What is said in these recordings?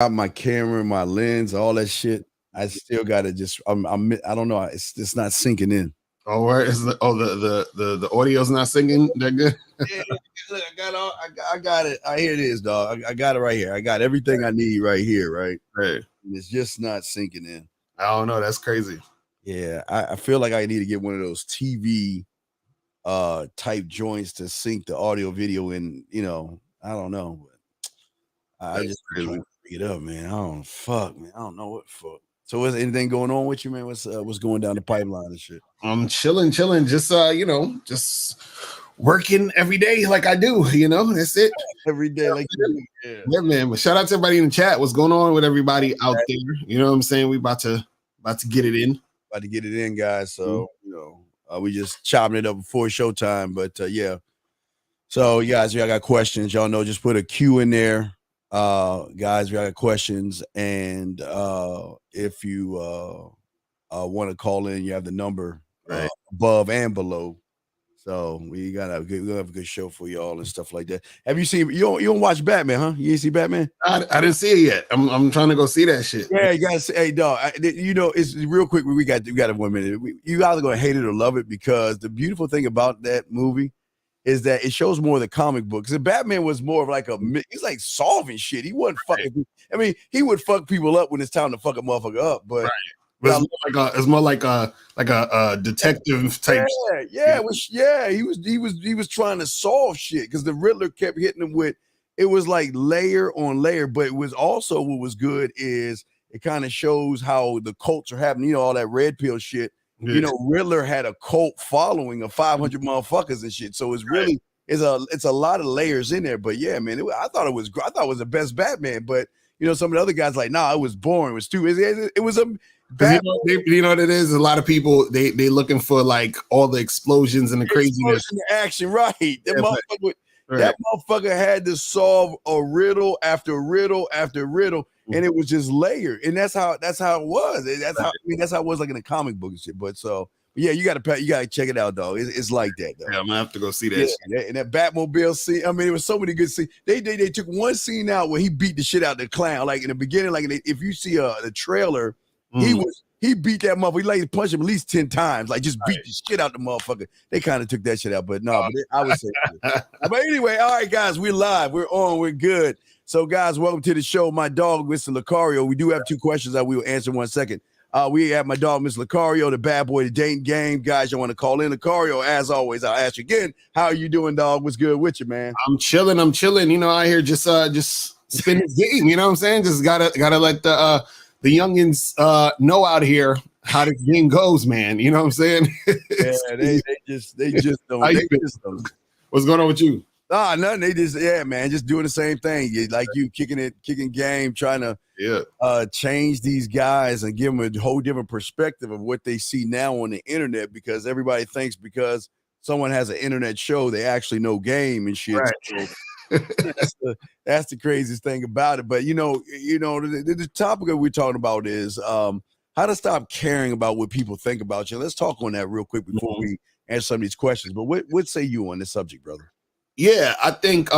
got my camera, my lens, all that shit. I still gotta just I don't know. It's not sinking in. Oh, where is the audio's not singing that good? Yeah, look, I got it. Here it is, dog. I got it right here. I got everything I need right here, right? Right. And it's just not sinking in. I don't know. That's crazy. Yeah, I feel like I need to get one of those TV type joints to sync the audio video in, I don't know. But I That's just crazy. trying to pick it up, man. I don't fuck, man. I don't know what fuck. So is anything going on with you, man? What's going down the pipeline and shit? I'm chilling. Just just working every day like I do. That's it. Every day, like you do. Yeah. Yeah, man. But shout out to everybody in the chat. What's going on with everybody out there? You know what I'm saying? We about to get it in. About to get it in, guys. So we just chopping it up before showtime. But yeah. So you guys, y'all got questions. Y'all know, just put a Q in there. Guys, we got questions. And if you want to call in, you have the number above and below. So we're gonna have a good show for y'all and stuff like that. Have you seen you don't watch Batman, huh? You ain't see Batman? I didn't see it yet. I'm trying to go see that shit. Yeah, you gotta say, hey dog, it's real quick. We got 1 minute. You either gonna hate it or love it, because the beautiful thing about that movie is that it shows more of the comic book. Because Batman was more of like he's like solving shit. He wasn't fucking. I mean, he would fuck people up when it's time to fuck a motherfucker up, but. But it's more like a detective type. Yeah. He was trying to solve shit, because the Riddler kept hitting him with. It was like layer on layer, but it was also, what was good is it kind of shows how the cults are happening. All that red pill shit. Yeah. Riddler had a cult following of 500 motherfuckers and shit. So it's really it's a lot of layers in there. But yeah, man, I thought it was the best Batman. But some of the other guys like, nah, it was boring. It was too. It was a. You know what it is? A lot of people they looking for like all the explosions and the craziness, action, right? That motherfucker had to solve a riddle after riddle after riddle, and it was just layered. And that's how it was. That's how it was like in a comic book and shit. But yeah, you gotta check it out, though. It's like that, though. Yeah, I'm gonna have to go see that. Yeah, and that Batmobile scene. I mean, it was so many good scenes. They took one scene out where he beat the shit out of the clown. Like in the beginning, if you see the trailer. He beat that motherfucker. He like punched him at least 10 times. Like, just beat the shit out the motherfucker. They kind of took that shit out, but no. I would say. But anyway, all right, guys, we're live. We're on. We're good. So, guys, welcome to the show. My dog, Mr. Lucario. We do have 2 questions that we will answer in 1 second. We have my dog, Mr. Lucario, the bad boy, the Dayton game. Guys, you want to call in Lucario? As always, I'll ask you again, how are you doing, dog? What's good with you, man? I'm chilling. Out here just spin the game. You know what I'm saying? Just gotta let the youngins know out here how the game goes, man. You know what I'm saying? Yeah, they just don't. What's going on with you? Nothing. They just, man, just doing the same thing. You kicking game, trying to change these guys and give them a whole different perspective of what they see now on the internet, because everybody thinks because someone has an internet show, they actually know game and shit. Right. So, that's the craziest thing about it. But the topic that we're talking about is how to stop caring about what people think about you. Let's talk on that real quick before we answer some of these questions. But what say you on this subject, brother? Yeah, I think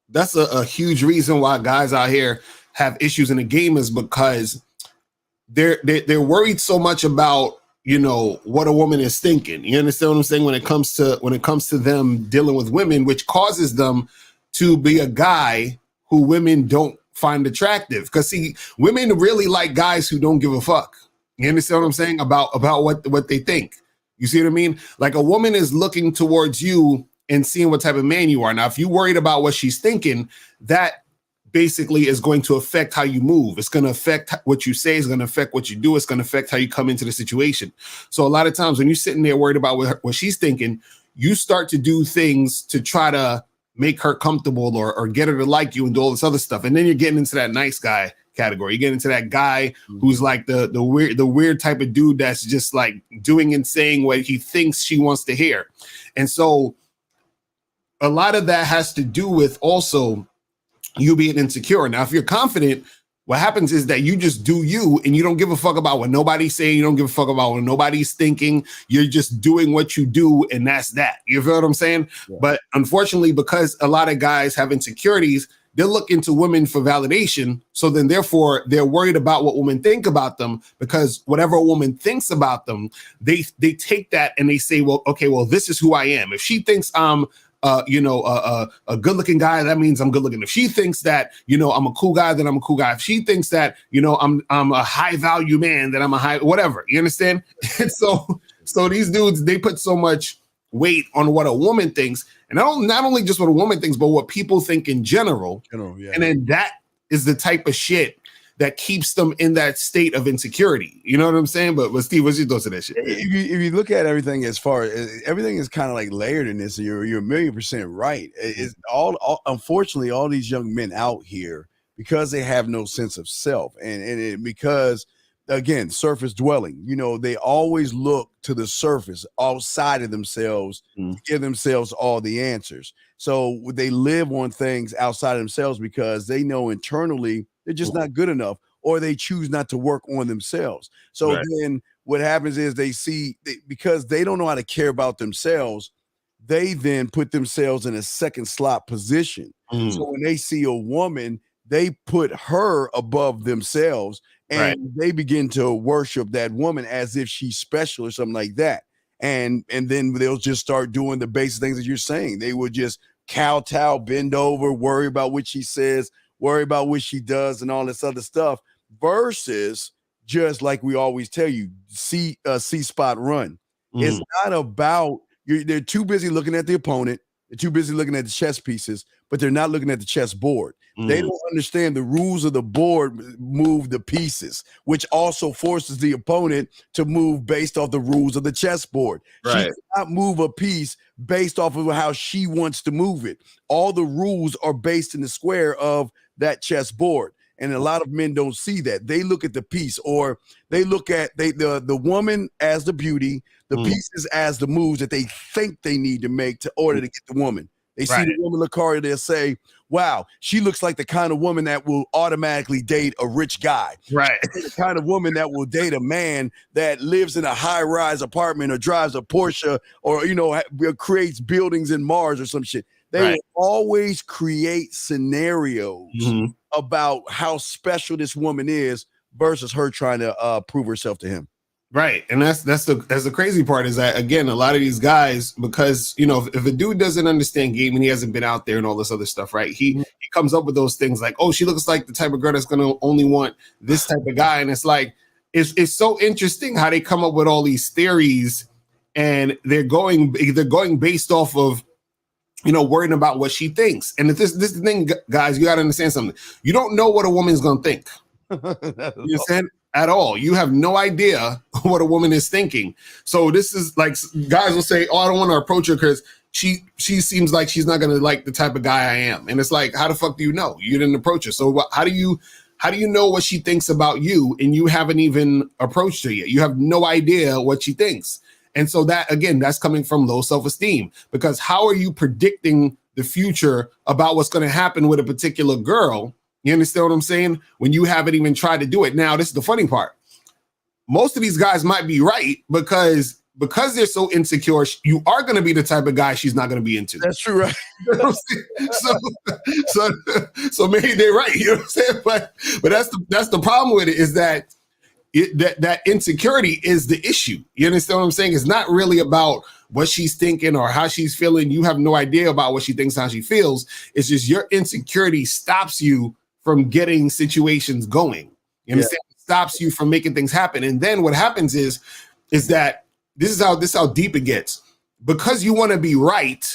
that's a huge reason why guys out here have issues in the game, is because they're worried so much about what a woman is thinking. You understand what I'm saying? When it comes to them dealing with women, which causes them to be a guy who women don't find attractive. Because see, women really like guys who don't give a fuck. You understand what I'm saying about what they think? You see what I mean? Like, a woman is looking towards you and seeing what type of man you are. Now, if you're worried about what she's thinking, that basically is going to affect how you move. It's going to affect what you say. It's going to affect what you do. It's going to affect how you come into the situation. So a lot of times when you're sitting there worried about what she's thinking, you start to do things to try to make her comfortable or get her to like you and do all this other stuff. And then you're getting into that nice guy category. You get into that guy who's like the weird type of dude that's just like doing and saying what he thinks she wants to hear. And so a lot of that has to do with also you being insecure. Now, if you're confident, what happens is that you just do you, and you don't give a fuck about what nobody's saying. You don't give a fuck about what nobody's thinking. You're just doing what you do, and that's that. You feel what I'm saying? Yeah. But unfortunately, because a lot of guys have insecurities, they're looking to women for validation. So then therefore they're worried about what women think about them, because whatever a woman thinks about them, they take that and they say, well, okay, well, this is who I am. If she thinks I'm a good-looking guy, that means I'm good-looking. If she thinks that, I'm a cool guy, then I'm a cool guy. If she thinks that, I'm a high-value man, then I'm a high whatever. You understand? And so these dudes, they put so much weight on what a woman thinks, and not only just what a woman thinks, but what people think in general. Yeah. And then that is the type of shit that keeps them in that state of insecurity. You know what I'm saying? But Steve, what's your thoughts on that shit? If you look at everything, as far as everything is kind of like layered in this, you're 1,000,000% right. It's all unfortunately, all these young men out here, because they have no sense of self, and because, again, surface dwelling, they always look to the surface outside of themselves to give themselves all the answers. So they live on things outside of themselves because they know internally they're just not good enough, or they choose not to work on themselves. So then what happens is because they don't know how to care about themselves, they then put themselves in a second slot position. So when they see a woman, they put her above themselves, and they begin to worship that woman as if she's special or something like that. And then they'll just start doing the basic things that you're saying. They would just kowtow, bend over, worry about what she says, worry about what she does, and all this other stuff, versus just like we always tell you, see spot run. It's not about they're too busy looking at the opponent, they're too busy looking at the chess pieces, but they're not looking at the chess board. They don't understand the rules of the board move the pieces, which also forces the opponent to move based off the rules of the chessboard. She cannot move a piece based off of how she wants to move it. All the rules are based in the square of that chessboard. And a lot of men don't see that. They look at the piece, or they look at the woman as the beauty, the pieces as the moves that they think they need to make to order to get the woman. They see the woman Lucaria, they'll say, wow, she looks like the kind of woman that will automatically date a rich guy. Right. The kind of woman that will date a man that lives in a high-rise apartment or drives a Porsche or, creates buildings in Mars or some shit. They will always create scenarios about how special this woman is versus her trying to prove herself to him. Right. And that's the crazy part, is that, again, a lot of these guys, because, if a dude doesn't understand game and he hasn't been out there and all this other stuff, right, he comes up with those things like, oh, she looks like the type of girl that's going to only want this type of guy. And it's like, it's so interesting how they come up with all these theories, and they're going based off of, worrying about what she thinks. And if this is the thing, guys, you got to understand something. You don't know what a woman's going to think. You understand? At all. You have no idea what a woman is thinking. So this is like, guys will say, oh, I don't want to approach her because she seems like she's not going to like the type of guy I am. And it's like, how the fuck do you know? You didn't approach her. So how do you know what she thinks about you, and you haven't even approached her yet? You have no idea what she thinks. And so that, again, that's coming from low self-esteem, because how are you predicting the future about what's going to happen with a particular girl? You understand what I'm saying? When you haven't even tried to do it. Now, this is the funny part. Most of these guys might be right, because they're so insecure, you are going to be the type of guy she's not going to be into. That's true, right? You know so maybe they're right. You know what I'm saying? But that's the problem with it, is that that insecurity is the issue. You understand what I'm saying? It's not really about what she's thinking or how she's feeling. You have no idea about what she thinks, how she feels. It's just your insecurity stops you from getting situations going. You understand? It stops you from making things happen. And then what happens is that this is how deep it gets. Because you want to be right?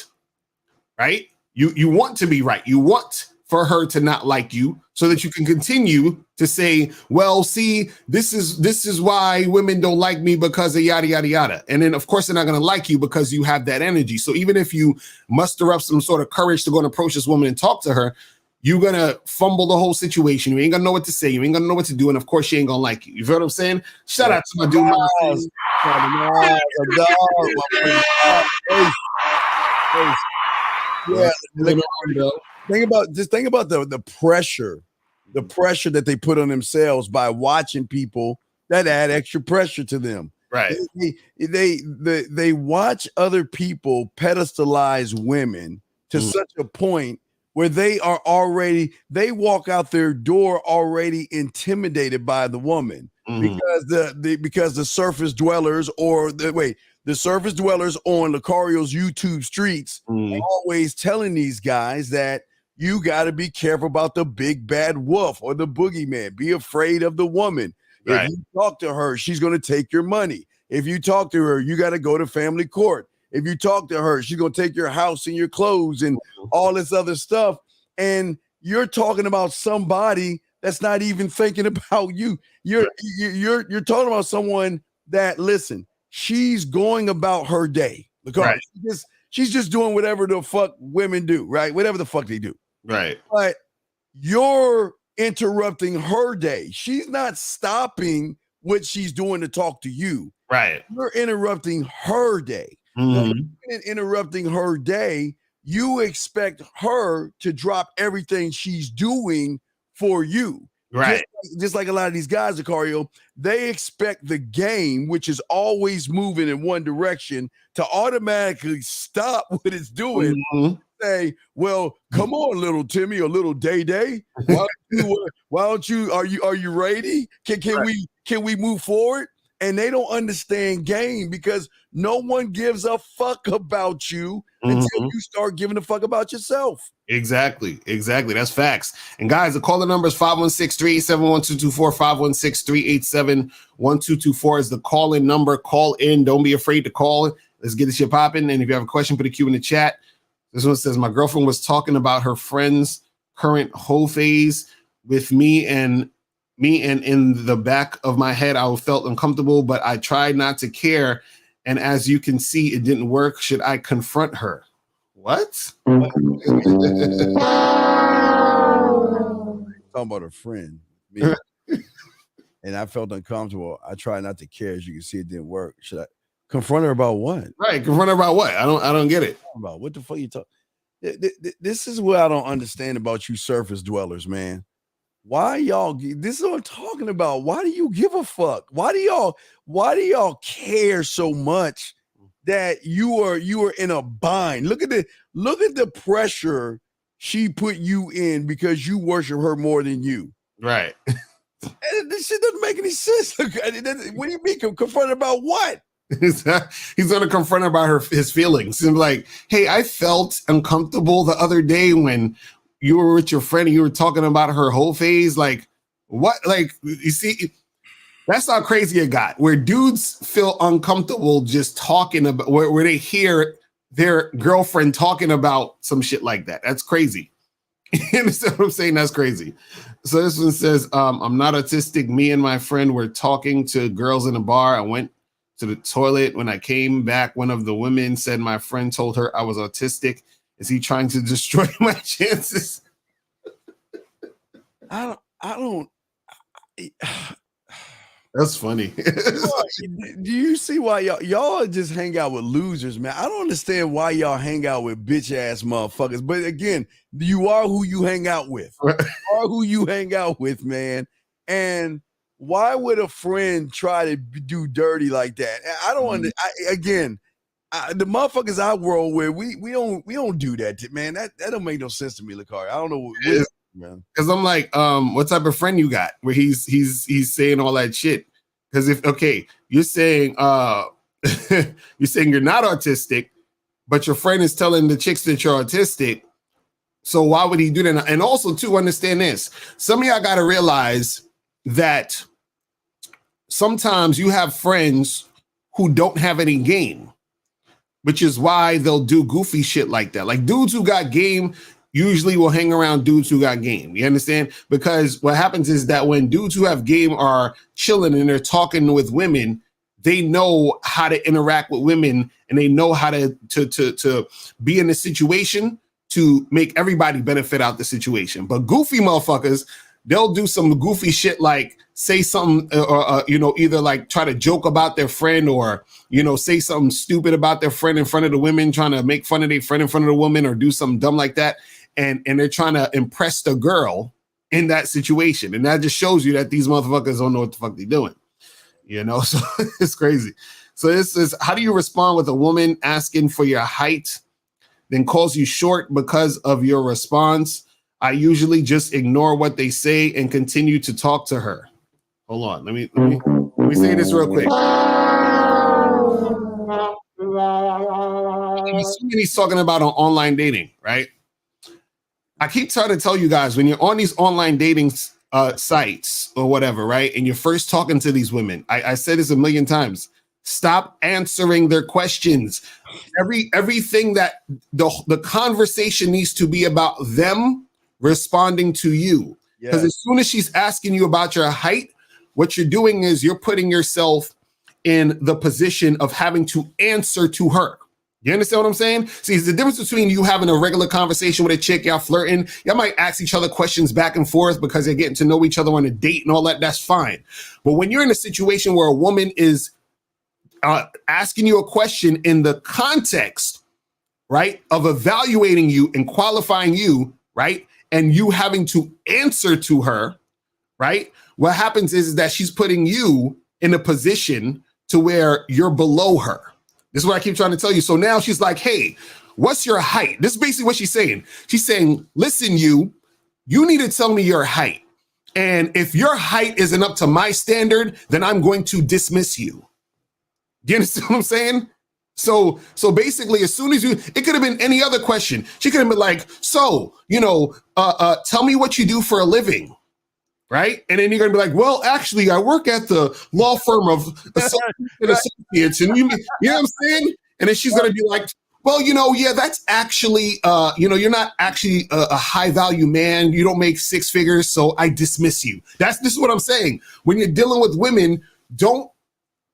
You want to be right. You want for her to not like you, so that you can continue to say, well, see, this is why women don't like me, because of yada, yada, yada. And then, of course, they're not going to like you because you have that energy. So even if you muster up some sort of courage to go and approach this woman and talk to her, you're going to fumble the whole situation. You ain't going to know what to say. You ain't going to know what to do. And, of course, she ain't going to like you. You feel what I'm saying? Shout out to my dude. Think about the pressure that they put on themselves by watching people that add extra pressure to them. Right. They watch other people pedestalize women to such a point where they walk out their door already intimidated by the woman because the surface dwellers the surface dwellers on Lucario's YouTube streets are always telling these guys that you got to be careful about the big bad wolf or the boogeyman. Be afraid of the woman. Right. If you talk to her, she's going to take your money. If you talk to her, you got to go to family court. If you talk to her, she's going to take your house and your clothes and all this other stuff. And you're talking about somebody that's not even thinking about you. You're talking about someone that, listen, she's going about her day. Because she's just doing whatever the fuck women do, right? Whatever the fuck they do. Right. But you're interrupting her day. She's not stopping what she's doing to talk to you. Right. You're interrupting her day. Interrupting her day, you expect her to drop everything she's doing for you. Right. Just like a lot of these guys, Lucario, they expect the game, which is always moving in one direction, to automatically stop what it's doing. Say, well, come on, little Timmy or little Day Day. Why don't you? Are you ready? Can we move forward? And they don't understand game because no one gives a fuck about you until you start giving a fuck about yourself. Exactly. That's facts. And guys, the caller number is 516-387-1224, 516-387-1224 is the call-in number. Call in. Don't be afraid to call. Let's get this shit popping. And if you have a question, put a Q in the chat. This one says, my girlfriend was talking about her friend's current whole phase with me and in the back of my head, I felt uncomfortable, but I tried not to care. And as you can see, it didn't work. Should I confront her? What? Talking about a friend. Me. And I felt uncomfortable. I tried not to care. As you can see, it didn't work. Should I confront her about what? Right. Confront her about what? I don't get it. About what the fuck you talking? This is what I don't understand about you surface dwellers, man. Why y'all? This is what I'm talking about. Why do you give a fuck? Why do y'all care so much that you are in a bind? Look at the pressure she put you in because you worship her more than you. Right. And this shit doesn't make any sense. What do you mean confronted about what? He's gonna confront her about his feelings and like, hey, I felt uncomfortable the other day when you were with your friend and you were talking about her whole phase. Like, what? Like, you see, that's how crazy it got. Where dudes feel uncomfortable just talking about where they hear their girlfriend talking about some shit like that. That's crazy. You understand what I'm saying? That's crazy. So this one says, I'm not autistic. Me and my friend were talking to girls in a bar. I went to the toilet. When I came back, one of the women said my friend told her I was autistic. Is he trying to destroy my chances? I don't. That's funny. Do you see why y'all just hang out with losers, man? I don't understand why y'all hang out with bitch ass motherfuckers. But again, you are who you hang out with. You are who you hang out with, man. And why would a friend try to do dirty like that? I don't. The motherfuckers I roll with, we don't do that, man. That don't make no sense to me, Lakari. I don't know what man. Because I'm like, what type of friend you got where he's saying all that shit? Because you're saying you're saying you're not autistic, but your friend is telling the chicks that you're autistic. So why would he do that? And also, to understand this, some of y'all got to realize that sometimes you have friends who don't have any game, which is why they'll do goofy shit like that. Like dudes who got game usually will hang around dudes who got game. You understand? Because what happens is that when dudes who have game are chilling and they're talking with women, they know how to interact with women and they know how to be in a situation to make everybody benefit out the situation. But goofy motherfuckers, they'll do some goofy shit like say something or either like try to joke about their friend or say something stupid about their friend in front of the women, trying to make fun of their friend in front of the woman or do something dumb like that. And they're trying to impress the girl in that situation. And that just shows you that these motherfuckers don't know what the fuck they're doing. So it's crazy. So this is, how do you respond with a woman asking for your height, then calls you short because of your response, I usually just ignore what they say and continue to talk to her. Hold on, let me say this real quick. I'm assuming he's talking about on online dating, right? I keep trying to tell you guys, when you're on these online dating sites or whatever, right? And you're first talking to these women, I said this a million times. Stop answering their questions. Everything that the conversation needs to be about them responding to you. Because as soon as she's asking you about your height, what you're doing is you're putting yourself in the position of having to answer to her. You understand what I'm saying? See, it's the difference between you having a regular conversation with a chick, y'all flirting. Y'all might ask each other questions back and forth because they're getting to know each other on a date and all that. That's fine. But when you're in a situation where a woman is asking you a question in the context, right, of evaluating you and qualifying you, right, and you having to answer to her, right, what happens is that she's putting you in a position to where you're below her. This is what I keep trying to tell you. So now she's like, hey, what's your height? This is basically what she's saying. She's saying, listen, you need to tell me your height. And if your height isn't up to my standard, then I'm going to dismiss you. Do you understand what I'm saying? So basically, as soon as it could have been any other question. She could have been like, so, tell me what you do for a living. Right. And then you're going to be like, well, actually, I work at the law firm of Associates. And you know what I'm saying? And then she's going to be like, well, that's actually, you're not actually a high value man. You don't make six figures. So I dismiss you. This is what I'm saying. When you're dealing with women, don't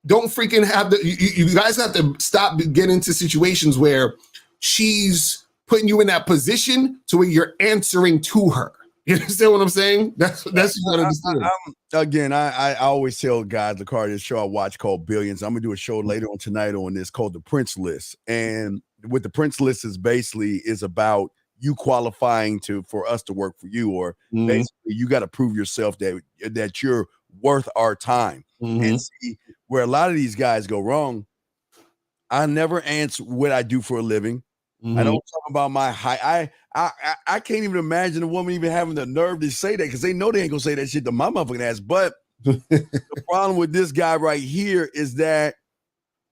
freaking have you guys have to stop getting into situations where she's putting you in that position to where you're answering to her. You understand what I'm saying? That's what I understand. Again, I always tell guys, this show I watch called Billions. I'm gonna do a show later on tonight on this called the Prince List. And what the Prince List is basically is about you qualifying for us to work for you, or basically you got to prove yourself that you're worth our time. And see where a lot of these guys go wrong. I never answer what I do for a living. I don't talk about my height. I can't even imagine a woman even having the nerve to say that, because they know they ain't gonna say that shit to my motherfucking ass. But the problem with this guy right here is that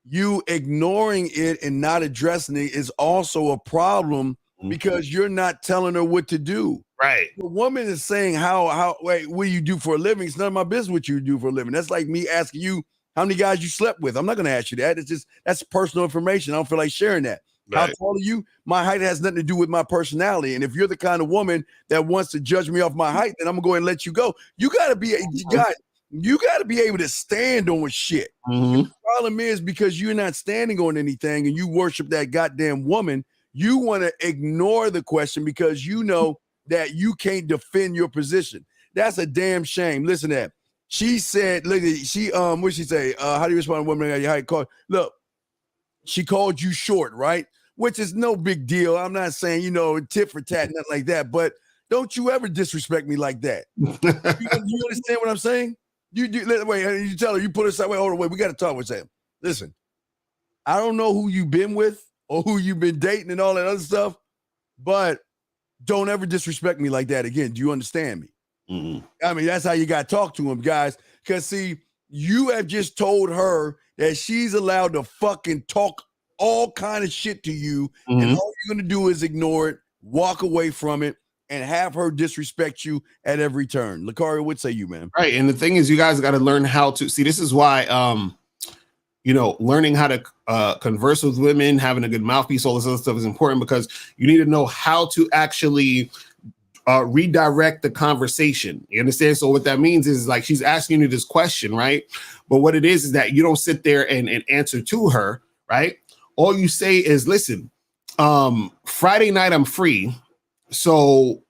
you ignoring it and not addressing it is also a problem, because you're not telling her what to do. Right. The woman is saying, wait, what do you do for a living? It's none of my business what you do for a living. That's like me asking you how many guys you slept with. I'm not going to ask you that. That's personal information. I don't feel like sharing that. Right. How tall are you? My height has nothing to do with my personality. And if you're the kind of woman that wants to judge me off my height, then I'm going to go ahead and let you go. You got to be able to stand on shit. The problem is, because you're not standing on anything and you worship that goddamn woman, you want to ignore the question because you know that you can't defend your position. That's a damn shame. Listen to that. She said, look, what'd she say? How do you respond to women at your height? Look, she called you short, right? Which is no big deal. I'm not saying, tit for tat, nothing like that. But don't you ever disrespect me like that. You understand what I'm saying? You tell her, you put her aside. Wait, hold on, wait. We got to talk with Sam. Listen, I don't know who you've been with or who you've been dating and all that other stuff, but don't ever disrespect me like that again. Do you understand me? I mean, that's how you got to talk to him, guys. Because, see, you have just told her that she's allowed to fucking talk all kind of shit to you, and all you're going to do is ignore it, walk away from it, and have her disrespect you at every turn. Lakaria, what say you, man? Right, and the thing is, you guys got to learn how to see. This is why, learning how to converse with women, having a good mouthpiece, all this other stuff is important, because you need to know how to actually redirect the conversation. You understand? So what that means is, like, she's asking you this question, right? But what it is that you don't sit there and answer to her, right? All you say is, listen, Friday night I'm free, so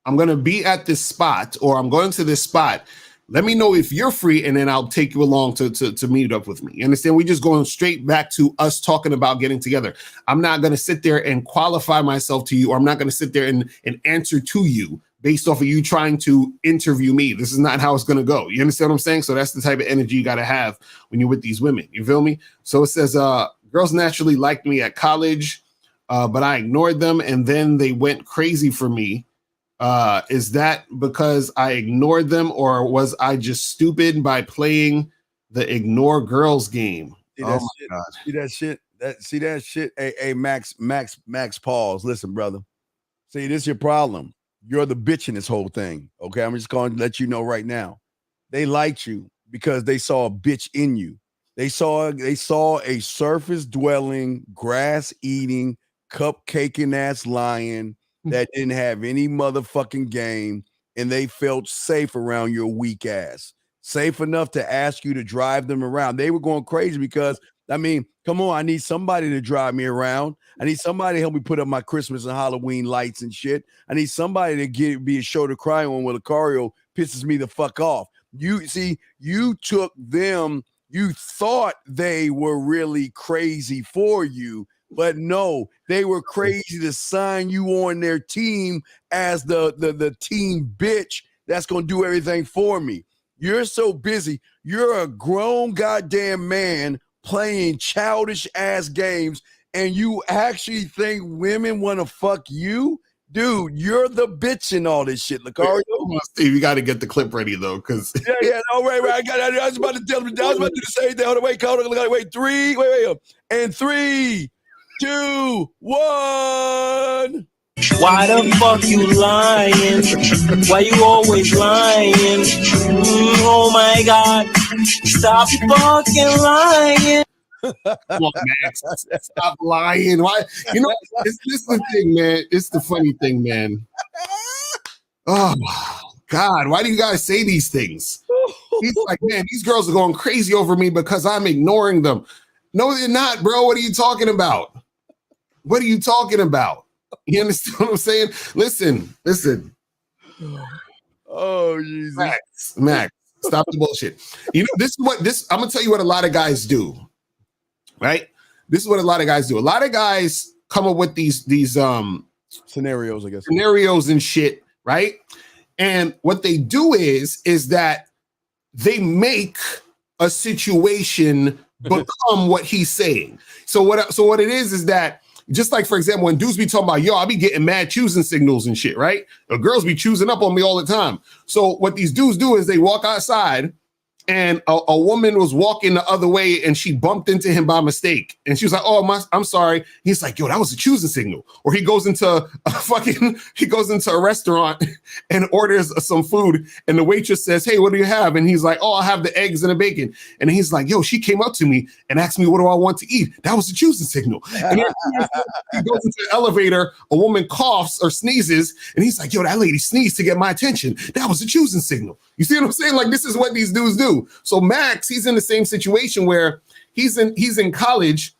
I'm going to be at this spot, or I'm going to this spot. Let me know if you're free, and then I'll take you along to meet up with me. You understand? We're just going straight back to us talking about getting together. I'm not going to sit there and qualify myself to you, or I'm not going to sit there and answer to you based off of you trying to interview me. This is not how it's going to go. You understand what I'm saying? So that's the type of energy you got to have when you're with these women. You feel me? So it says, girls naturally liked me at college. but I ignored them, and then they went crazy for me. Is that because I ignored them, or was I just stupid by playing the ignore girls game? See Oh that my shit? God. See that shit? Hey, Max, pause. Listen, brother. See, this is your problem. You're the bitch in this whole thing. Okay, I'm just going to let you know right now. They liked you because they saw a bitch in you. They saw a surface dwelling, grass eating, cupcaking ass lion that didn't have any motherfucking game, and they felt safe around your weak ass. Safe enough to ask you to drive them around. They were going crazy because, I mean, come on, I need somebody to drive me around. I need somebody to help me put up my Christmas and Halloween lights and shit. I need somebody to be a show to cry on when Lucario pisses me the fuck off. You see, you took them, you thought they were really crazy for you, but no, they were crazy to sign you on their team as the team bitch that's gonna do everything for me. You're so busy. You're a grown goddamn man playing childish ass games, and you actually think women want to fuck you? Dude, you're the bitch in all this shit, Lucario. Steve, you got to get the clip ready though, because Yeah. No, right. I was about to tell him. I was about to do the same thing. Hold on, wait. And 3, 2, 1. Why the fuck you lying? Why you always lying? Oh my God. Stop fucking lying. Come on, Max, stop lying. Why? You know, it's just the thing, man. It's the funny thing, man. Oh God, why do you guys say these things? He's like, man, these girls are going crazy over me because I'm ignoring them. No, they're not, bro. What are you talking about? What are you talking about? You understand what I'm saying? Listen. Oh, Jesus. Max, stop the bullshit. You know, I'm gonna tell you what a lot of guys do, right? This is what a lot of guys do. A lot of guys come up with these scenarios, I guess. Scenarios and shit, right? And what they do is that they make a situation become what he's saying. So what it is that, just like, for example, when dudes be talking about, yo, I be getting mad choosing signals and shit, right? The girls be choosing up on me all the time. So what these dudes do is they walk outside, and a woman was walking the other way, and she bumped into him by mistake. And she was like, oh, I'm sorry. He's like, yo, that was a choosing signal. Or he goes into a restaurant and orders some food. And the waitress says, hey, what do you have? And he's like, oh, I have the eggs and the bacon. And he's like, yo, she came up to me and asked me, what do I want to eat? That was a choosing signal. And then he goes into the elevator, a woman coughs or sneezes, and he's like, yo, that lady sneezed to get my attention. That was a choosing signal. You see what I'm saying? Like, this is what these dudes do. So Max, he's in the same situation where he's in college,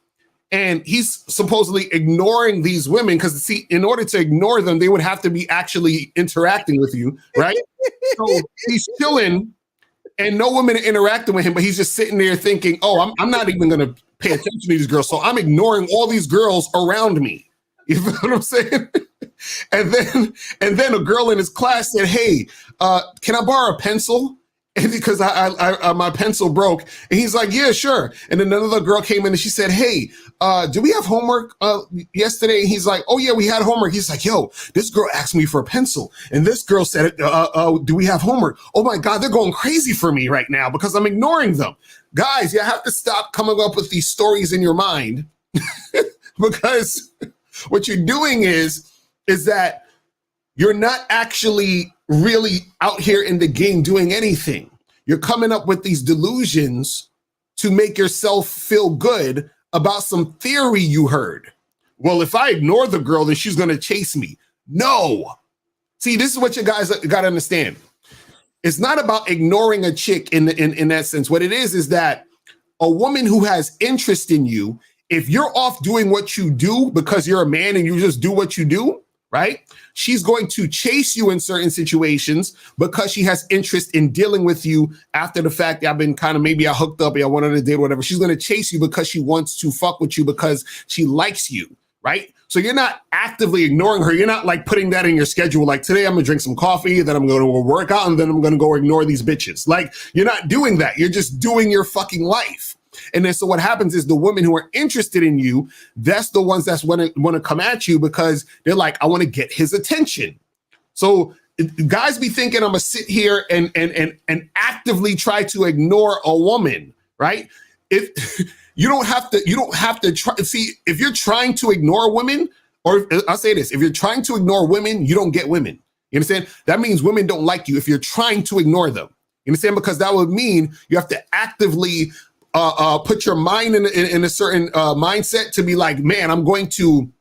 and he's supposedly ignoring these women because, see, in order to ignore them, they would have to be actually interacting with you, right? So he's chilling, and no women are interacting with him, but he's just sitting there thinking, oh, I'm not even going to pay attention to these girls, so I'm ignoring all these girls around me. You feel what I'm saying? And then a girl in his class said, hey, can I borrow a pencil? And because I my pencil broke. And he's like, yeah, sure. And then another girl came in and she said, hey, do we have homework yesterday? And he's like, oh yeah, we had homework. He's like, yo, this girl asked me for a pencil. And this girl said, do we have homework? Oh my God, they're going crazy for me right now because I'm ignoring them. Guys, you have to stop coming up with these stories in your mind because what you're doing is that you're not actually really out here in the game doing anything. You're coming up with these delusions to make yourself feel good about some theory you heard. Well, if I ignore the girl, then she's going to chase me. No. See, this is what you guys got to understand. It's not about ignoring a chick in that sense. What it is that a woman who has interest in you, if you're off doing what you do because you're a man and you just do what you do, right? She's going to chase you in certain situations because she has interest in dealing with you after the fact that I've been kind of, maybe I hooked up, I went on a date, whatever. She's going to chase you because she wants to fuck with you because she likes you, right? So you're not actively ignoring her. You're not like putting that in your schedule. Like, today I'm going to drink some coffee, then I'm going to work out, and then I'm going to go ignore these bitches. Like, you're not doing that. You're just doing your fucking life. And then so what happens is the women who are interested in you, that's the ones that's want to come at you because they're like, I want to get his attention. So guys be thinking I'm gonna sit here and actively try to ignore a woman, right? If you don't have to try. See, if you're trying to ignore women, or I'll say this, if you're trying to ignore women, you don't get women. You understand? That means women don't like you if you're trying to ignore them. You understand? Because that would mean you have to actively put your mind in a certain mindset to be like, man, I'm going to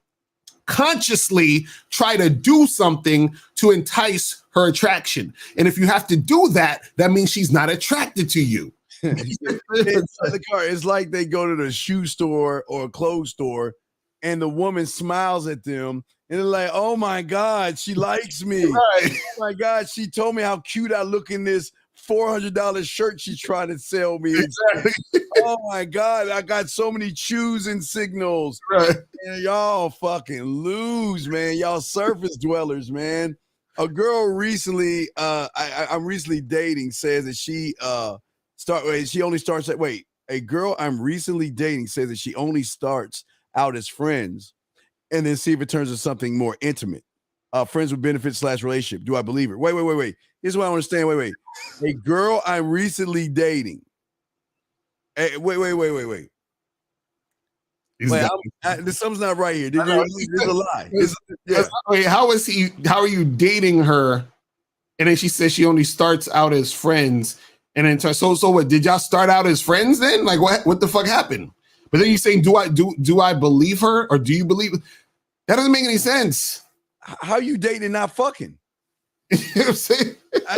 consciously try to do something to entice her attraction. And if you have to do that, that means she's not attracted to you. It's like they go to the shoe store or a clothes store and the woman smiles at them and they're like, oh my God, she likes me. Right. Oh my God, she told me how cute I look in this $400 shirt she's trying to sell me. Exactly. Oh my God, I got so many choosing signals. Right. And y'all fucking lose, man. Y'all surface dwellers, man. A girl recently, I'm recently dating, says that she only starts at a girl I'm recently dating says that she only starts out as friends and then see if it turns into something more intimate. Friends with benefits / relationship. Do I believe her? Wait. Here's what I understand. Wait. A girl I'm recently dating. Hey, wait. Something's not right here. There's a lie. Wait, how are you dating her? And then she says she only starts out as friends. And then so what? Did y'all start out as friends then? Like what the fuck happened? But then you're saying, do I believe her or do you believe? That doesn't make any sense. How you dating and not fucking? You know what I'm saying? Hey,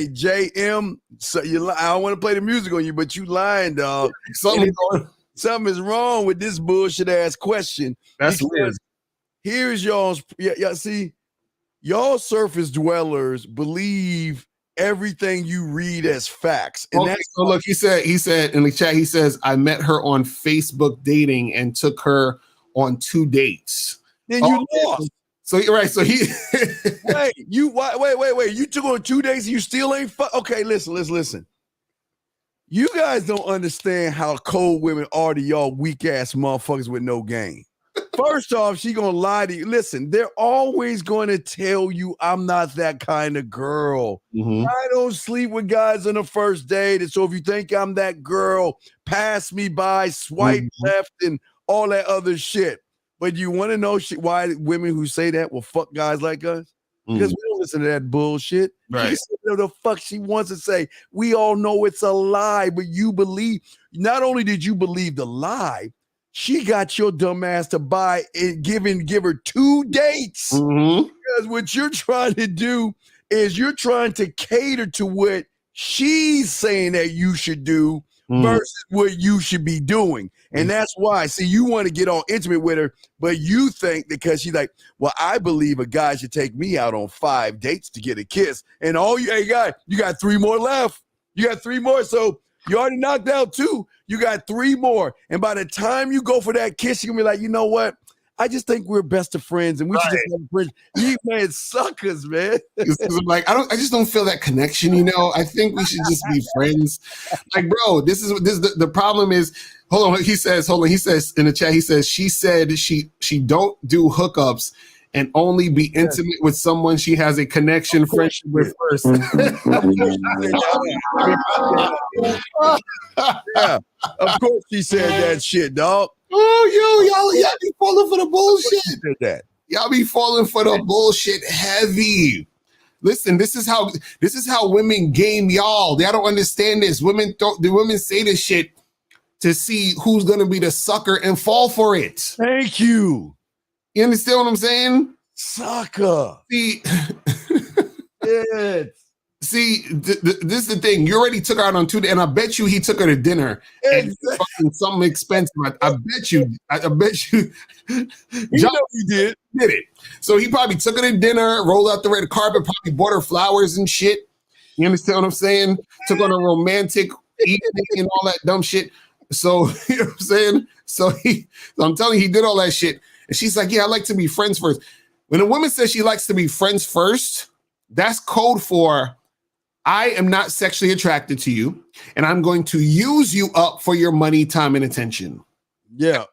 JM. So I don't want to play the music on you, but you lying, dog. Something is wrong with this bullshit ass question. That's weird. Here's y'all's. Yeah. See, y'all surface dwellers believe everything you read as facts. And so look, he said in the chat, he says, I met her on Facebook dating and took her on 2 dates. Then you lost. So you're right. So he wait. You took on 2 days and you still ain't okay, listen. You guys don't understand how cold women are to y'all weak ass motherfuckers with no game. First off, she gonna lie to you. Listen, they're always going to tell you I'm not that kind of girl. Mm-hmm. I don't sleep with guys on the first date. And so if you think I'm that girl, pass me by, swipe left, and all that other shit. But you want to know why women who say that will fuck guys like us? Because we don't listen to that bullshit. Right. She can say whatever the fuck she wants to say. We all know it's a lie, but you believe. Not only did you believe the lie, she got your dumb ass to buy and give her 2 dates. Mm-hmm. Because what you're trying to do is you're trying to cater to what she's saying that you should do versus what you should be doing. And that's why, see, you want to get all intimate with her, but you think because she's like, well, I believe a guy should take me out on 5 dates to get a kiss. And hey, guy, you got 3 more left. You got 3 more. So you already knocked out 2. You got 3 more. And by the time you go for that kiss, you're going to be like, you know what? I just think we're best of friends and we should just have friends. You man suckers, man. Like, I just don't feel that connection, you know. I think we should just be friends. Like, bro, this is the problem is, he says in the chat, he says she said she don't do hookups and only be intimate with someone she has a connection friendship with first. Yeah, of course she said that shit, dog. Oh, y'all be falling for the bullshit. That. Y'all be falling for the bullshit heavy. Listen, this is how women game y'all. They don't understand this. The women say this shit to see who's gonna be the sucker and fall for it. Thank you. You understand what I'm saying? Sucker. See, yes. See, this is the thing. You already took her out on 2 days, and I bet you he took her to dinner and fucking something expensive. I bet you. John, he did it. So he probably took her to dinner, rolled out the red carpet, probably bought her flowers and shit. You understand what I'm saying? Took on a romantic evening and all that dumb shit. So you know what I'm saying? So I'm telling you, he did all that shit. And she's like, yeah, I like to be friends first. When a woman says she likes to be friends first, that's code for I am not sexually attracted to you, and I'm going to use you up for your money, time, and attention. Yeah.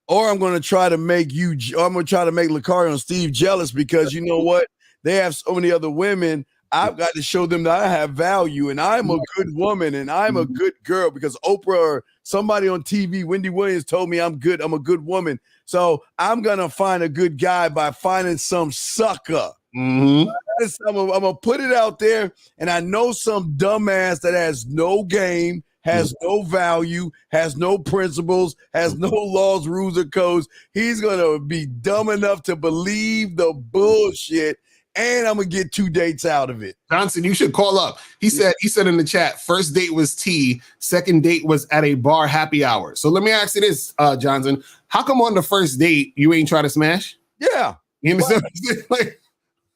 Or I'm going to try to make I'm going to try to make Lucario and Steve jealous because you know what? They have so many other women. I've got to show them that I have value and I'm a good woman and I'm a good girl because Oprah or somebody on TV, Wendy Williams, told me I'm good. I'm a good woman. So I'm going to find a good guy by finding some sucker. Mm-hmm. I'm going to put it out there, and I know some dumbass that has no game, has no value, has no principles, has no laws, rules, or codes. He's going to be dumb enough to believe the bullshit, and I'm going to get 2 dates out of it. Johnson, you should call up. He said in the chat, first date was tea, second date was at a bar happy hour. So let me ask you this, Johnson. How come on the first date you ain't try to smash? Yeah. You understand? Like,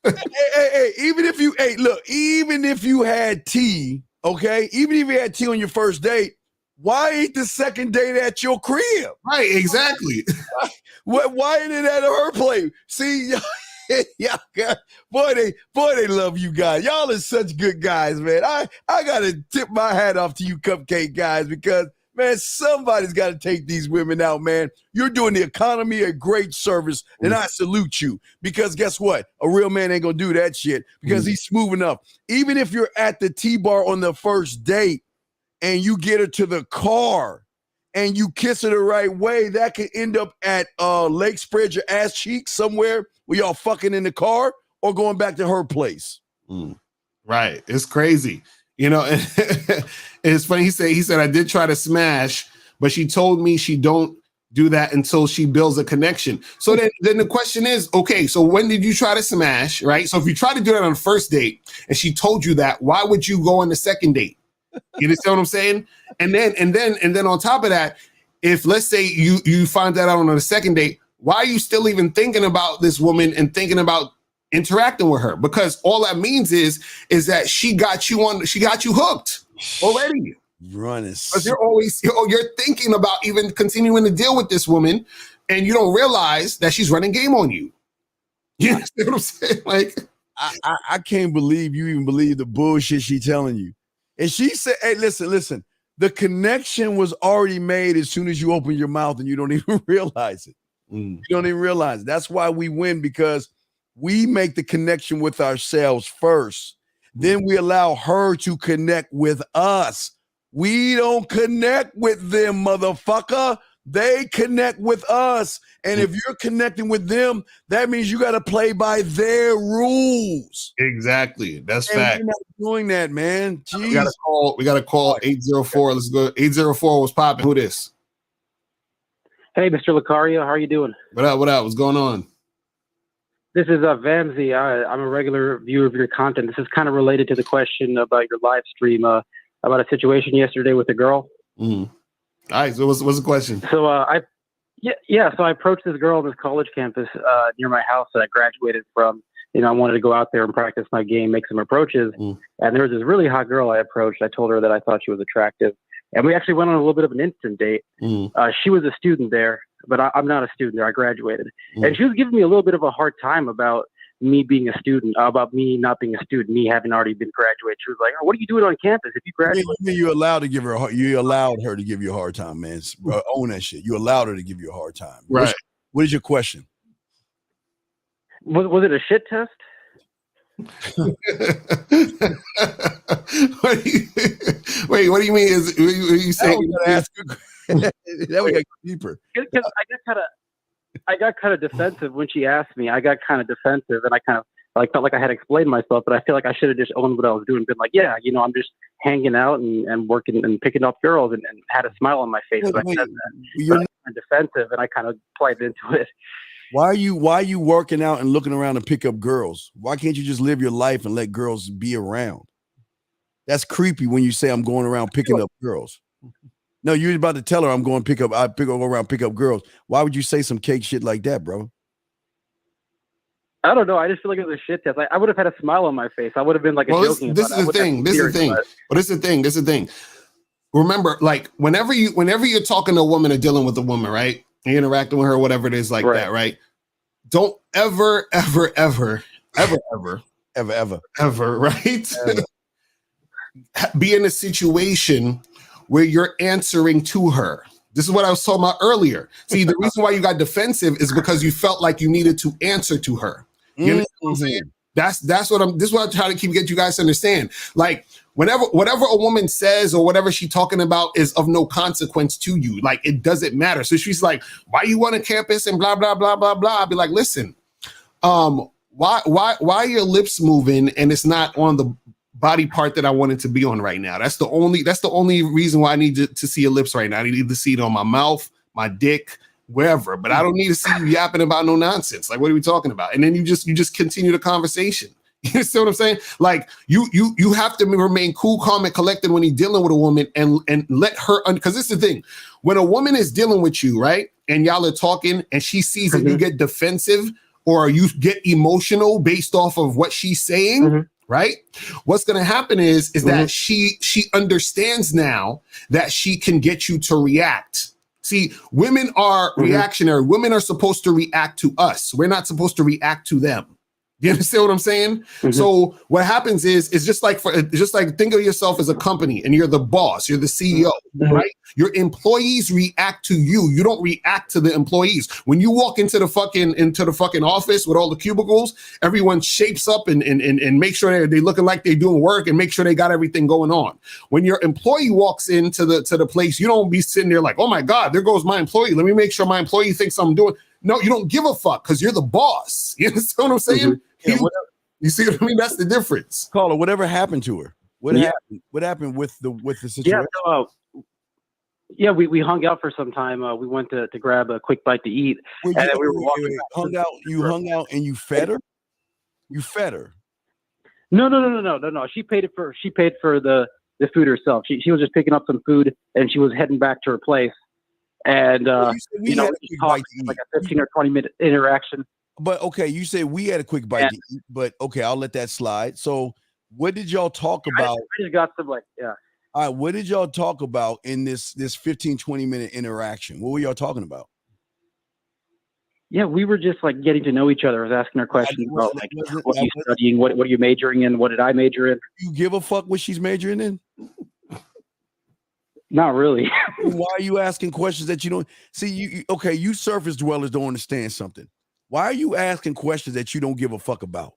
hey, even if you had tea, okay, even if you had tea on your first date, why ain't the second date at your crib? Right, exactly. Why ain't it at her place? See, boy, they love you guys. Y'all are such good guys, man. I gotta tip my hat off to you cupcake guys because, man, somebody's got to take these women out, man. You're doing the economy a great service, and I salute you. Because guess what? A real man ain't going to do that shit because he's smooth enough. Even if you're at the T-bar on the first date and you get her to the car and you kiss her the right way, that could end up at Lake Spread Your Ass Cheeks somewhere where y'all fucking in the car or going back to her place. Right. It's crazy. You know, it's funny. He said, I did try to smash, but she told me she don't do that until she builds a connection. So then the question is, okay, so when did you try to smash, right? So if you try to do that on the first date and she told you that, why would you go on the second date? You understand what I'm saying? And then on top of that, if let's say you find that out on the second date, why are you still even thinking about this woman and thinking about interacting with her? Because all that means is that she got you hooked already. Because you're thinking about even continuing to deal with this woman, and you don't realize that she's running game on you. You understand what I'm saying? Like, I can't believe you even believe the bullshit she's telling you. And she said, "Hey, listen. The connection was already made as soon as you open your mouth, and you don't even realize it. You don't even realize it. That's why we win because." We make the connection with ourselves first. Then we allow her to connect with us. We don't connect with them, motherfucker. They connect with us. And if you're connecting with them, that means you got to play by their rules. Exactly. That's fact. We're not doing that, man. Jeez. We got to call 804. Let's go. 804 was popping. Who this? Hey, Mr. Lucario. How are you doing? What up? What's going on? This is Vamsy. I'm a regular viewer of your content. This is kind of related to the question about your live stream about a situation yesterday with a girl. All right. So what's the question? So So I approached this girl on this college campus near my house that I graduated from. You know, I wanted to go out there and practice my game, make some approaches. And there was this really hot girl I approached. I told her that I thought she was attractive. And we actually went on a little bit of an instant date. She was a student there, but I'm not a student there. I graduated. And she was giving me a little bit of a hard time about me being a student, about me not being a student, me having already been graduated. She was like, "Oh, what are you doing on campus if you graduate?" You allowed her to give you a hard time, man. Own that shit. You allowed her to give you a hard time. Right. What is your question? Was it a shit test? What do you mean? Are you saying? That we got deeper. Because I got kind of defensive when she asked me. I got kind of defensive, and I kind of felt like I had explained myself. But I feel like I should have just owned what I was doing, been like, yeah, you know, I'm just hanging out and working and picking up girls, and had a smile on my face. So I said that. You're not defensive, and I kind of played into it. Why are you working out and looking around to pick up girls? Why can't you just live your life and let girls be around? That's creepy when you say I'm going around picking up girls. No, you're about to tell her I'm going pick up girls. Why would you say some cake shit like that, bro? I don't know. I just feel like it was a shit test. I would have had a smile on my face. I would have been like joking. This is the thing. Remember, like whenever you're talking to a woman or dealing with a woman, right? You're interacting with her, whatever it is like that, right? Don't ever, right? be in a situation where you're answering to her. This is what I was talking about earlier. See, the reason why you got defensive is because you felt like you needed to answer to her. You know what I'm saying? This is what I'm trying to get you guys to understand. Like, whatever a woman says or whatever she's talking about is of no consequence to you. Like, it doesn't matter. So she's like, why you on a campus and blah, blah, blah, blah, blah. I'll be like, listen, why are your lips moving and it's not on the body part that I wanted to be on right now? That's the only reason why I need to see your lips right now. I need to see it on my mouth, my dick, wherever, but I don't need to see you yapping about no nonsense. Like, what are we talking about? And then you just continue the conversation. You see what I'm saying? Like, you have to remain cool, calm, and collected when you're dealing with a woman, and let her, because this is the thing. When a woman is dealing with you, right, and y'all are talking, and she sees that you get defensive or you get emotional based off of what she's saying, right? What's going to happen is that she understands now that she can get you to react. See, women are reactionary. Women are supposed to react to us. We're not supposed to react to them. You understand what I'm saying? So what happens is just like think of yourself as a company and you're the boss, you're the CEO, right? Your employees react to you. You don't react to the employees. When you walk into the fucking office with all the cubicles, everyone shapes up and make sure they're looking like they're doing work and make sure they got everything going on. When your employee walks into the place, you don't be sitting there like, oh my God, there goes my employee. Let me make sure my employee thinks I'm doing. No, you don't give a fuck because you're the boss. You understand what I'm saying? Yeah, you see what I mean? That's the difference. Caller, whatever happened to her? What happened with the situation? Yeah, we hung out for some time. We went to grab a quick bite to eat, and then we were walking. You hung out and you fed her. You fed her. No. She paid for the food herself. She was just picking up some food and she was heading back to her place. And we talked like a 15 or 20-minute interaction. But okay, you say we had a quick bite to eat, but okay, I'll let that slide. So what did y'all talk about? I just got some All right, what did y'all talk about in this 15, 20-minute interaction? What were y'all talking about? Yeah, we were just like getting to know each other. I was asking her questions about like what are you studying, what are you majoring in, what did I major in? You give a fuck what she's majoring in? Not really. Why are you asking questions that you don't see? You surface dwellers don't understand something. Why are you asking questions that you don't give a fuck about?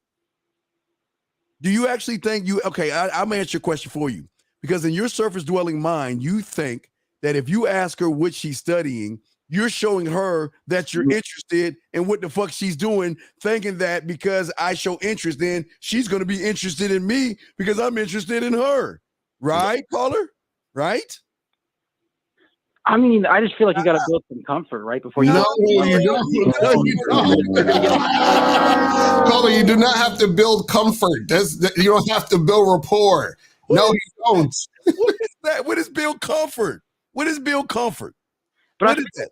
Do you actually think I'm gonna answer your question for you, because in your surface dwelling mind, you think that if you ask her what she's studying, you're showing her that you're interested in what the fuck she's doing, thinking that because I show interest, then she's gonna be interested in me because I'm interested in her. Right, caller? Right? I mean, I just feel like you got to build some comfort right before you. No, you don't. Caller, you do not have to build comfort. You don't have to build rapport. No, you don't. What is that? What is build comfort? What is build comfort? But what is that?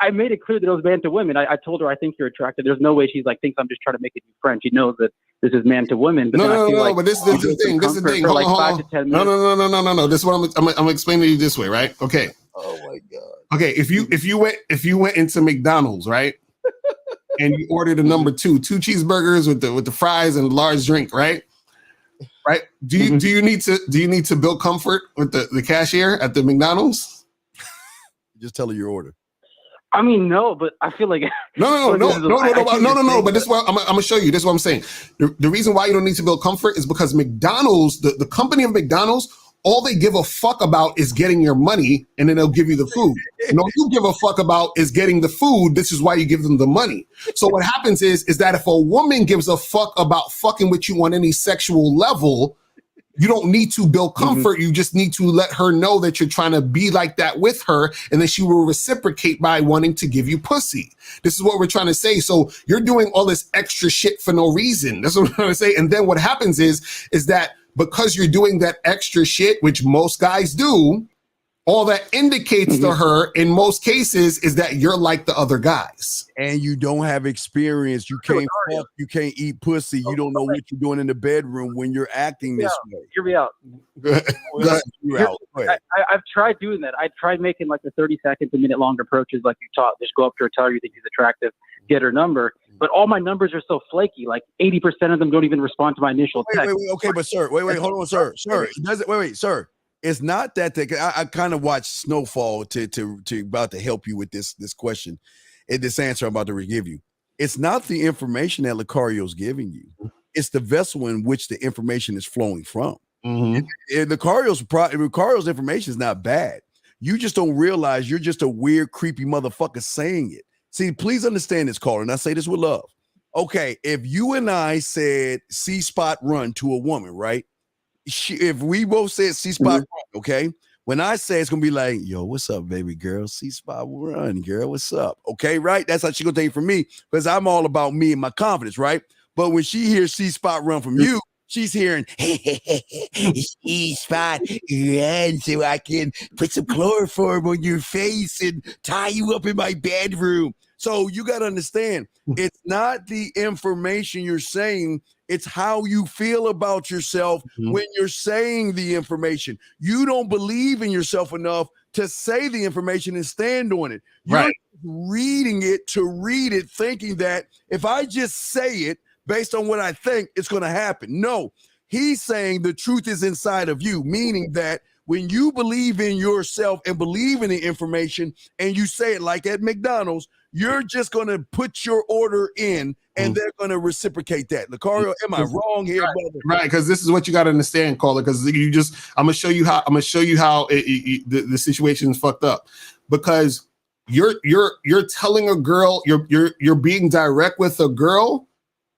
I made it clear that it was man to women. I told her I think you're attracted. There's no way she's like thinks I'm just trying to make a new friend. She knows that this is man to women. But no. But this is the thing. This is the thing. Hold on. 5 to 10 minutes. No. This is what I'm explaining to you this way, right? Okay. Oh my God. Okay, if you went into McDonald's, right, and you ordered a number two cheeseburgers with the fries and a large drink, right? Right? Do you need to build comfort with the cashier at the McDonald's? Just tell her your order. I mean, no, but I feel like no. But this is what I'm gonna show you. This is what I'm saying. The reason why you don't need to build comfort is because McDonald's, the company of McDonald's, all they give a fuck about is getting your money, and then they'll give you the food. And all you give a fuck about is getting the food. This is why you give them the money. So what happens is that if a woman gives a fuck about fucking with you on any sexual level, you don't need to build comfort. You just need to let her know that you're trying to be like that with her, and then she will reciprocate by wanting to give you pussy. This is what we're trying to say. So you're doing all this extra shit for no reason. That's what I'm trying to say. And then what happens is that because you're doing that extra shit, which most guys do, all that indicates to her in most cases is that you're like the other guys. And you don't have experience. You can't fuck, you can't eat pussy. You don't know what you're doing in the bedroom when you're acting this way. Hear me out. I've tried doing that. I tried making like the 30 second to minute long approaches like you taught. Just go up to her, tell her you think she's attractive, get her number. but all my numbers are so flaky. Like 80% of them don't even respond to my initial text. Wait, okay, but sir, wait, hold on, sir. It doesn't, wait, sir. It's not that I kind of watched Snowfall to about to help you with this question and this answer I'm about to give you. It's not the information that Lucario's giving you. It's the vessel in which the information is flowing from. And Lucario's information is not bad. You just don't realize you're just a weird, creepy motherfucker saying it. See, please understand this, caller, and I say this with love. Okay, if you and I said C-spot run to a woman, right? If we both said C-spot run, okay? When I say it's gonna be like, yo, what's up, baby girl? C-spot run, girl, what's up? Okay, right? That's how she gonna take it from me because I'm all about me and my confidence, right? But when she hears C-spot run from you, she's hearing C-spot run so I can put some chloroform on your face and tie you up in my bedroom. So you got to understand, it's not the information you're saying, it's how you feel about yourself when you're saying the information. You don't believe in yourself enough to say the information and stand on it. You're reading it to read it, thinking that if I just say it based on what I think, it's going to happen. No, he's saying the truth is inside of you, meaning that when you believe in yourself and believe in the information and you say it like at McDonald's, you're just going to put your order in and they're going to reciprocate that. Lucario, am I wrong here, brother? Right, because this is what you got to understand, caller, because I'm going to show you how the situation is fucked up. Because you're telling a girl, you're being direct with a girl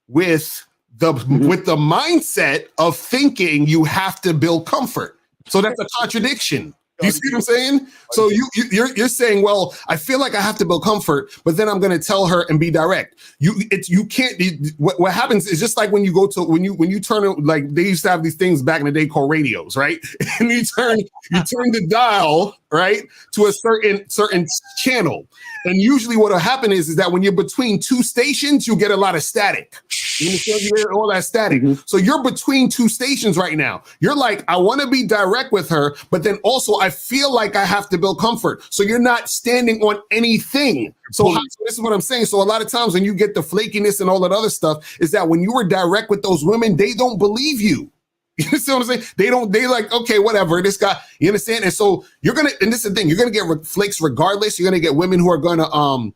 with the mindset of thinking you have to build comfort. So that's a contradiction. You see what I'm saying? So you're saying, well, I feel like I have to build comfort, but then I'm going to tell her and be direct. You can't. What happens is just like when you go to when you turn, like they used to have these things back in the day called radios, right? And you turn the dial right to a certain channel, and usually what will happen is that when you're between two stations, you get a lot of static. You understand? You get all that static. So you're between two stations right now. You're like, I want to be direct with her, but then also I feel like I have to build comfort. So you're not standing on anything. So this is what I'm saying. So a lot of times when you get the flakiness and all that other stuff, is that when you were direct with those women, they don't believe you. You see what I'm saying? They like, okay, whatever, this guy, you understand? And so and this is the thing, you're going to get flakes regardless. You're going to get women who are going to,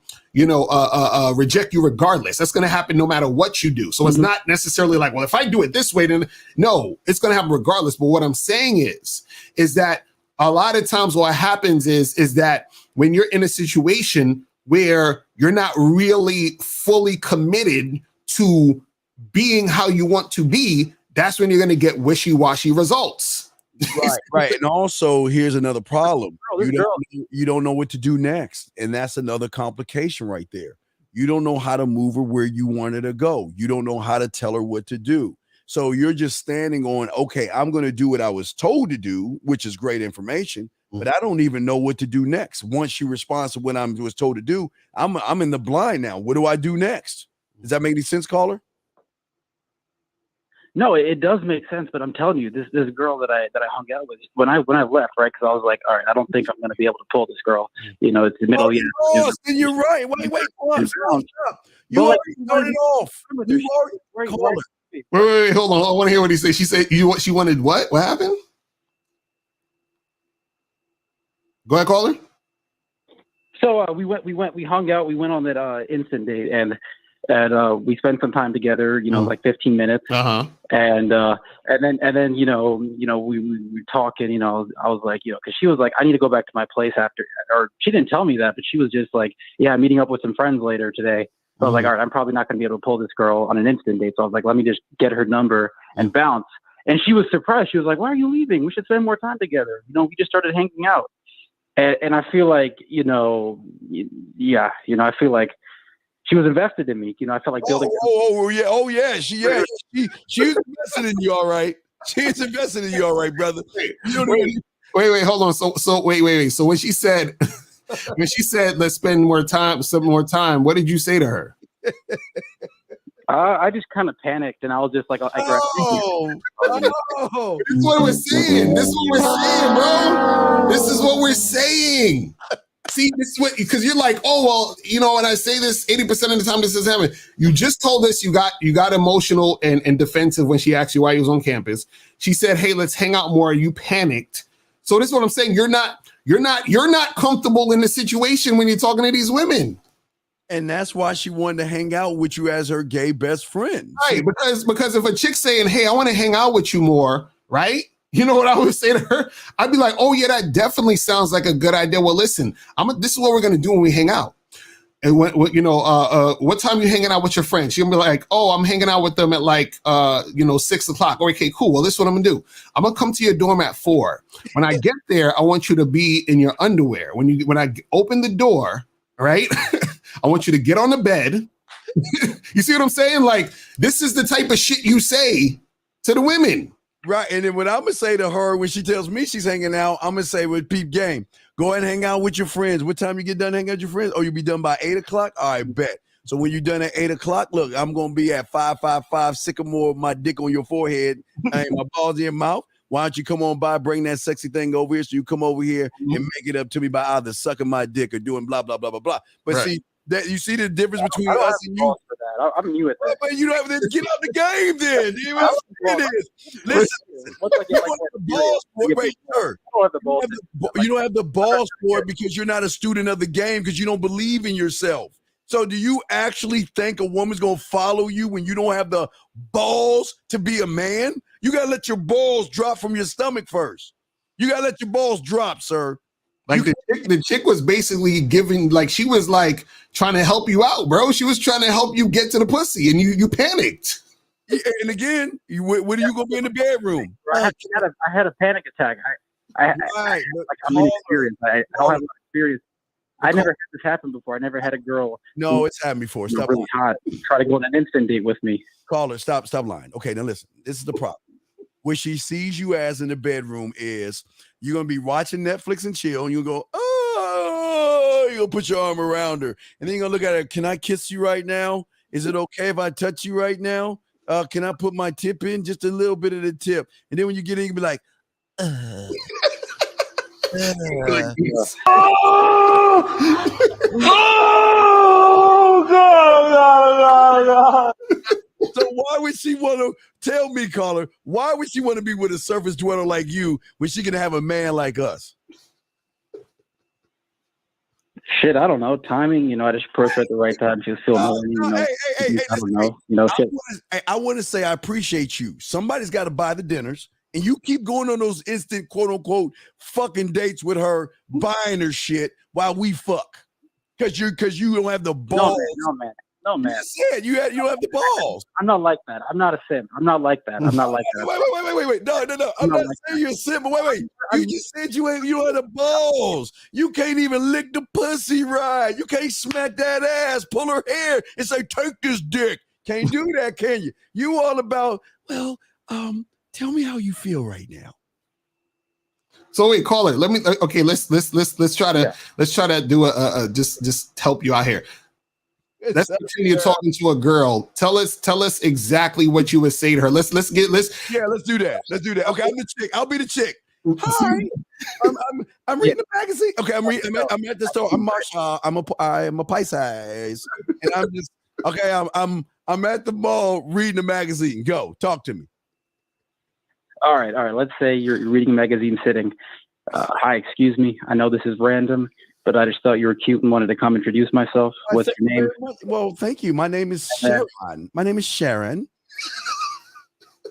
reject you regardless. That's going to happen no matter what you do. So it's not necessarily like, well, if I do it this way, then no, it's going to happen regardless. But what I'm saying is that a lot of times what happens is that when you're in a situation where you're not really fully committed to being how you want to be, that's when you're going to get wishy-washy results. Right. And also, here's another problem. You don't know what to do next. And that's another complication right there. You don't know how to move her where you want her to go. You don't know how to tell her what to do. So you're just standing on, okay, I'm going to do what I was told to do, which is great information, but I don't even know what to do next. Once she responds to what I was told to do, I'm in the blind now. What do I do next? Does that make any sense, caller? No, it does make sense, but I'm telling you, this girl that I hung out with when I left, right? Because I was like, all right, I don't think I'm going to be able to pull this girl. You know, it's the middle of the year. Then you're right. Wait, hold on. You already started off. Wait, hold on. I want to hear what he said. She said she wanted what? What happened? Go ahead, caller. So we hung out. We went on that instant date, and we spent some time together, like 15 minutes. And then, we were talking, I was like, cause she was like, I need to go back to my place after, or she didn't tell me that, but she was just like, yeah, I'm meeting up with some friends later today. So I was like, all right, I'm probably not going to be able to pull this girl on an instant date. So I was like, let me just get her number and bounce. And she was surprised. She was like, why are you leaving? We should spend more time together. We just started hanging out. And I feel like, I feel like she was invested in me. I felt like building. She was invested in you, all right. She's invested in you, all right, brother. Wait, hold on. So wait. So when she said, let's spend some more time, what did you say to her? I just kind of panicked, and I was just like, This is what we're saying. This is what we're saying, bro. This is what we're saying. See, this is what, because you're like, oh, well, you know, when I say this 80% of the time, this is happening. You just told us you got emotional and defensive when she asked you why you was on campus. She said, hey, let's hang out more. You panicked. So this is what I'm saying. You're not comfortable in the situation when you're talking to these women. And that's why she wanted to hang out with you as her gay best friend. Right, because if a chick's saying, hey, I want to hang out with you more, right? You know what I would say to her? I'd be like, oh, yeah, that definitely sounds like a good idea. Well, listen, this is what we're going to do when we hang out. And what time you hanging out with your friends? She'll be like, oh, I'm hanging out with them at 6 o'clock. Okay, cool. Well, this is what I'm going to do. I'm going to come to your dorm at 4. When I get there, I want you to be in your underwear. When I open the door, right? I want you to get on the bed. You see what I'm saying? Like, this is the type of shit you say to the women. Right. And then what I'm going to say to her when she tells me she's hanging out, I'm going to say with peep game, go ahead and hang out with your friends. What time you get done hanging out with your friends? Oh, you'll be done by 8 o'clock? All right, bet. So when you're done at 8 o'clock, look, I'm going to be at 555 Sycamore, my dick on your forehead and my balls in your mouth. Why don't you come on by, bring that sexy thing over here so you come over here and make it up to me by either sucking my dick or doing blah, blah, blah, blah, blah. But see, that you see the difference between us and you. For that. I'm new at that. But you don't have to get out the game then. Listen, you don't have the balls for it, right, sir. You don't have the balls for it because you're not a student of the game because you don't believe in yourself. So do you actually think a woman's going to follow you when you don't have the balls to be a man? You got to let your balls drop from your stomach first. You got to let your balls drop, sir. Like the chick was basically giving, like she was like trying to help you out, bro. She was trying to help you get to the pussy, and you panicked. And again, what are you gonna be in the bedroom? I had a panic attack. I'm inexperienced. I don't have a lot of experience. I never had this happen before. I never had a girl. No, it's happened before. Stop really hot. Try to go on an instant date with me. Caller, stop lying. Okay, now listen. This is the problem. What she sees you as in the bedroom is you're gonna be watching Netflix and chill, and you'll go, oh, you're gonna put your arm around her, and then you're gonna look at her. Can I kiss you right now? Is it okay if I touch you right now? Can I put my tip in? Just a little bit of the tip. And then when you get in, you'll be like, God. So why would she want to tell me, caller? Why would she want to be with a surface dweller like you when she can have a man like us? Shit, I don't know. Timing, I just approached her at the right time. She was feeling horny, I don't know. Shit. I want to say I appreciate you. Somebody's got to buy the dinners, and you keep going on those instant quote unquote fucking dates with her, buying her shit while we fuck. Because you don't have the balls. No, man. You don't have the balls. I'm not like that. I'm not a simp. I'm not like that. Wait. No. I'm not saying you're a simp, but wait. You just said you don't have the balls. You can't even lick the pussy right. You can't smack that ass, pull her hair, and say, take this dick. Can't do that, can you? You all about, tell me how you feel right now. So wait, caller. Let's try to do a just help you out here. Let's continue talking to a girl. Tell us exactly what you would say to her. Let's do that. Okay, I'm the chick. I'll be the chick. Hi. I'm reading the magazine. Okay, I'm at the store. I'm a Pisces. And I'm just okay, I'm at the mall reading the magazine. Go, talk to me. All right. Let's say you're reading a magazine sitting. Hi, excuse me. I know this is random, but I just thought you were cute and wanted to come introduce myself. What's your name? Well, thank you. My name is Sharon.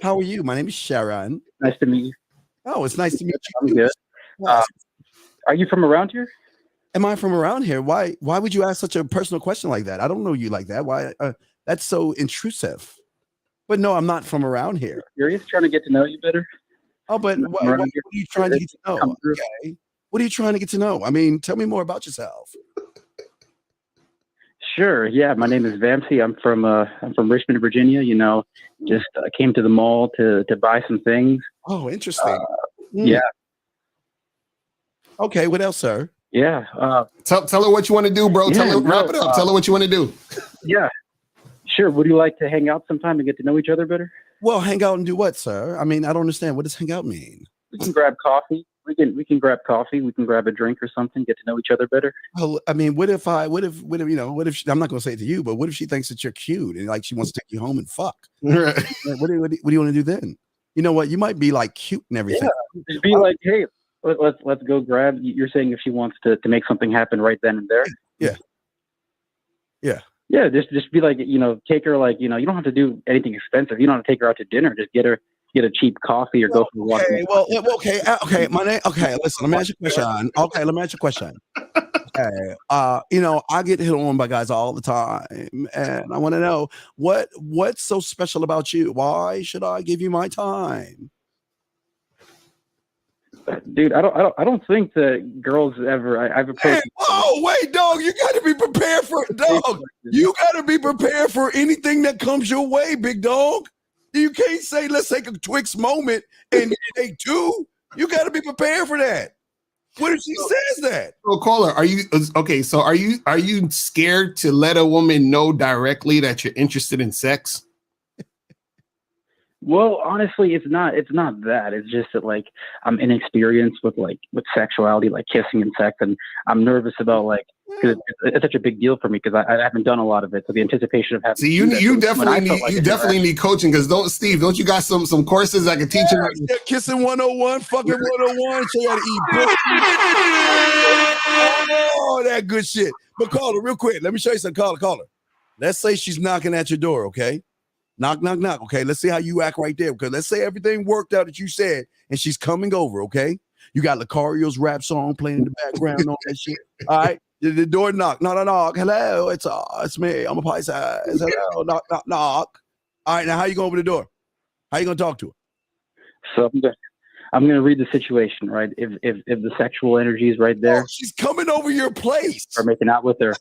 How are you? My name is Sharon. Nice to meet you. Oh, it's nice to meet you. I'm good. Are you from around here? Am I from around here? Why would you ask such a personal question like that? I don't know you like that. Why? That's so intrusive. But no, I'm not from around here. Curious, trying to get to know you better. Oh, but what are you trying to get to know? Okay. What are you trying to get to know? I mean, tell me more about yourself. Sure. Yeah, my name is Vamsy. I'm from Richmond, Virginia. Just came to the mall to buy some things. Oh, interesting. Yeah. Okay. What else, sir? Yeah. Tell her what you want to do, bro. Wrap it up. Tell her what you want to do. Yeah. Sure. Would you like to hang out sometime and get to know each other better? Well, hang out and do what, sir? I mean, I don't understand. What does hang out mean? We can grab coffee. We can grab coffee. We can grab a drink or something. Get to know each other better. Well, I mean, what if I'm not going to say it to you, but what if she thinks that you're cute and like she wants to take you home and fuck? Right. What do you want to do then? You know what? You might be like cute and everything. Yeah, just be like, hey, let's go grab. You're saying if she wants to make something happen right then and there. Yeah. Just be like, take her like, you don't have to do anything expensive. You don't have to take her out to dinner. Just get a cheap coffee or go for a walk. Okay. My name. Okay, listen. Let me ask you a question. Okay, let me ask you a question. Okay. I get hit on by guys all the time, and I want to know what's so special about you. Why should I give you my time? Dude, I don't think that girls ever. I've approached. Oh wait, dog! You got to be prepared for it, dog. You got to be prepared for anything that comes your way, big dog. You can't say let's take a Twix moment and take two. You got to be prepared for that. What if she says that? So, caller, are you okay? So, are you scared to let a woman know directly that you're interested in sex? Well, honestly, it's not that. It's just that like I'm inexperienced with sexuality, like kissing and sex, and I'm nervous about because it's such a big deal for me because I haven't done a lot of it. So the anticipation of having you definitely need coaching because don't you got some courses that can teach you? Yeah, kissing 101, fucking 101, show you how to eat pussy. Oh, that good shit. But caller, real quick, let me show you something. Caller. Let's say she's knocking at your door, okay? Knock, knock, knock. Okay, let's see how you act right there. Because let's say everything worked out that you said, and she's coming over. Okay, you got Lucario's rap song playing in the background, all that shit. All right, the door knock, knock. Hello, it's me. I'm a Pisces. Hello, knock, knock, knock. All right, now how you gonna open the door? How you gonna talk to her? So I'm gonna read the situation, right? If the sexual energy is right there, she's coming over your place. Or making out with her.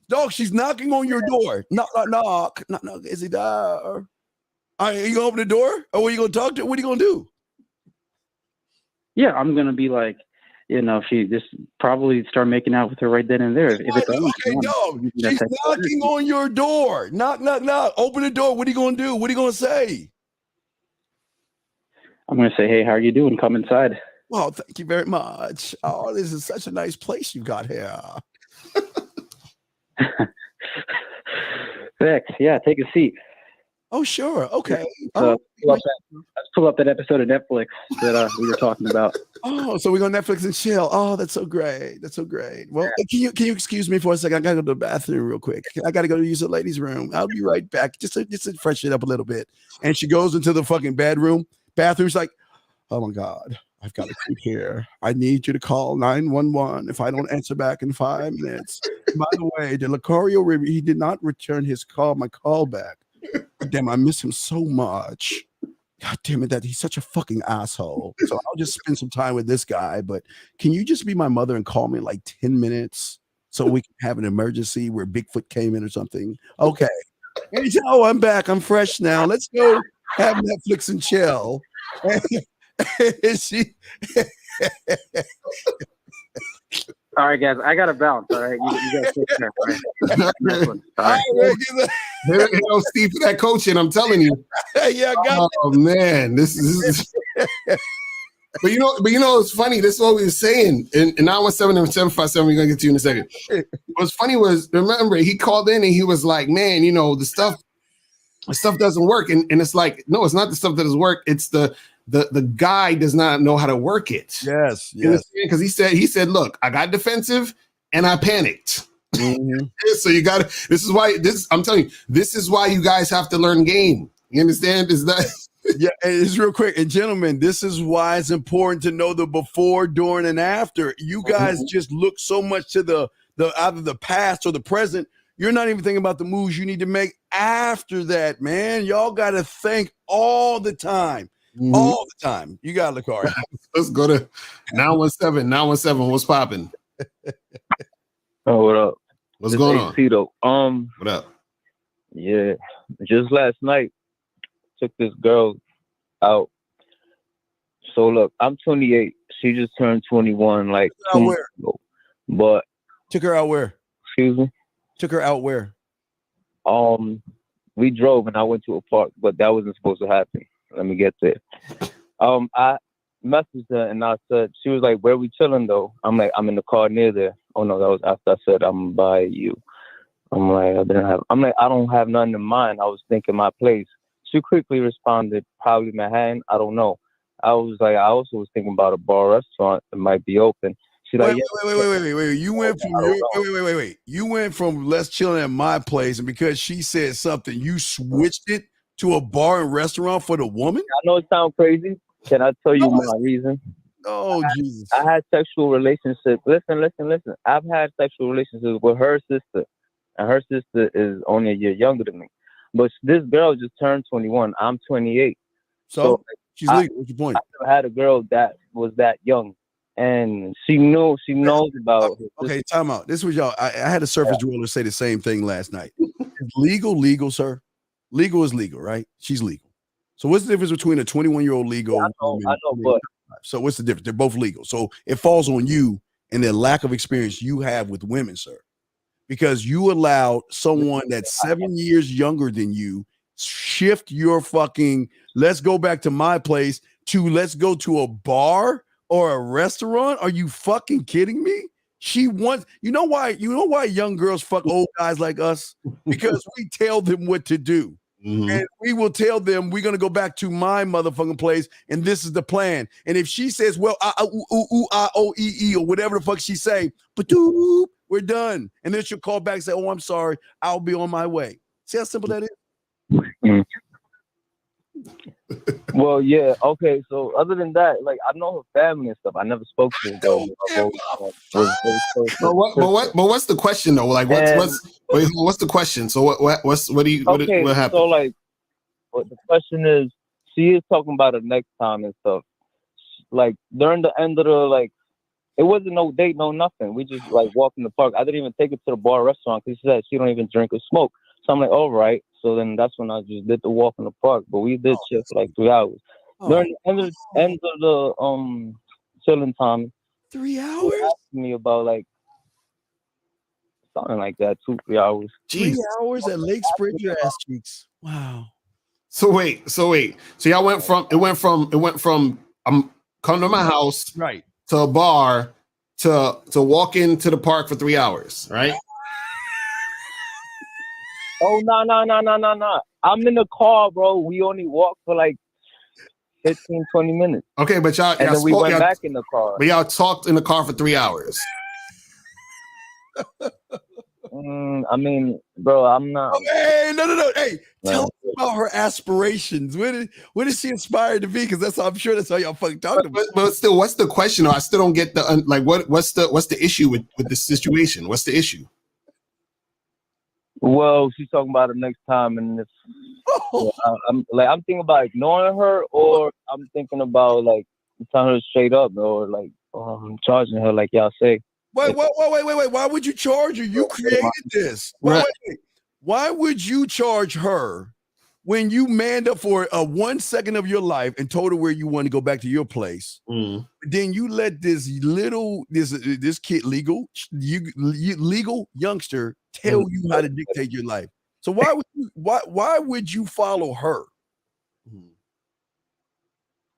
Dog, she's knocking on your door. Knock, knock, knock, knock. Is he there? All right, are you gonna open the door? Or what are you gonna talk to? What are you gonna do? Yeah, I'm gonna be like, she just probably start making out with her right then and there. If it's dog, she's knocking on your door. Knock, knock, knock. Open the door. What are you gonna do? What are you gonna say? I'm gonna say, hey, how are you doing? Come inside. Well, thank you very much. Oh, this is such a nice place you got here. Thanks. Yeah, take a seat. Oh, sure. Okay. Let's pull up that episode of Netflix that we were talking about. Oh, so we're on Netflix and chill. Oh, that's so great. That's so great. Well, can you excuse me for a second? I gotta go to the bathroom real quick. I gotta go use the ladies' room. I'll be right back. Just to freshen it up a little bit. And she goes into the fucking bathroom. Bathroom's like, oh my God, I've got a creep here. I need you to call 911 if I don't answer back in 5 minutes. By the way, the Lucario, he did not return my call back. Damn, I miss him so much. God damn it, that he's such a fucking asshole. So I'll just spend some time with this guy. But can you just be my mother and call me in like 10 minutes so we can have an emergency where Bigfoot came in or something? Okay. And I'm back. I'm fresh now. Let's go have Netflix and chill. And she. All right, guys, I gotta bounce. All right, you guys take care. All right. Steve, for that coaching, I'm telling you. Yeah, I got it. Man, this is. But you know, it's funny. This is what we were saying. In 917 and 757, we're gonna get to you in a second. What's funny was, remember, he called in and he was like, "Man, the stuff doesn't work." And it's like, no, it's not the stuff that doesn't work. It's the guy does not know how to work it. Yes. Because he said, look, I got defensive and I panicked. Mm-hmm. So you got to. I'm telling you, this is why you guys have to learn game. You understand? Is that? Yeah, it's real quick. And gentlemen, this is why it's important to know the before, during, and after. You guys just look so much to the either the past or the present. You're not even thinking about the moves you need to make after that, man. Y'all got to think all the time. Mm-hmm. All the time. You got Lucario. Let's go to 917. 917. What's popping? Oh, what up? What's going on? Tito. What up? Yeah. Just last night, took this girl out. So look, I'm 28. She just turned 21 like 2 months ago. But took her out where? Excuse me? Took her out where? We drove and I went to a park, but that wasn't supposed to happen. Let me get there. I messaged her and I said, she was like, "Where we chilling though?" I'm like, "I'm in the car near there." Oh no, that was after I said I'm by you. I'm like, I don't have nothing in mind. I was thinking my place. She quickly responded, probably Manhattan. I don't know. I was like, I also was thinking about a bar restaurant that might be open. She's like, wait. You went from wait. You went from let's chill at my place, and because she said something, you switched it to a bar and restaurant for the woman? I know it sounds crazy. Can I tell you my reason? Oh, Jesus. I had sexual relationships. Listen. I've had sexual relationships with her sister, and her sister is only a year younger than me. But this girl just turned 21. I'm 28. So she's legal. What's your point? I never had a girl that was that young, and she knows about. Okay, time out. This was y'all. I had a surface dweller say the same thing last night. Is legal, sir? Legal is legal, right? She's legal. So what's the difference between a 21-year-old legal? Yeah, I know, but so what's the difference? They're both legal. So it falls on you and the lack of experience you have with women, sir, because you allowed someone that's 7 years younger than you shift your fucking let's go back to my place to let's go to a bar or a restaurant. Are you fucking kidding me? She wants, you know why young girls fuck old guys like us? Because we tell them what to do. Mm-hmm. And we will tell them we're going to go back to my motherfucking place and this is the plan. And if she says, well, I-O-E-E or whatever the fuck she say, we're done. And then she'll call back and say, oh, I'm sorry. I'll be on my way. See how simple that is? Mm. Well, yeah, okay. So other than that, like I know her family and stuff. I never spoke to her though. But what's the question though? Like what's the question? So what happened? So like, what the question is, she is talking about it next time and stuff. Like during the end of the like, it wasn't no date, no nothing. We just like walked in the park. I didn't even take her to the bar restaurant because she said she don't even drink or smoke. So I'm like, all right. So then that's when I just did the walk in the park. But we did chill for like 3 hours. During the end of the chilling time, 3 hours? She asked me about like something like that, 2-3 hours. 3 hours at Lake Spread your ass cheeks. Wow. So wait. So y'all went from come to my house right to a bar to walk into the park for 3 hours, right? Oh, no. I'm in the car, bro. We only walked for like 15, 20 minutes. Okay, but y'all and then we went back in the car. But y'all talked in the car for 3 hours. I mean, bro, I'm not. Hey, no. Hey, tell us about her aspirations. What is she inspired to be? Because I'm sure that's how y'all fucking talking about. But still, what's the question? I still don't get the like. What's the issue with the situation? What's the issue? Well, she's talking about it next time, and if I'm thinking about ignoring her, or I'm thinking about like telling her straight up, or like charging her, like y'all say. Wait. Why would you charge her? You created this. Wait. Why would you charge her when you manned up for 1 second of your life and told her where you want to go back to your place? Mm. Then you let this kid legal youngster tell you how to dictate your life. So why would you follow her?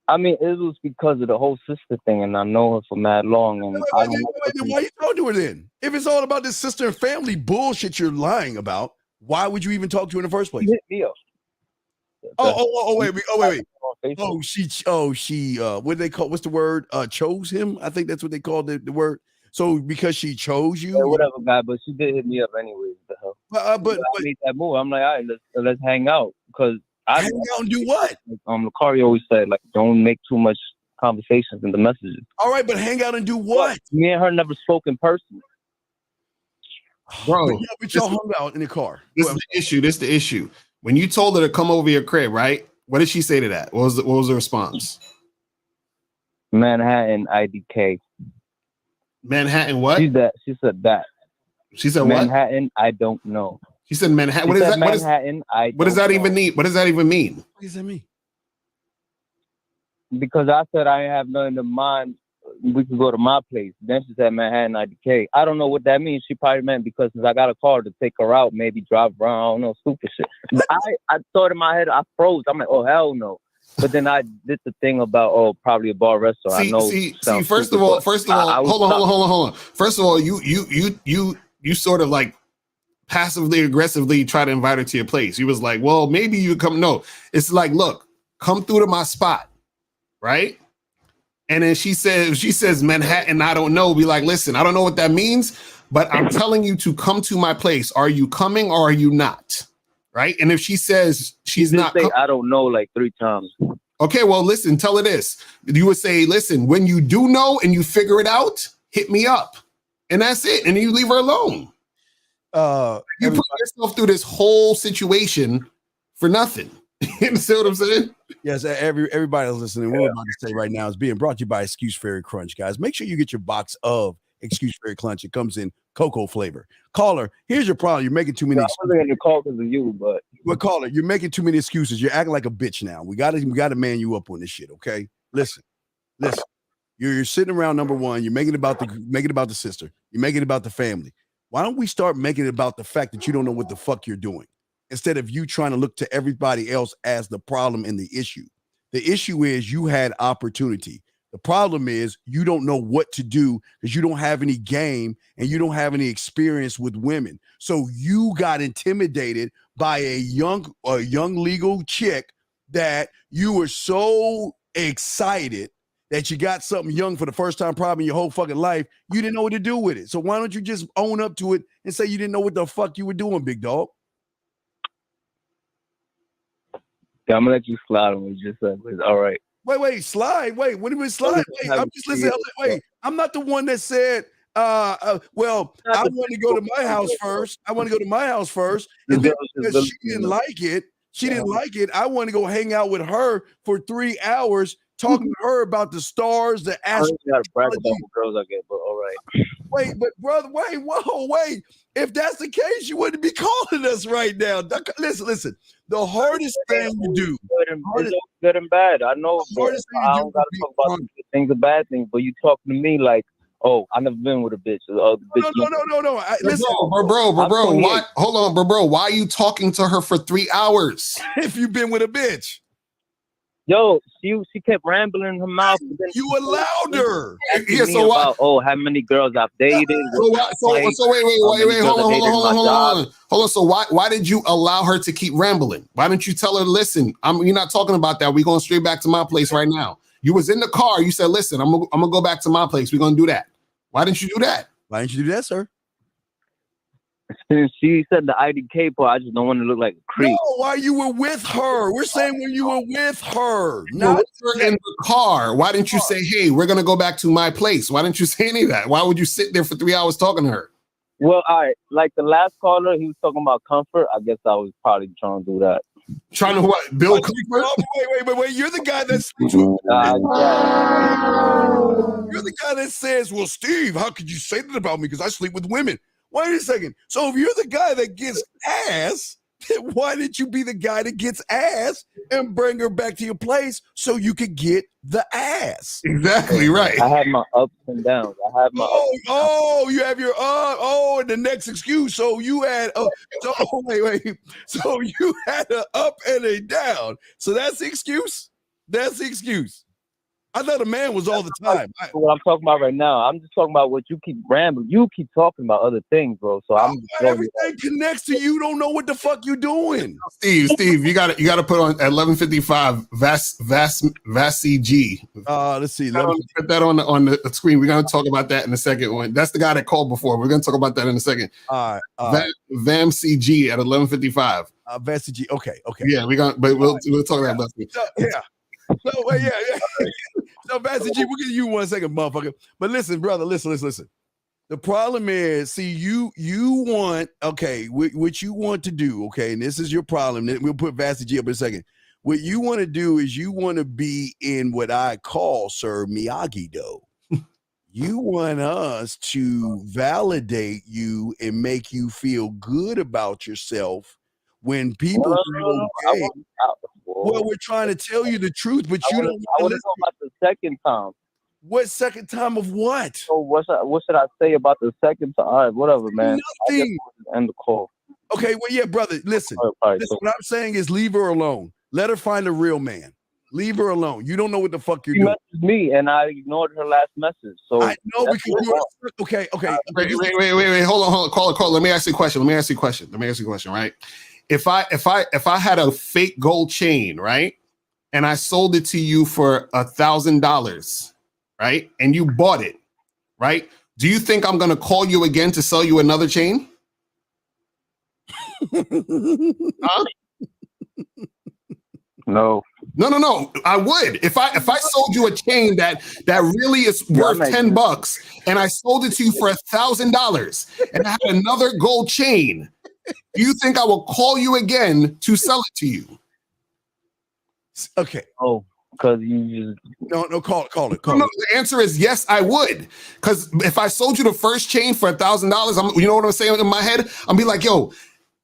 I mean, it was because of the whole sister thing, and I know her for mad long. And why you talking to her then? If it's all about this sister and family bullshit you're lying about, why would you even talk to her in the first place? She hit me up. Wait. She what do they call? What's the word? Chose him. I think that's what they call the word. So because she chose you, whatever, guy. But she did hit me up anyways. The hell. But I made that move. I'm like, all right, let's hang out because. Hang out and do what? Macari always said, like, don't make too much conversations in the messages. All right, but hang out and do what? Me and her never spoke in person. Bro, but y'all hung out in the car. This is the issue. When you told her to come over your crib, right? What did she say to that? What was the response? Manhattan IDK. Manhattan what? She said that. She said Manhattan, what? Manhattan, I don't know. She said Manhattan. What does that even mean? What does that even mean? What does that mean? Because I said I have nothing in mind. We could go to my place. Then she said Manhattan IDK. I don't know what that means. She probably meant because I got a car to take her out, maybe drive around, I don't know, stupid shit. But I thought in my head, I froze. I'm like, oh hell no. But then I did the thing about probably a bar restaurant. I know. See. First of all, hold on. First of all, you sort of like passively aggressively try to invite her to your place. You was like, well, maybe you come. No, it's like, look, come through to my spot, right? And then she says Manhattan, I don't know. Be like, listen, I don't know what that means, but I'm telling you to come to my place. Are you coming or are you not? Right? And if she says she's not, I don't know like 3 times. Okay, well, listen, tell her this. You would say, listen, when you do know and you figure it out, hit me up. And that's it. And then you leave her alone. You put yourself through this whole situation for nothing. You see what I'm saying? Yes, everybody that's listening, what we're about to say right now is being brought to you by Excuse Fairy Crunch, guys. Make sure you get your box of Excuse Fairy Crunch. It comes in cocoa flavor. Caller, here's your problem. You're making too many excuses. I'm going to call because of you, but caller, you're making too many excuses. You're acting like a bitch now. We gotta man you up on this shit, okay? Listen. You're sitting around, number one, you're making it about the sister. You're making it about the family. Why don't we start making it about the fact that you don't know what the fuck you're doing? Instead of you trying to look to everybody else as the problem and the issue. The issue is you had opportunity. The problem is you don't know what to do because you don't have any game and you don't have any experience with women. So you got intimidated by a young legal chick that you were so excited that you got something young for the first time probably in your whole fucking life. You didn't know what to do with it. So why don't you just own up to it and say you didn't know what the fuck you were doing, big dog? Yeah, I'm gonna let you slide on what you just said. All right. Wait, slide. Wait, when did we slide? Wait, I'm just listening. Wait, I'm not the one that said, well, I want to go to my house first. And then because she didn't like it. I want to go hang out with her for 3 hours, talking to her about the stars, the astrology. I gotta brag about what girls I get, but all right. Wait, but brother, wait. If that's the case, you wouldn't be calling us right now. Listen. The hardest thing you do. Good and bad. I know. I don't gotta talk about good things or bad things, but you talking to me like, oh, I never been with a bitch. No. Listen, bro. Why? Hold on, bro. Why are you talking to her for 3 hours? If you've been with a bitch. Yo, she kept rambling in her mouth. You allowed her. Yeah, so why? How many girls I've dated? So wait. Hold on. So why did you allow her to keep rambling? Why didn't you tell her, listen, you're not talking about that. We're going straight back to my place right now. You was in the car. You said, listen, I'm gonna go back to my place. We're gonna do that. Why didn't you do that? Why didn't you do that, sir? She said the IDK part. I just don't want to look like a creep. No, while you were with her. We're saying when you were with her. Not in the car. Why didn't you say, hey, we're going to go back to my place? Why didn't you say any of that? Why would you sit there for 3 hours talking to her? Well, all right. Like the last caller, he was talking about comfort. I guess I was probably trying to do that. Trying to what? Build comfort? Wait. You're the guy that sleeps with You're the guy that says, well, Steve, how could you say that about me? Because I sleep with women. Wait a second. So if you're the guy that gets ass, then why didn't you be the guy that gets ass and bring her back to your place so you could get the ass? Exactly right. I have my ups and downs. You have your and the next excuse. So you had wait. So you had an up and a down. So that's the excuse? That's the excuse. I thought a man was all the time. What I'm talking about right now, I'm just talking about what you keep rambling. You keep talking about other things, bro. So everything connects to you. Don't know what the fuck you doing. Steve, you got to put on at 11:55 VASCG. Let's see. Put that on the screen. We're gonna talk about that in a second. One. That's the guy that called before. We're gonna talk about that in a second. All right. VAMCG at 11:55. VASCG. Okay. Yeah, we'll talk about that. Yeah. So, Master G, we'll give you 1 second, motherfucker. But listen, brother, listen. The problem is, see, you want, what you want to do, okay, and this is your problem. We'll put Master G up in a second. What you want to do is you want to be in what I call, sir, Miyagi-Do. You want us to validate you and make you feel good about yourself when people feel okay. Well, we're trying to tell you the truth, but you don't want to listen. About the second time. What second time of what? So what should I say about the second time? All right, whatever, man. Nothing. End the call. Okay, well, yeah, brother, listen. What I'm saying is leave her alone. Let her find a real man. Leave her alone. You don't know what the fuck you're She doing. messaged me, and I ignored her last message. So I know that's because your you're okay. Wait. Hold on. Call. Let me ask you a question. Right? If I had a fake gold chain, right, and I sold it to you for $1,000, right, and you bought it, right? Do you think I'm gonna call you again to sell you another chain? Huh? No. I would. If I sold you a chain that really is worth $10 and I sold it to you for $1,000 and I had another gold chain, do you think I will call you again to sell it to you? Okay. Oh, because you just no, call it. No, the answer is yes, I would. Because if I sold you the first chain for $1,000, you know what I'm saying in my head? I'll be like, yo,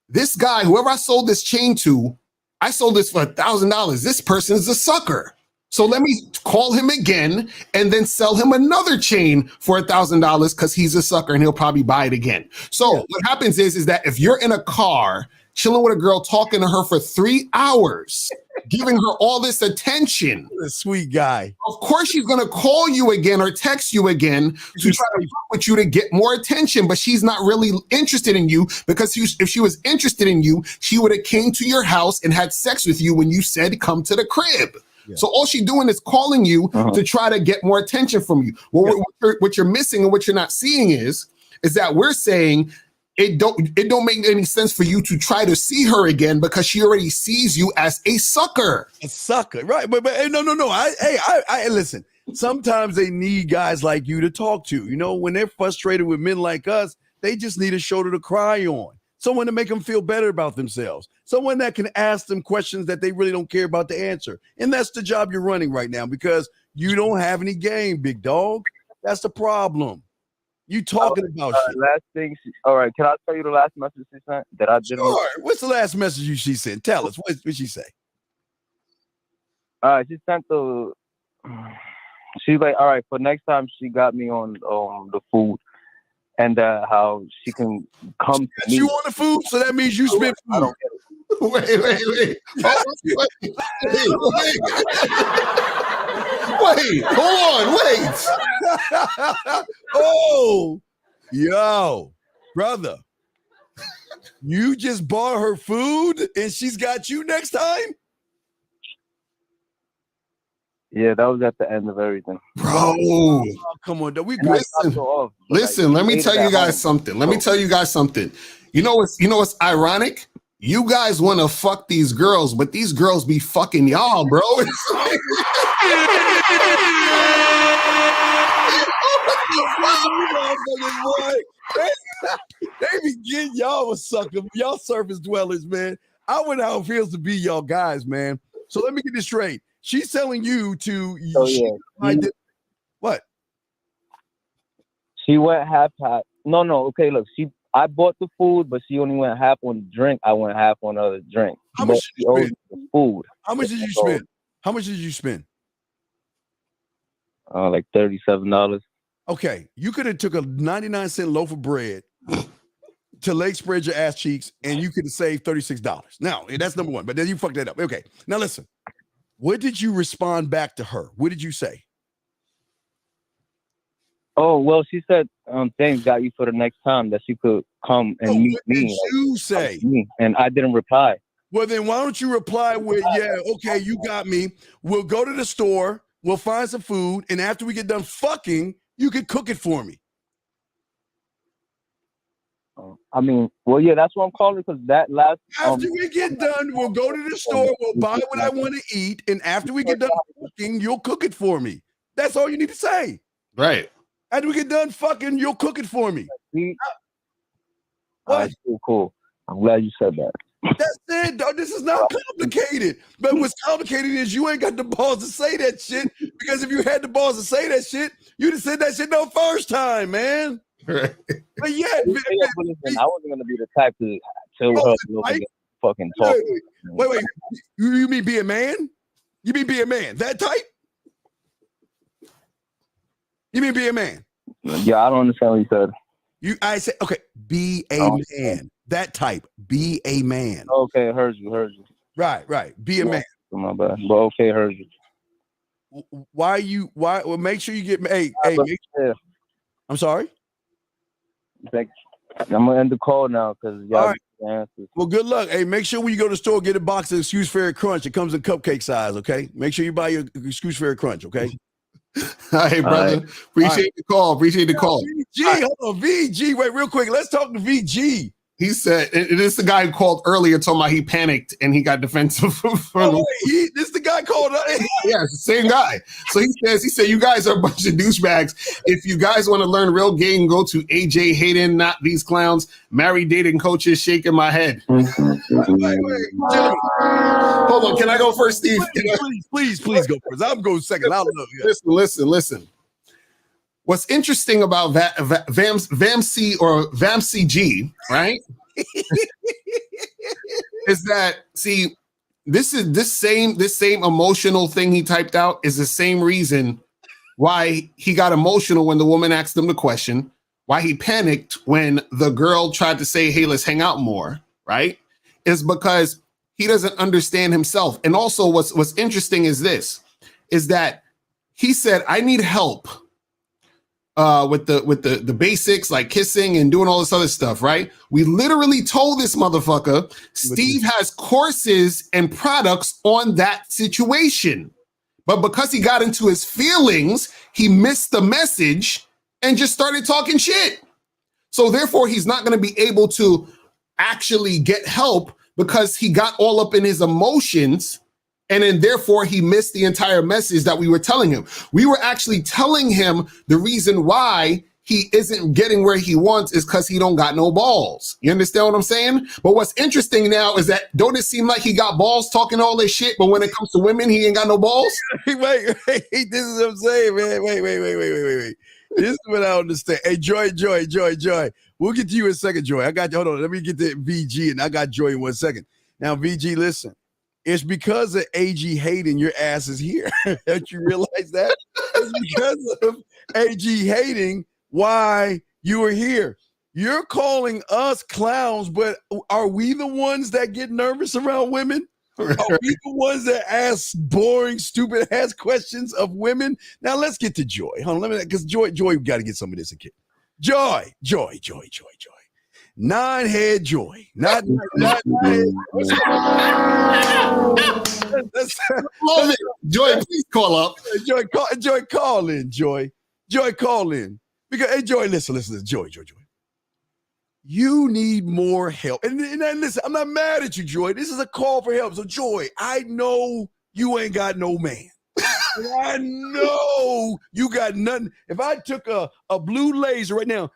this guy, whoever I sold this chain to, I sold this for $1,000. This person is a sucker. So let me call him again and then sell him another chain for $1,000 because he's a sucker and he'll probably buy it again. So what happens is that if you're in a car chilling with a girl, talking to her for 3 hours, giving her all this attention, a sweet guy, of course she's going to call you again or text you again to try to talk with you to get more attention, but she's not really interested in you because if she was interested in you, she would have came to your house and had sex with you when you said come to the crib. Yeah. So all she's doing is calling you to try to get more attention from you. Well, what you're missing and what you're not seeing is that we're saying it don't make any sense for you to try to see her again because she already sees you as a sucker. A sucker, right? But no. I listen. Sometimes they need guys like you to talk to. You know, when they're frustrated with men like us, they just need a shoulder to cry on. Someone to make them feel better about themselves. Someone that can ask them questions that they really don't care about the answer. And that's the job you're running right now because you don't have any game, big dog. That's the problem. You talking about shit. Last thing. All right, can I tell you the last message she sent that I didn't? Sure. What's the last message she sent? Tell us. What did she say? She sent she's like, all right, for next time she got me on the food. And how she can come to me. You on the food, so that means you spent food. I don't get it. Wait. Hold on, wait. Oh, yo, brother. You just bought her food and she's got you next time? Yeah, that was at the end of everything. Bro. Oh, come on, we good. Listen, let me tell you guys something. You know what's ironic? You guys want to fuck these girls, but these girls be fucking y'all, bro. They be getting y'all a sucker. Y'all surface dwellers, man. I wonder how it feels to be y'all guys, man. So let me get this straight. She's selling you to what? She went half. No. Okay, look. I bought the food, but she only went half on the drink. I went half on the other drink. How much did you spend? The food. How much did you spend? How much did you spend? Like $37. Okay, you could have took a 99-cent loaf of bread to leg spread your ass cheeks, and you could have saved $36. Now, that's number one, but then you fucked that up. Okay, now listen. What did you respond back to her? What did you say? Oh, well, she said, thanks, got you for the next time that she could come and meet me. What did you say? And I didn't reply. Well, then why don't you reply with, yeah, okay, you got me. We'll go to the store. We'll find some food. And after we get done fucking, you can cook it for me. I mean, well, yeah, that's what I'm calling because that last. After we get done, we'll go to the store. We'll buy what I want to eat. And after we get done fucking, you'll cook it for me. That's all you need to say. Right. After we get done fucking, you'll cook it for me. What? Cool. I'm glad you said that. That's it, dog. This is not complicated. But what's complicated is you ain't got the balls to say that shit. Because if you had the balls to say that shit, you'd have said that shit the first time, man. Right. But yeah, listen, I wasn't gonna be the type to tell her to fucking talk. Wait. You mean be a man? You mean be a man? That type? You mean be a man? Yeah, I don't understand what you said. I said, okay, be a man. That type. Be a man. Okay, heard you. Right. Be a man. My bad. But okay, heard you. Well, make sure you get. Hey, I'm sorry. Like, I'm gonna end the call now because y'all right. answers. Well, good luck. Hey, make sure when you go to the store, get a box of Excuse Fairy Crunch. It comes in cupcake size, okay? Make sure you buy your Excuse Fairy Crunch, okay? Hey, brother. Appreciate the call. Appreciate the call. VG, hold on. VG, wait, real quick. Let's talk to VG. He said, and this is the guy who called earlier talking about he panicked and he got defensive. This is the guy called. Yeah, it's the same guy. So he said, you guys are a bunch of douchebags. If you guys want to learn real game, go to AJ Hayden, not these clowns. Married dating coaches shaking my head. Wait, hold on. Can I go first, Steve? Please go first. I'm going second. I love you. Listen. What's interesting about VAMC or VAMCG, right? is that this same emotional thing he typed out is the same reason why he got emotional when the woman asked him the question, why he panicked when the girl tried to say, hey, let's hang out more, right? Is because he doesn't understand himself. And also what's interesting is that he said, I need help with the basics like kissing and doing all this other stuff, right? We literally told this motherfucker, Steve has courses and products on that situation. But because he got into his feelings, he missed the message and just started talking shit. So therefore, he's not going to be able to actually get help because he got all up in his emotions. And then therefore he missed the entire message that we were telling him. We were actually telling him the reason why he isn't getting where he wants is because he don't got no balls. You understand what I'm saying? But what's interesting now is that don't it seem like he got balls talking all this shit, but when it comes to women, he ain't got no balls? Wait, this is what I'm saying, man. Wait. This is what I understand. Hey, Joy. We'll get to you in a second, Joy. I got you. Hold on. Let me get to VG, and I got Joy in 1 second. Now, VG, listen. It's because of AG Hayden your ass is here. Don't you realize that? It's because of AG hating why you are here. You're calling us clowns, but are we the ones that get nervous around women? Are we the ones that ask boring, stupid ass questions of women? Now let's get to Joy. Hold on, because Joy, we got to get some of this again. Joy. Nine-head Joy. Not head. Love it. Joy, please call up. Joy, call in, Joy. Joy, call in. Because, hey, Joy, listen. Joy. You need more help. And listen, I'm not mad at you, Joy. This is a call for help. So, Joy, I know you ain't got no man. I know you got nothing. If I took a blue laser right now,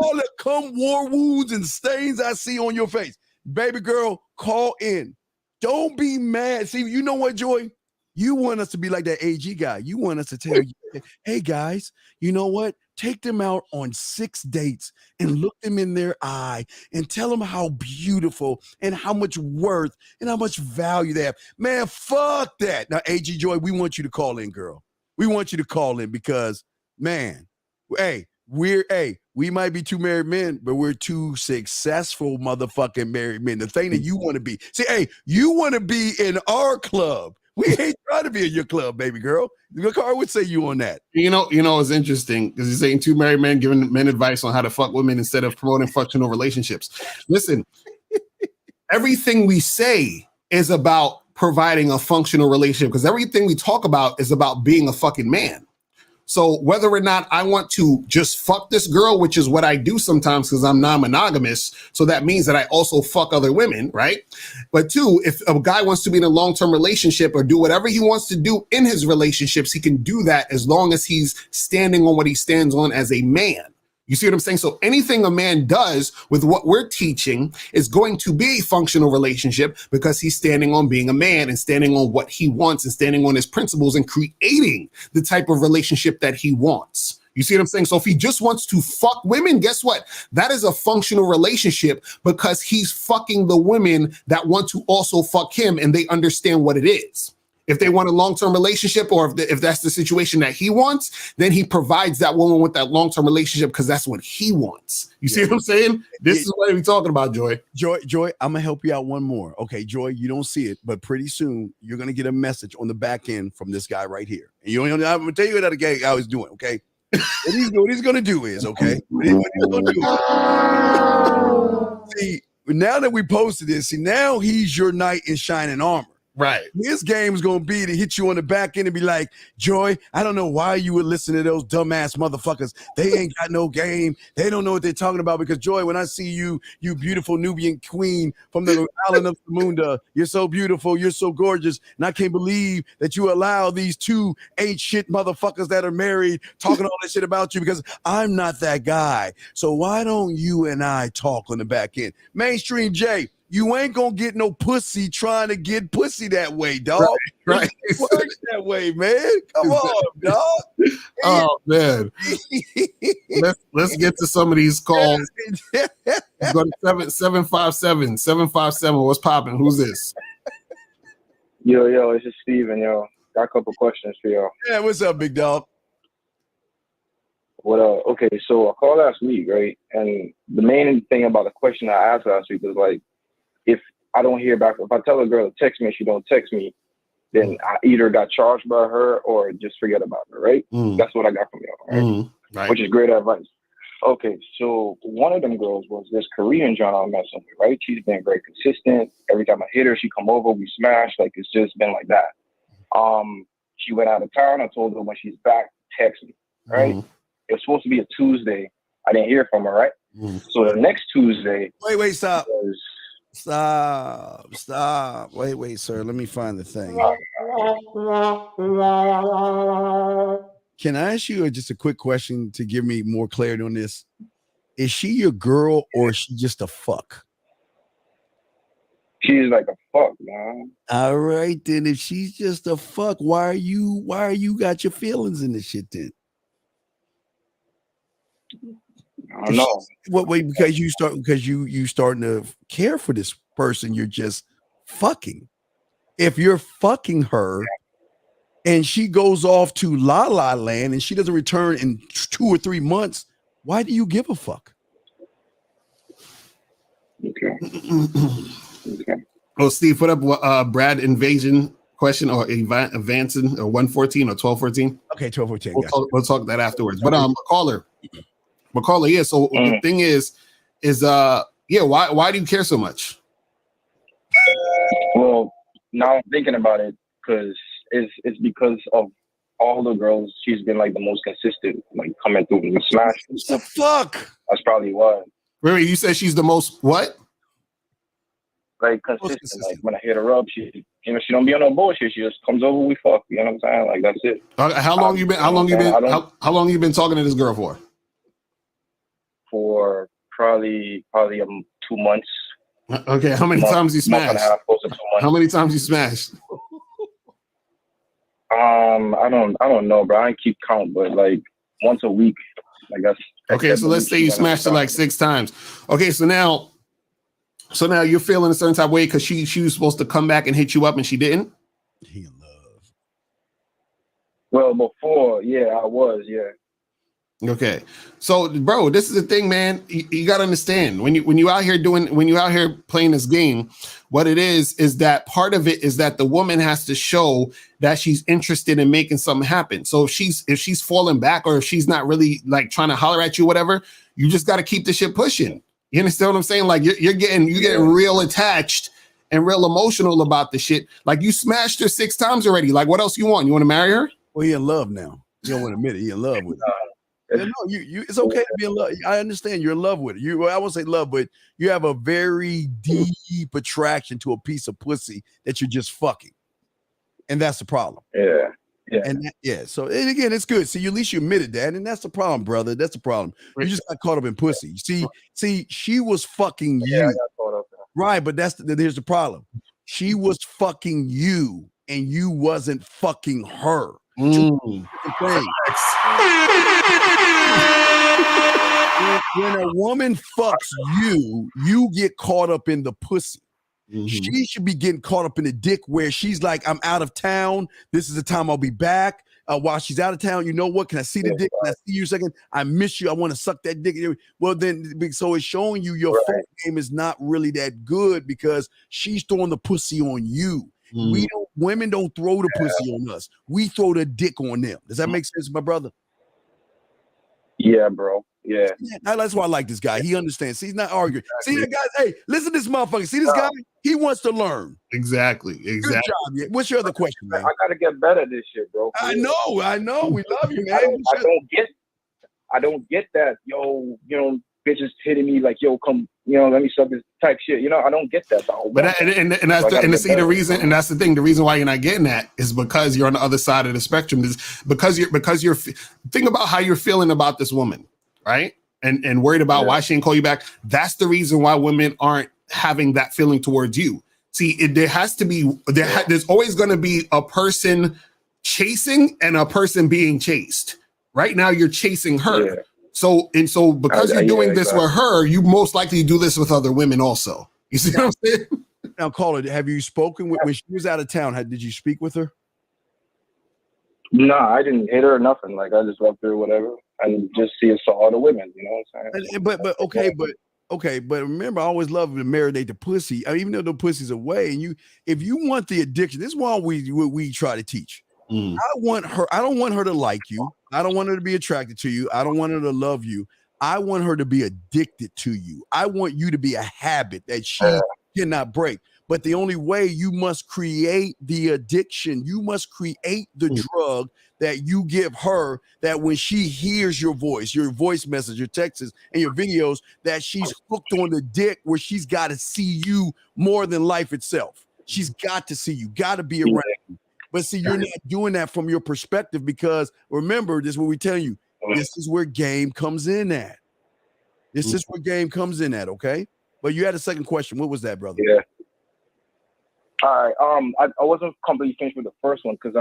all the war wounds and stains I see on your face, baby girl, call in. Don't be mad. See, you know what, Joy? You want us to be like that AG guy. You want us to tell you, hey, guys, you know what? Take them out on 6 dates and look them in their eye and tell them how beautiful and how much worth and how much value they have. Man, fuck that. Now, AG Joy, we want you to call in, girl. We want you to call in because, man, we might be 2 married men, but we're 2 successful motherfucking married men. The thing that you want to be. See, hey, you want to be in our club. We ain't trying to be in your club, baby girl. Car would say you on that. You know, it's interesting because he's saying 2 married men giving men advice on how to fuck women instead of promoting functional relationships. Listen, everything we say is about providing a functional relationship because everything we talk about is about being a fucking man. So whether or not I want to just fuck this girl, which is what I do sometimes because I'm non-monogamous, so that means that I also fuck other women, right? But 2, if a guy wants to be in a long-term relationship or do whatever he wants to do in his relationships, he can do that as long as he's standing on what he stands on as a man. You see what I'm saying? So anything a man does with what we're teaching is going to be a functional relationship because he's standing on being a man and standing on what he wants and standing on his principles and creating the type of relationship that he wants. You see what I'm saying? So if he just wants to fuck women, guess what? That is a functional relationship because he's fucking the women that want to also fuck him and they understand what it is. If they want a long-term relationship, or if that's the situation that he wants, then he provides that woman with that long-term relationship because that's what he wants. You see what I'm saying? This is what we're talking about, Joy. Joy, I'm gonna help you out one more. Okay, Joy, you don't see it, but pretty soon you're gonna get a message on the back end from this guy right here. And I'm gonna tell you what that guy was doing. Okay, what he's gonna do is what he's gonna do. See, now that we posted this, now he's your knight in shining armor. Right. His game is going to be to hit you on the back end and be like, Joy, I don't know why you would listen to those dumbass motherfuckers. They ain't got no game. They don't know what they're talking about because, Joy, when I see you, you beautiful Nubian queen from the island of Samunda, you're so beautiful. You're so gorgeous. And I can't believe that you allow these two ain't shit motherfuckers that are married talking all that shit about you because I'm not that guy. So why don't you and I talk on the back end? Mainstream J, you ain't gonna get no pussy trying to get pussy that way, dog. Right. It works that way, man. Come on, dog. Oh man. let's get to some of these calls. Go to 757. 757. What's popping? Who's this? Yo, it's just Steven, yo. Got a couple questions for y'all. Yeah, what's up, big dog? What okay, so I called last week, right? And the main thing about the question I asked last week was like, if I don't hear back, if I tell a girl to text me and she don't text me, then I either got charged by her or just forget about her, right? That's what I got from y'all, right? Right. Which is great advice. Okay, so one of them girls was this Korean John I'm messing with, right? She's been very consistent. Every time I hit her, she come over, we smash. Like, it's just been like that. She went out of town. I told her when she's back, text me, right? It was supposed to be a Tuesday. I didn't hear from her, right? So the next Tuesday. Wait, stop. Stop. Wait, sir. Let me find the thing. Can I ask you just a quick question to give me more clarity on this? Is she your girl or is she just a fuck? She's like a fuck, man. All right, then. If she's just a fuck, why are you got your feelings in this shit then? I don't know. What way? Because you starting to care for this person you're just fucking. If you're fucking her and she goes off to La La Land and she doesn't return in 2 or 3 months, why do you give a fuck? Okay. Oh, Steve, put up Brad invasion question or advancing or 114 or 1214. Okay, 1214. We'll talk that afterwards. But McCaller, yeah. So the thing is why do you care so much? Well, now I'm thinking about it because it's because of all the girls. She's been like the most consistent, like coming through and smash. What the fuck? That's probably why. Wait, you said she's the most what? Like consistent. Like when I hit her up, she don't be on no bullshit. She just comes over, we fuck. You know what I'm saying? Like that's it. How long you been talking to this girl for? For probably 2 months. Okay, how many times you smashed? Month and a half, close to 2 months. How many times you smashed? I don't know, bro. I don't keep count, but like once a week, I guess. Okay, so let's say you smashed it like 6 times. Okay, so now you're feeling a certain type of way because she was supposed to come back and hit you up and she didn't. He in love. Well, before, yeah, I was, yeah. Okay, so bro, this is the thing, man. You got to understand when you out here playing this game, what it is that part of it is that the woman has to show that she's interested in making something happen. So if she's falling back or if she's not really like trying to holler at you, whatever, you just got to keep the shit pushing. You understand what I'm saying? Like you're getting real attached and real emotional about the shit. Like you smashed her 6 times already. Like what else you want? You want to marry her? Well, he in love now. You don't want to admit it. He in love with her. Yeah, no, you. It's okay to be in love. I understand you're in love with it. I won't say love, but you have a very deep attraction to a piece of pussy that you're just fucking, and that's the problem. Yeah. And So and again, it's good. See, at least you admitted that, and that's the problem, brother. That's the problem. You just got caught up in pussy. See, she was fucking you. Yeah, I got caught up in that. Right, but here's the problem. She was fucking you, and you wasn't fucking her. Two things. When a woman fucks you, you get caught up in the pussy. She should be getting caught up in the dick where she's like, I'm out of town. This is the time I'll be back. While she's out of town, you know what? Can I see the dick? Can I see you a second? I miss you. I want to suck that dick. Well, then, so it's showing you your phone game is not really that good because she's throwing the pussy on you. Women don't throw the pussy on us. We throw the dick on them. Does that make sense, my brother? Yeah, bro. Yeah. That's why I like this guy. He understands. See, he's not arguing. See, the guys, hey, listen to this motherfucker. See this guy? He wants to learn. Exactly. Good job. Yeah. What's your other question, man? I gotta get better at this shit, bro. I know. We love you, man. I don't get that. Yo, bitches hitting me like, yo, come, let me suck this type shit. I don't get that. But that's the reason, and that's the thing. The reason why you're not getting that is because you're on the other side of the spectrum. Is because you're think about how you're feeling about this woman, right? And worried about why she didn't call you back. That's the reason why women aren't having that feeling towards you. See, there's always going to be a person chasing and a person being chased. Right now, you're chasing her. Yeah. So because you're doing this with her, you most likely do this with other women also. You see what I'm saying? Now, caller, have you spoken with when she was out of town? Did you speak with her? No, I didn't hit her or nothing. Like I just went through whatever and just saw other women. You know what I'm saying? But remember, I always love to marinate the pussy, even though the pussy's away. And if you want the addiction, this is what we try to teach. I don't want her to like you. I don't want her to be attracted to you. I don't want her to love you. I want her to be addicted to you. I want you to be a habit that she cannot break. But the only way, you must create the addiction. You must create the drug that you give her, that when she hears your voice message, your texts, and your videos, that she's hooked on the dick where she's got to see you more than life itself. She's got to see you, got to be around you. But see, you're not doing that from your perspective because remember, this is what we tell you. This is where game comes in at. This is where game comes in at, okay? But you had a second question. What was that, brother? Yeah. All right. I wasn't completely finished with the first one because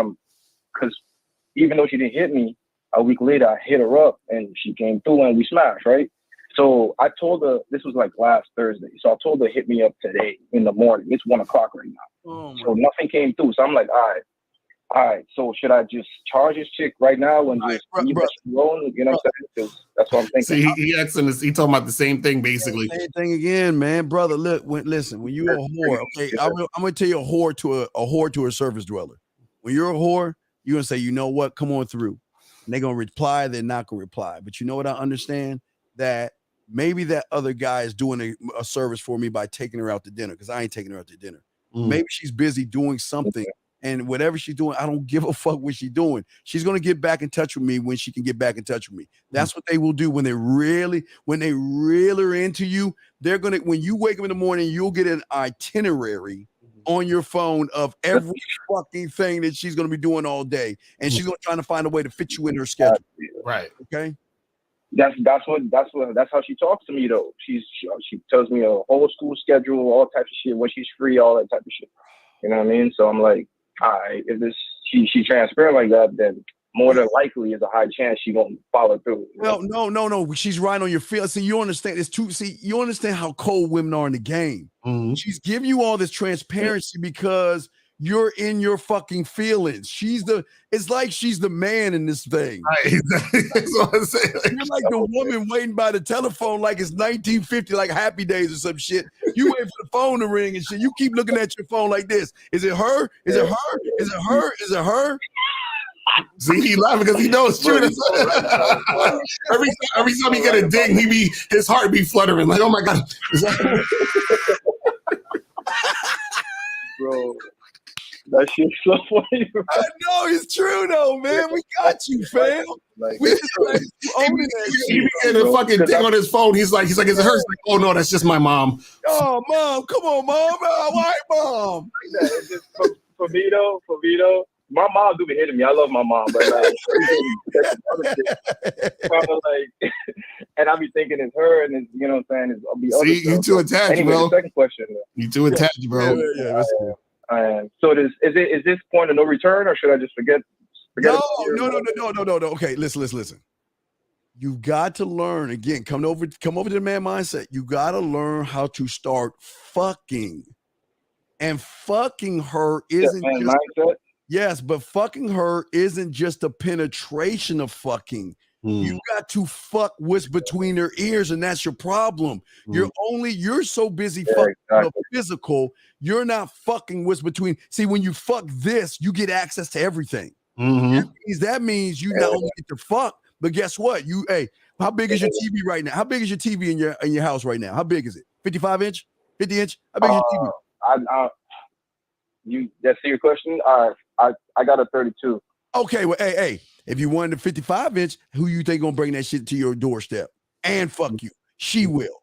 even though she didn't hit me, a week later I hit her up and she came through and we smashed, right? So I told her, this was like last Thursday. So I told her hit me up today in the morning. It's 1 o'clock right now. So nothing came through. So I'm like, all right. So should I just charge this chick right now and just leave her alone? You know what I'm saying? Because that's what I'm thinking. See, he talking about the same thing basically. Same thing again, man, brother. Look, listen. When you're a whore, okay, I'm gonna tell you a whore to a surface dweller. When you're a whore, you're gonna say, you know what? Come on through. And they're gonna reply. They're not gonna reply. But you know what? I understand that maybe that other guy is doing a service for me by taking her out to dinner because I ain't taking her out to dinner. Maybe she's busy doing something. And whatever she's doing, I don't give a fuck what she's doing. She's going to get back in touch with me when she can get back in touch with me. That's what they will do when they really are into you. They're going to, when you wake up in the morning, you'll get an itinerary on your phone of every fucking thing that she's going to be doing all day. And she's going to try to find a way to fit you in her schedule. Right. Okay. That's how she talks to me though. She tells me a whole school schedule, all types of shit, when she's free, all that type of shit. You know what I mean? So I'm like, all right, if she's transparent like that, then more than likely is a high chance she won't follow through. Well, no. She's right on your feelings. See, you understand this too. See, you understand how cold women are in the game. She's giving you all this transparency because you're in your fucking feelings. It's like she's the man in this thing. Right, exactly. That's what I'm saying. You're like the woman waiting by the telephone like it's 1950, like Happy Days or some shit. You wait for the phone to ring and shit. You keep looking at your phone like this. Is it her? Is it her? Is it her? Is it her? See, he laughing because he knows it's true. Every time he get a ding, his heart be fluttering like, oh my god. Bro. That shit's so funny, bro. I know it's true though, man. We got you, fam. We just owning that shit. He getting a fucking ding on his phone. He's like, is it her? Like, oh no, that's just my mom. Oh, mom, come on, mom. Why, mom? It's just for me though, my mom do be hitting me. I love my mom, but like, and I be thinking it's her, and it's, you know what I'm saying? I'll be you too attached, anyway, bro. The second question. You too attached, bro. Yeah. So is this point of no return, or should I just forget? No. Okay, listen. You've got to learn again. Come over to the man mindset. You got to learn how to start fucking And fucking her isn't just mindset. yes, but fucking her isn't just a penetration of fucking. You got to fuck what's between her ears, and that's your problem. You're so busy fucking the physical, you're not fucking what's between. See, when you fuck this, you get access to everything. That means you not only get to fuck, but guess what? How big is your TV right now? How big is your TV in your house right now? How big is it? 55 inch? 50 inch? How big is your TV? That's your question? I got a 32. Okay, well, hey, if you wanted a 55 inch, who you think gonna bring that shit to your doorstep and fuck you? She will.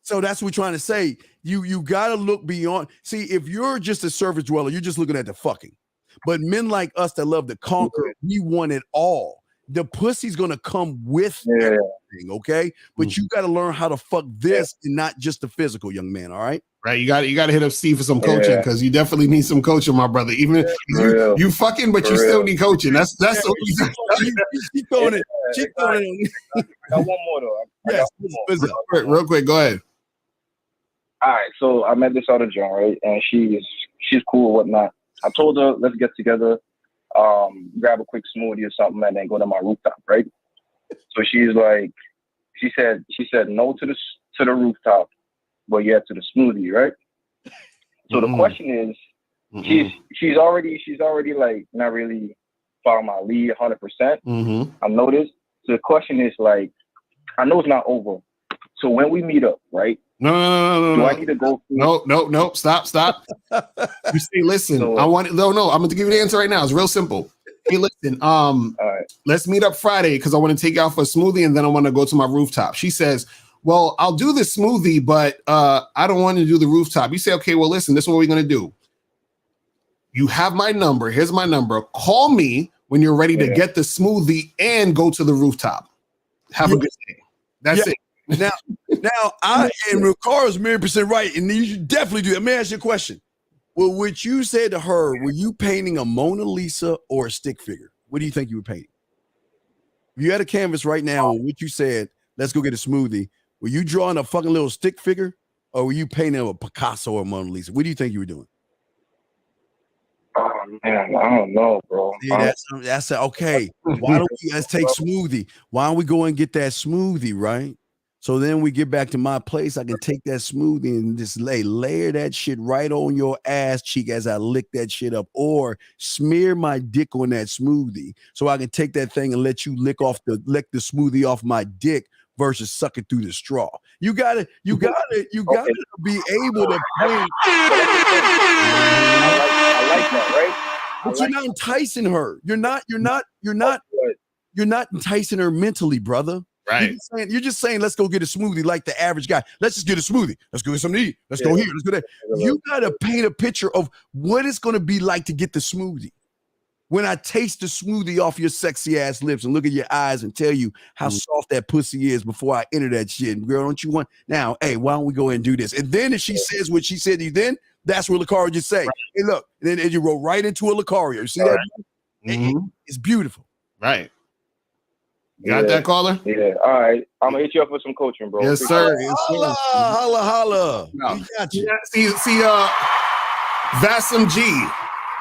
So that's what we're trying to say. You gotta look beyond. See, if you're just a surface dweller, you're just looking at the fucking. But men like us that love to conquer, we want it all. The pussy's gonna come with everything, okay? But you gotta learn how to fuck this and not just the physical, young man. All right. Right, you got to hit up Steve for some coaching because you definitely need some coaching, my brother. Even you fucking, but you still need coaching. That's She's throwing it. She's throwing it. I got one more though. Yes, real quick, go ahead. All right, so I met this other John, right, and she's cool and whatnot. I told her let's get together, grab a quick smoothie or something, and then go to my rooftop, right? So she's like, she said no to the rooftop. But yeah, to the smoothie, right? So the question is, she's already like not really following my lead 100%. I noticed. So the question is like, I know it's not over. So when we meet up, right? No. Do I need to go? No. Stop. You say, listen. So, I'm going to give you the answer right now. It's real simple. Hey, listen. Let's meet up Friday because I want to take you out for a smoothie and then I want to go to my rooftop. She says, well, I'll do the smoothie, but I don't want to do the rooftop. You say, okay, well, listen, this is what we're going to do. You have my number. Here's my number. Call me when you're ready to get the smoothie and go to the rooftop. Have a good day. That's it. Now, and Ricardo's a million percent right, and you should definitely do that. Let me ask you a question. Well, what you said to her, were you painting a Mona Lisa or a stick figure? What do you think you were painting? If you had a canvas right now, what you said, let's go get a smoothie. Were you drawing a fucking little stick figure or were you painting a Picasso or Mona Lisa? What do you think you were doing? Oh, man, I don't know, bro. Yeah, that's okay. Let's take smoothie. Why don't we go and get that smoothie, right? So then we get back to my place. I can take that smoothie and just layer that shit right on your ass cheek as I lick that shit up, or smear my dick on that smoothie so I can take that thing and let you lick the smoothie off my dick versus suck it through the straw. You gotta be able to paint. I like that, right? But you're not enticing her. You're not enticing her mentally, brother. Right. You're just saying, let's go get a smoothie like the average guy. Let's just get a smoothie. Let's go get something to eat. Let's go here. Let's go there. You gotta paint a picture of what it's gonna be like to get the smoothie. When I taste the smoothie off your sexy ass lips and look at your eyes and tell you how soft that pussy is before I enter that shit. Girl, don't you want now? Hey, why don't we go ahead and do this? And then if she says what she said to you, then that's what Lucario just say. Right. Hey, look, and then you roll right into a Lucario. You see that? Right. It's beautiful. Right. Got that, caller? Yeah. All right. I'm gonna hit you up with some coaching, bro. Yes, sir. Holla. No. We got you. See, Vassam G.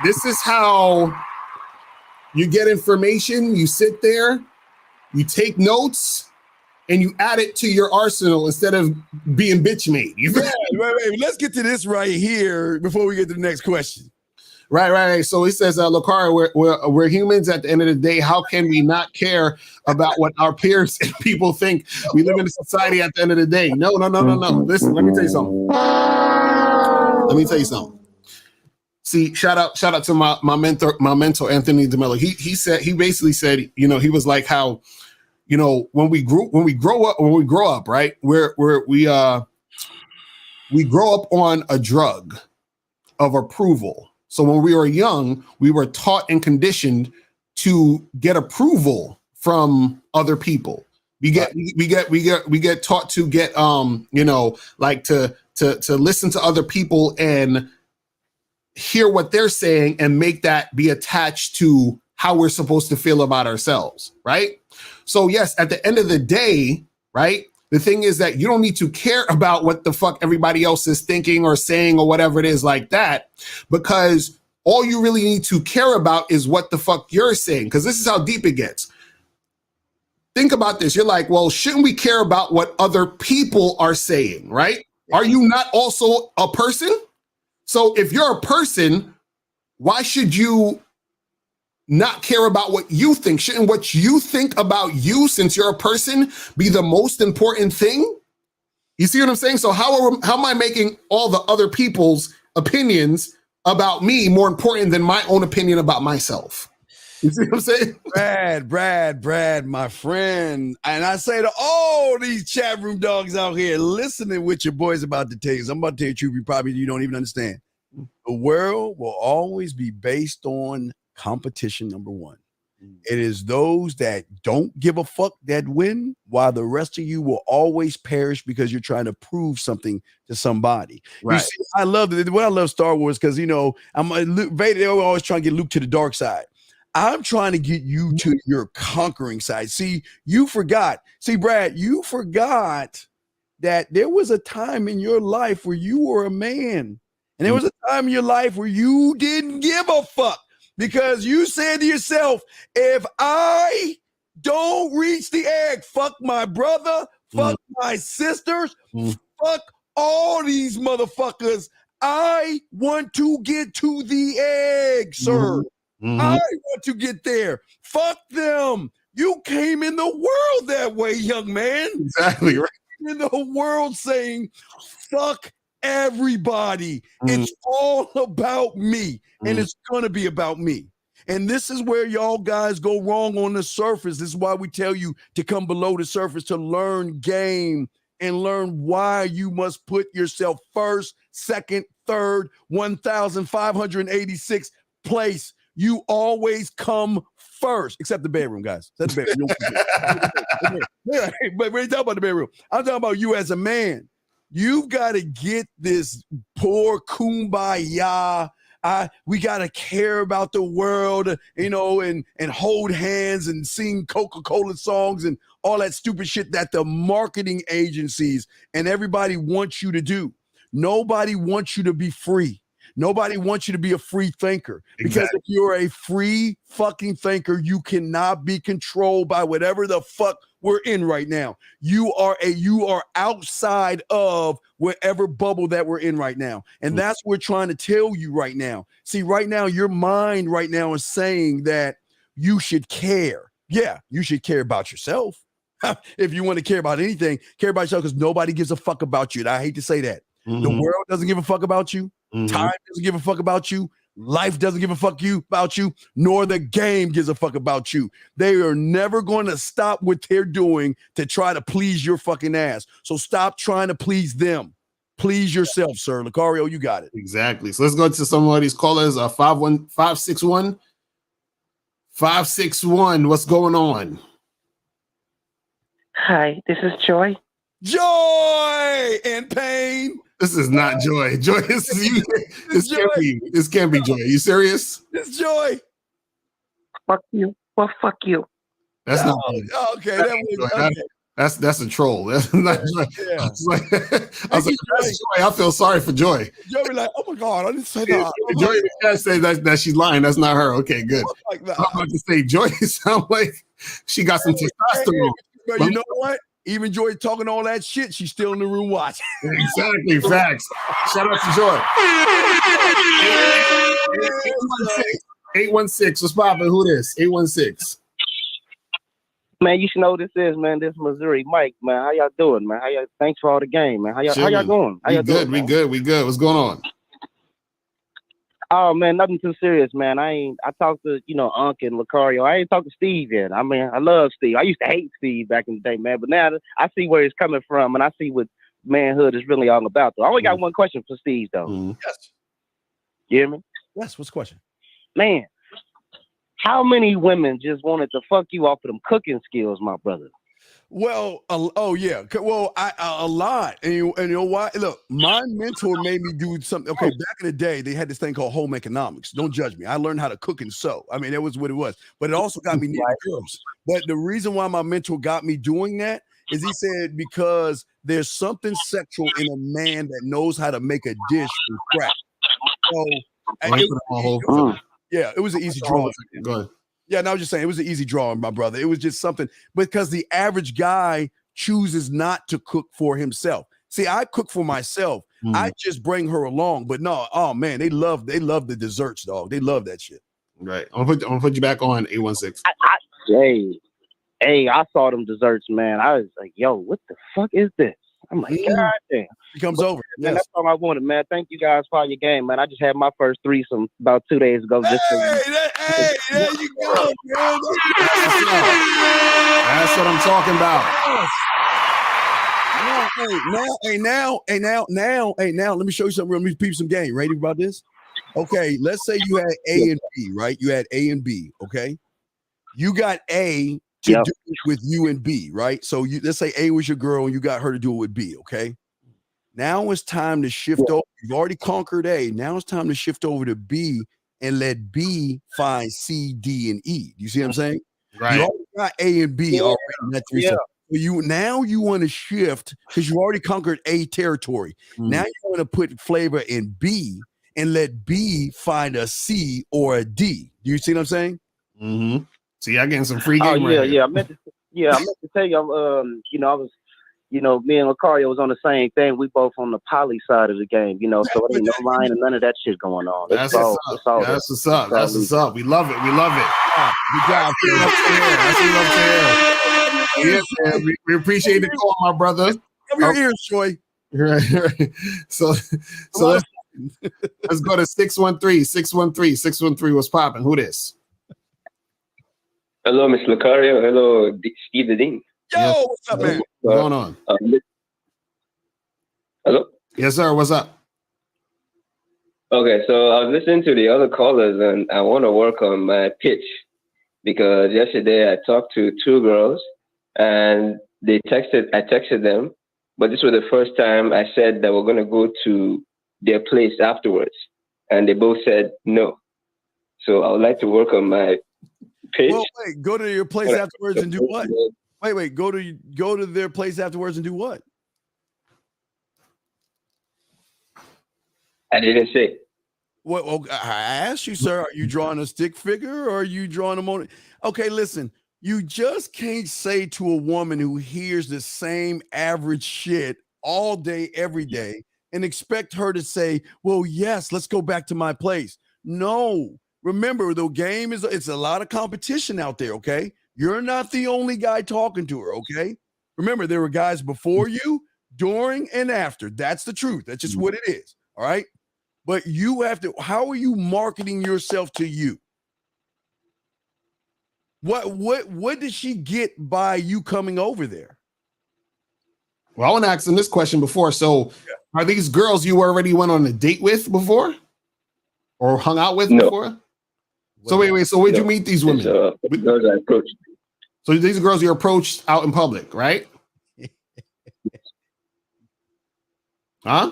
This is how you get information. You sit there, you take notes, and you add it to your arsenal instead of being bitch made. Wait. Let's get to this right here before we get to the next question. Right. So he says, Lucario, we're humans at the end of the day. How can we not care about what our peers and people think? We live in a society at the end of the day. No. Listen, let me tell you something. See, shout out to my mentor, Anthony DeMello. He basically said, he was like how, when we grow up, right? We grow up on a drug of approval. So when we were young, we were taught and conditioned to get approval from other people. We get taught to get like to listen to other people and hear what they're saying and make that be attached to how we're supposed to feel about ourselves, right? So yes, at the end of the day, right, The thing is that you don't need to care about what the fuck everybody else is thinking or saying or whatever it is like that, because all you really need to care about is what the fuck you're saying. Because this is how deep it gets. Think about this. You're like, well, shouldn't we care about what other people are saying, right? Are you not also a person? So if you're a person, why should you not care about what you think? Shouldn't what you think about you, since you're a person, be the most important thing? You see what I'm saying? So how am I making all the other people's opinions about me more important than my own opinion about myself? You see what I'm saying? Brad, my friend. And I say to all these chat room dogs out here listening with your boys about the tales, I'm about to tell you the truth, you don't even understand. The world will always be based on competition, number one. It is those that don't give a fuck that win, while the rest of you will always perish because you're trying to prove something to somebody. Right. You see, I love Star Wars because, Vader, they always trying to get Luke to the dark side. I'm trying to get you to your conquering side. See, Brad, you forgot that there was a time in your life where you were a man. And there was a time in your life where you didn't give a fuck because you said to yourself, if I don't reach the egg, fuck my brother, fuck my sisters, fuck all these motherfuckers. I want to get to the egg, sir. I want to get there. Fuck them. You came in the world that way, young man. Exactly right. In the world saying, fuck everybody. It's all about me. And it's going to be about me. And this is where y'all guys go wrong on the surface. This is why we tell you to come below the surface to learn game and learn why you must put yourself first, second, third, 1,586 place. You always come first, except the bedroom, guys. That's the bedroom. But we ain't talking about the bedroom. I'm talking about you as a man. You've got to get this poor kumbaya. We got to care about the world, and hold hands and sing Coca-Cola songs and all that stupid shit that the marketing agencies and everybody wants you to do. Nobody wants you to be free. Nobody wants you to be a free thinker, because if you're a free fucking thinker, you cannot be controlled by whatever the fuck we're in right now. You are outside of whatever bubble that we're in right now. And that's what we're trying to tell you right now. See, right now, your mind right now is saying that you should care. Yeah, you should care about yourself. If you want to care about anything, care about yourself, because nobody gives a fuck about you. And I hate to say that. The world doesn't give a fuck about you. Time doesn't give a fuck about you. Life doesn't give a fuck about you, nor the game gives a fuck about you. They are never going to stop what they're doing to try to please your fucking ass. So stop trying to please them. Please yourself, sir. Lucario, you got it. Exactly. So let's go to some of these callers. 561. 561. What's going on? Hi, this is Joy. Joy and pain. This is not Joy. Joy, this is you. This can't be Joy. Are you serious? It's Joy. Fuck you. Well, fuck you. That's not okay. That's a troll. That's not Joy. Yeah. I was like, that's Joy. I feel sorry for Joy. Joy be like, oh my God, I didn't say that. Joy can't say that she's lying. That's not her. Okay, good. Like that. I'm about to say Joy sounds like she got some testosterone. But you know what? Even Joy talking all that shit, she's still in the room watching. Exactly, facts. Shout out to Joy. 816. What's poppin'? Who this? 816. Man, you should know who this is, man. This is Missouri Mike, man. How y'all doing, man? Thanks for all the game, man. How y'all going? How y'all doing? We good. What's going on? Oh man, nothing too serious, man. I talked to Unc and Lucario. I ain't talked to Steve yet. I mean, I love Steve. I used to hate Steve back in the day, man. But now I see where he's coming from, and I see what manhood is really all about. So I only got one question for Steve, though. Yes. You hear me? Yes. What's the question? Man, how many women just wanted to fuck you off of them cooking skills, my brother? Well, yeah. Well, a lot. And you know why? Look, my mentor made me do something. Okay, back in the day, they had this thing called home economics. Don't judge me. I learned how to cook and sew. I mean, that was what it was. But it also got me near the girls. But the reason why my mentor got me doing that is he said because there's something sexual in a man that knows how to make a dish from scratch. So it was an easy draw. Go ahead. Yeah, no, I was just saying it was an easy drawing, my brother. It was just something because the average guy chooses not to cook for himself. See, I cook for myself. I just bring her along, but no, oh man, they love the desserts, dog. They love that shit. Right. I'm gonna put you back on 816. Hey, I saw them desserts, man. I was like, yo, what the fuck is this? I'm like, God damn. He comes over. Man, that's all I wanted, man. Thank you guys for your game, man. I just had my first threesome about 2 days ago. Hey, there you go, man. That's what I'm talking about. Now, let me show you something. Let me peep some game. Ready about this? Okay, let's say you had A and B, right? You had A and B, okay? You got A to do it with you and B, right? So let's say A was your girl and you got her to do it with B, okay? Now it's time to shift over. You've already conquered A. Now it's time to shift over to B and let B find C, D, and E. You see what I'm saying? Right. You already got A and B already in that threesome. You want to shift because you already conquered A territory. Now you want to put flavor in B and let B find a C or a D. Do you see what I'm saying? Mm-hmm. See, I getting some free game. I meant to tell you, I was, me and Lucario was on the same thing. We both on the poly side of the game, so it ain't no line and none of that shit going on. That's what's up. That's what's up. That's what's up. We love it. We love it. Good job. That's what we love to hear. Yeah, man. We appreciate the call, my brother. Cover your ears, Troy. Right. So let's go to 613. What's popping? Who this? Hello, Mr. Lucario. Hello, Steve the Dean. Yo, what's up, man? What's going on? Hello? Yes, sir. What's up? Okay, so I was listening to the other callers, and I want to work on my pitch because yesterday I talked to two girls, and I texted them, but this was the first time I said that we're going to go to their place afterwards, and they both said no. So I would like to work on my pitch. Well, wait, go to your place afterwards and do what? Wait, go to their place afterwards and do what? I didn't say. Well, I asked you, sir, are you drawing a stick figure or are you drawing a motor? Okay, listen, you just can't say to a woman who hears the same average shit all day, every day, and expect her to say, well, yes, let's go back to my place. No. Remember, the game it's a lot of competition out there, okay? You're not the only guy talking to her, okay? Remember, there were guys before you, during, and after. That's the truth. That's just what it is, all right? But you have to, how are you marketing yourself to you? What did she get by you coming over there? Well, I want to ask them this question before. So are these girls you already went on a date with before? Or hung out with before? So wait. So where'd you meet these women? Girls I approached. So these girls you approached out in public, right? Huh?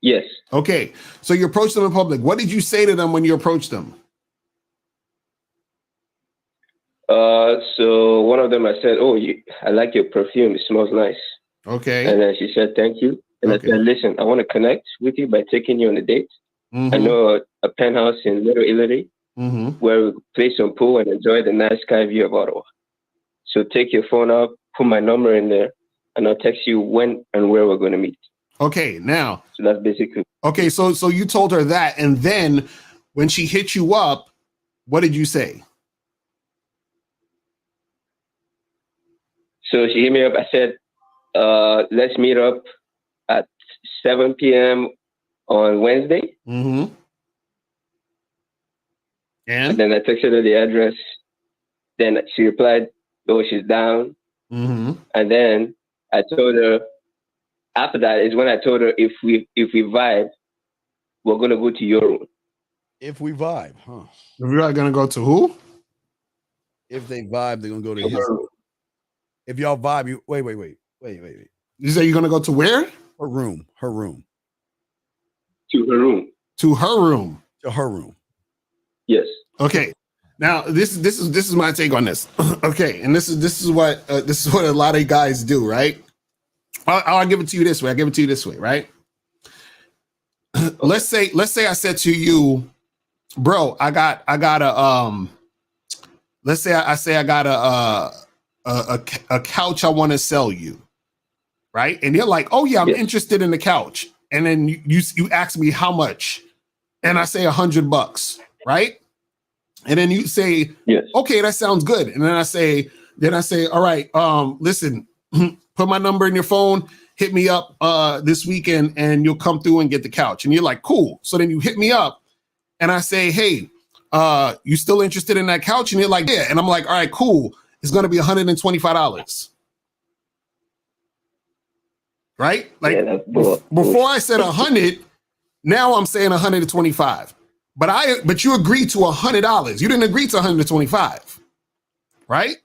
Yes. Okay. So you approached them in public. What did you say to them when you approached them? So one of them I said, "Oh, I like your perfume. It smells nice." Okay. And then she said, "Thank you." And I said, "Listen, I want to connect with you by taking you on a date. I know a penthouse in Little Italy where we play some pool and enjoy the nice sky view of Ottawa. So take your phone up, put my number in there, and I'll text you when and where we're going to meet." Okay, now. So that's basically. Okay, so you told her that, and then when she hit you up, what did you say? So she hit me up. I said, let's meet up at 7 p.m. on Wednesday. And then I texted her the address. Then she replied, "Oh, she's down." And then I told her, after that is when I told her if we vibe, we're gonna go to your room. If we vibe, huh? If you're gonna go to who? If they vibe, they're gonna go to his room. If y'all vibe, you wait. You say you're gonna go to where? Her room. To her room. To her room. To her room. Yes. Okay. Now, this is my take on this. Okay, and this is what a lot of guys do, right? I'll give it to you this way. Right? Let's say I said to you, bro, I got a let's say I got a couch I want to sell you, right? And you're like, oh yeah, I'm interested in the couch. And then you ask me how much, and I say $100, right? And then you say, yes, okay, that sounds good. And then I say, all right, listen, put my number in your phone, hit me up this weekend, and you'll come through and get the couch. And you're like, cool. So then you hit me up, and I say, hey, you still interested in that couch? And you're like, yeah. And I'm like, all right, cool. It's going to be $125. Right? Like before I said 100, now I'm saying 125. But you agreed to $100. You didn't agree to 125. Right?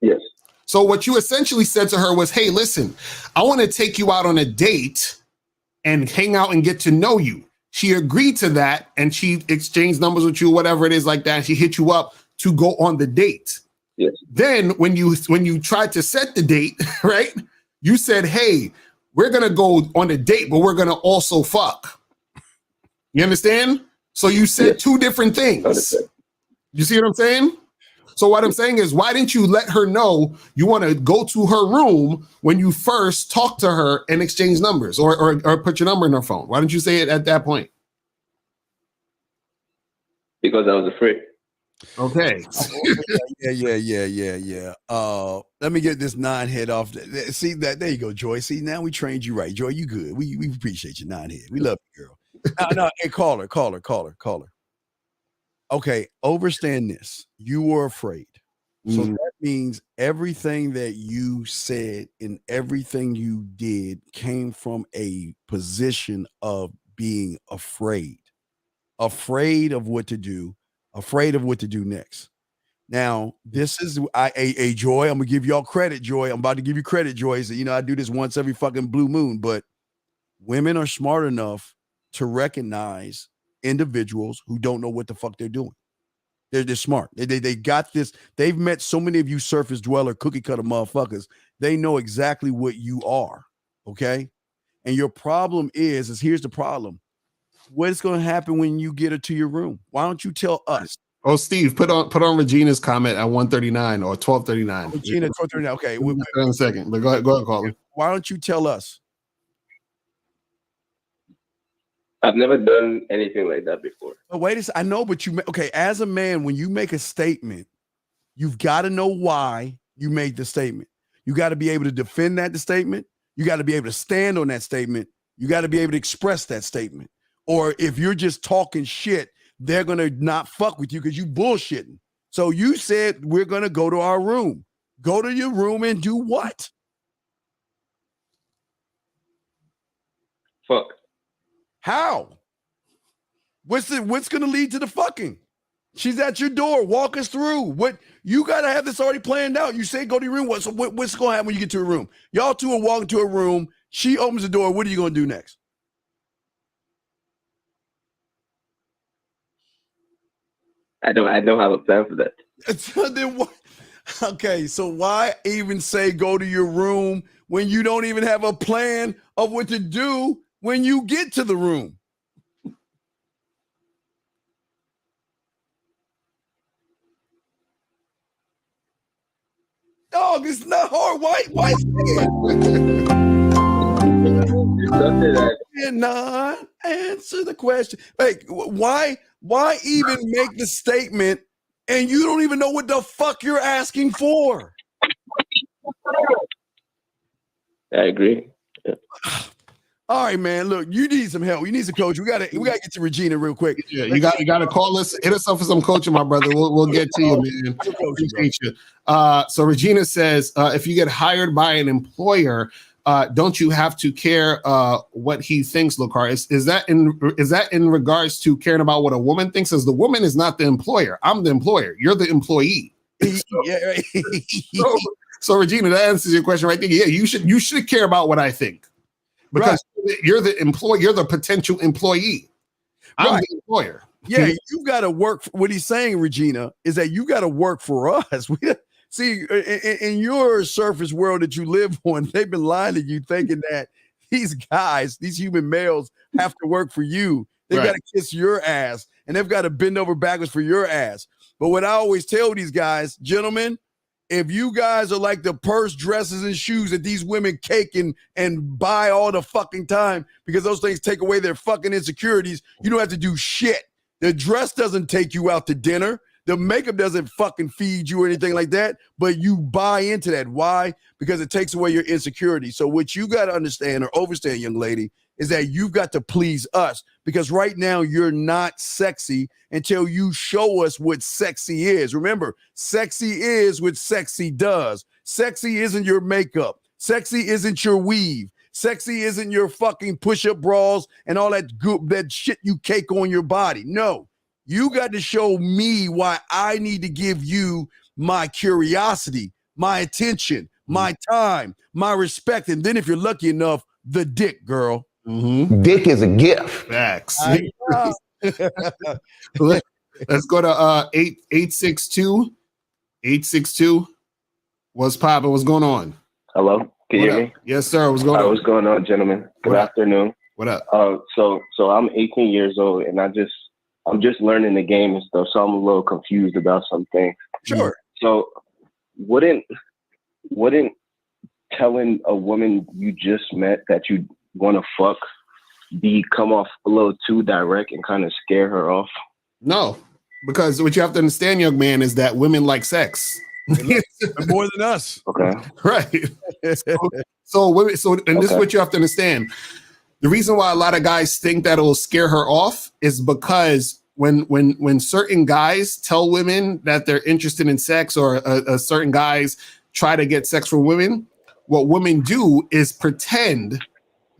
Yes. So what you essentially said to her was, hey, listen, I want to take you out on a date and hang out and get to know you. She agreed to that, and she exchanged numbers with you, whatever it is like that. She hit you up to go on the date. Yes. Then when you tried to set the date, right, you said, hey, we're going to go on the date, but we're going to also fuck. You understand? So you said two different things. You see what I'm saying? So what I'm saying is, why didn't you let her know you want to go to her room when you first talked to her and exchange numbers or put your number in her phone? Why didn't you say it at that point? Because I was afraid. Okay. Yeah. Let me get this 9-head off. See that? There you go, Joy. See, now we trained you right. Joy, you good. We appreciate you, 9-head. We love you, girl. No, hey, caller. Okay, understand this. You were afraid. So that means everything that you said and everything you did came from a position of being afraid of what to do, afraid of what to do next. Now, this is a Joy. I'm gonna give y'all credit, Joy. I'm about to give you credit, Joy. So, I do this once every fucking blue moon, but women are smart enough to recognize individuals who don't know what the fuck they're doing. They're smart. They got this. They've met so many of you surface dweller, cookie cutter motherfuckers. They know exactly what you are. Okay. And your problem is here's the problem. What's going to happen when you get her to your room? Why don't you tell us? Oh, Steve, put on Regina's comment at 139 or 1239. Regina, 1239. Okay. Wait in a second. But go ahead, caller. Why don't you tell us? I've never done anything like that before. Oh, wait a second. I know, but as a man, when you make a statement, you've got to know why you made the statement. You got to be able to defend that statement. You got to be able to stand on that statement. You got to be able to express that statement. Or if you're just talking shit, they're going to not fuck with you because you bullshitting. So you said we're going to go to our room. Go to your room and do what? Fuck. How? What's going to lead to the fucking? She's at your door. Walk us through. What you got to have this already planned out. You say go to your room. What's going to happen when you get to a room? Y'all two are walking to a room. She opens the door. What are you going to do next? I don't have a plan for that. Then what? Okay, so why even say go to your room when you don't even have a plan of what to do when you get to the room? Dog, it's not hard. Why cannot answer the question? Like, why even make the statement and you don't even know what the fuck you're asking for? I agree. Yeah. All right, man. Look, you need some help. You need some coach. We gotta get to Regina real quick. Yeah, you gotta call us. Hit us up for some coaching, my brother. We'll get to you, man. Appreciate you. So Regina says, if you get hired by an employer, don't you have to care what he thinks, Lokar? Is that in regards to caring about what a woman thinks? As the woman is not the employer. I'm the employer. You're the employee. So Regina, that answers your question right there. Yeah, you should care about what I think. Because you're the employee, you're the potential employee. I'm the employer. Yeah, you got to work. What he's saying, Regina, is that you got to work for us. See, in your surface world that you live on, they've been lying to you, thinking that these guys, these human males, have to work for you. They've got to kiss your ass, and they've got to bend over backwards for your ass. But what I always tell these guys, gentlemen, if you guys are like the purse, dresses, and shoes that these women cake and buy all the fucking time because those things take away their fucking insecurities, you don't have to do shit. The dress doesn't take you out to dinner. The makeup doesn't fucking feed you or anything like that, but you buy into that. Why? Because it takes away your insecurity. So what you got to understand or overstand, young lady, is that you've got to please us because right now you're not sexy until you show us what sexy is. Remember, sexy is what sexy does. Sexy isn't your makeup. Sexy isn't your weave. Sexy isn't your fucking push-up bras and all that shit you cake on your body. No. You got to show me why I need to give you my curiosity, my attention, my time, my respect. And then if you're lucky enough, the dick, girl. Mm-hmm. Dick is a gift. Facts. Let's go to 862. 862. What's poppin'? What's going on? Hello. Can you hear me? Yes, sir. What's going on? What's going on, gentlemen? Good afternoon. What up? So I'm 18 years old, and I'm just learning the game and stuff, so I'm a little confused about some things. Sure. So wouldn't telling a woman you just met that you want to fuck come off a little too direct and kind of scare her off? No, because what you have to understand, young man, is that women like sex. More than us. Okay. Right. So this is what you have to understand. The reason why a lot of guys think that it'll scare her off is because when certain guys tell women that they're interested in sex or certain guys try to get sex from women, what women do is pretend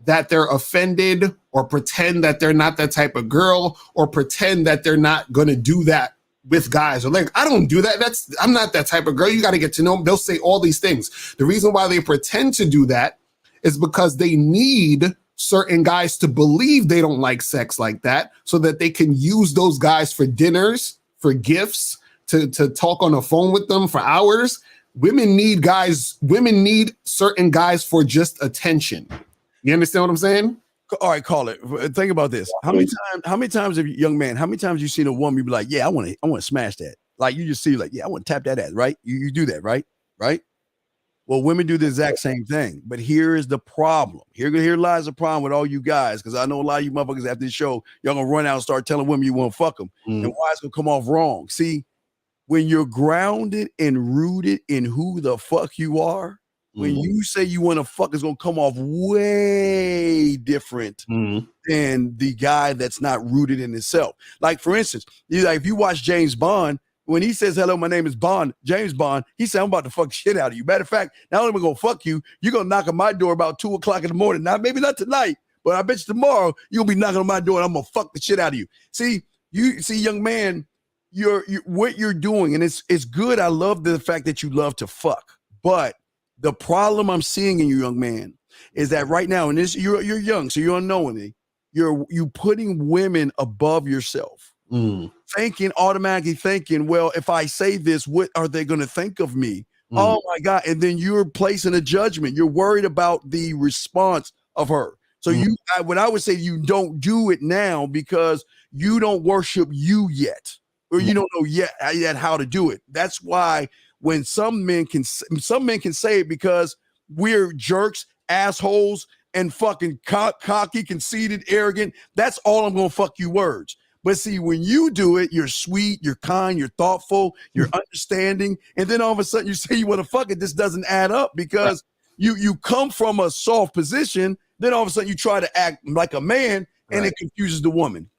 that they're offended or pretend that they're not that type of girl or pretend that they're not going to do that with guys. Or like, I don't do that. I'm not that type of girl. You got to get to know them. They'll say all these things. The reason why they pretend to do that is because they need certain guys to believe they don't like sex like that so that they can use those guys for dinners, for gifts, to talk on the phone with them for hours. Women need certain guys for just attention. You understand what I'm saying? All right, call it. Think about this. How many times have you, young man, how many times you seen a woman you be like, yeah, I want to smash that. Like you just see like, yeah, I want to tap that ass, right? You do that, right? Right? Well, women do the exact same thing, but here is the problem. Here lies the problem with all you guys, because I know a lot of you motherfuckers after this show, y'all gonna run out and start telling women you want to fuck them, and why it's gonna come off wrong. See, when you're grounded and rooted in who the fuck you are, when you say you want to fuck, it's gonna come off way different than the guy that's not rooted in himself. Like for instance, if you watch James Bond. When he says, hello, my name is Bond, James Bond, he said, I'm about to fuck the shit out of you. Matter of fact, not only am I going to fuck you, you're going to knock on my door about 2 o'clock in the morning. Now, maybe not tonight, but I bet you tomorrow you'll be knocking on my door and I'm going to fuck the shit out of you. See, young man, what you're doing, and it's good. I love the fact that you love to fuck. But the problem I'm seeing in you, young man, is that right now, and this you're young, so you're unknowingly, you putting women above yourself. Automatically thinking, well, if I say this, what are they going to think of me? Oh my God. And then you're placing a judgment. You're worried about the response of her. So what I would say, you don't do it now because you don't worship you yet, or you don't know yet how to do it. That's why when some men can say it because we're jerks, assholes, and fucking cocky, conceited, arrogant. That's all I'm going to fuck you words. But see, when you do it, you're sweet, you're kind, you're thoughtful, you're understanding. And then all of a sudden you say you want to fuck it. This doesn't add up because you come from a soft position. Then all of a sudden you try to act like a man and it confuses the woman.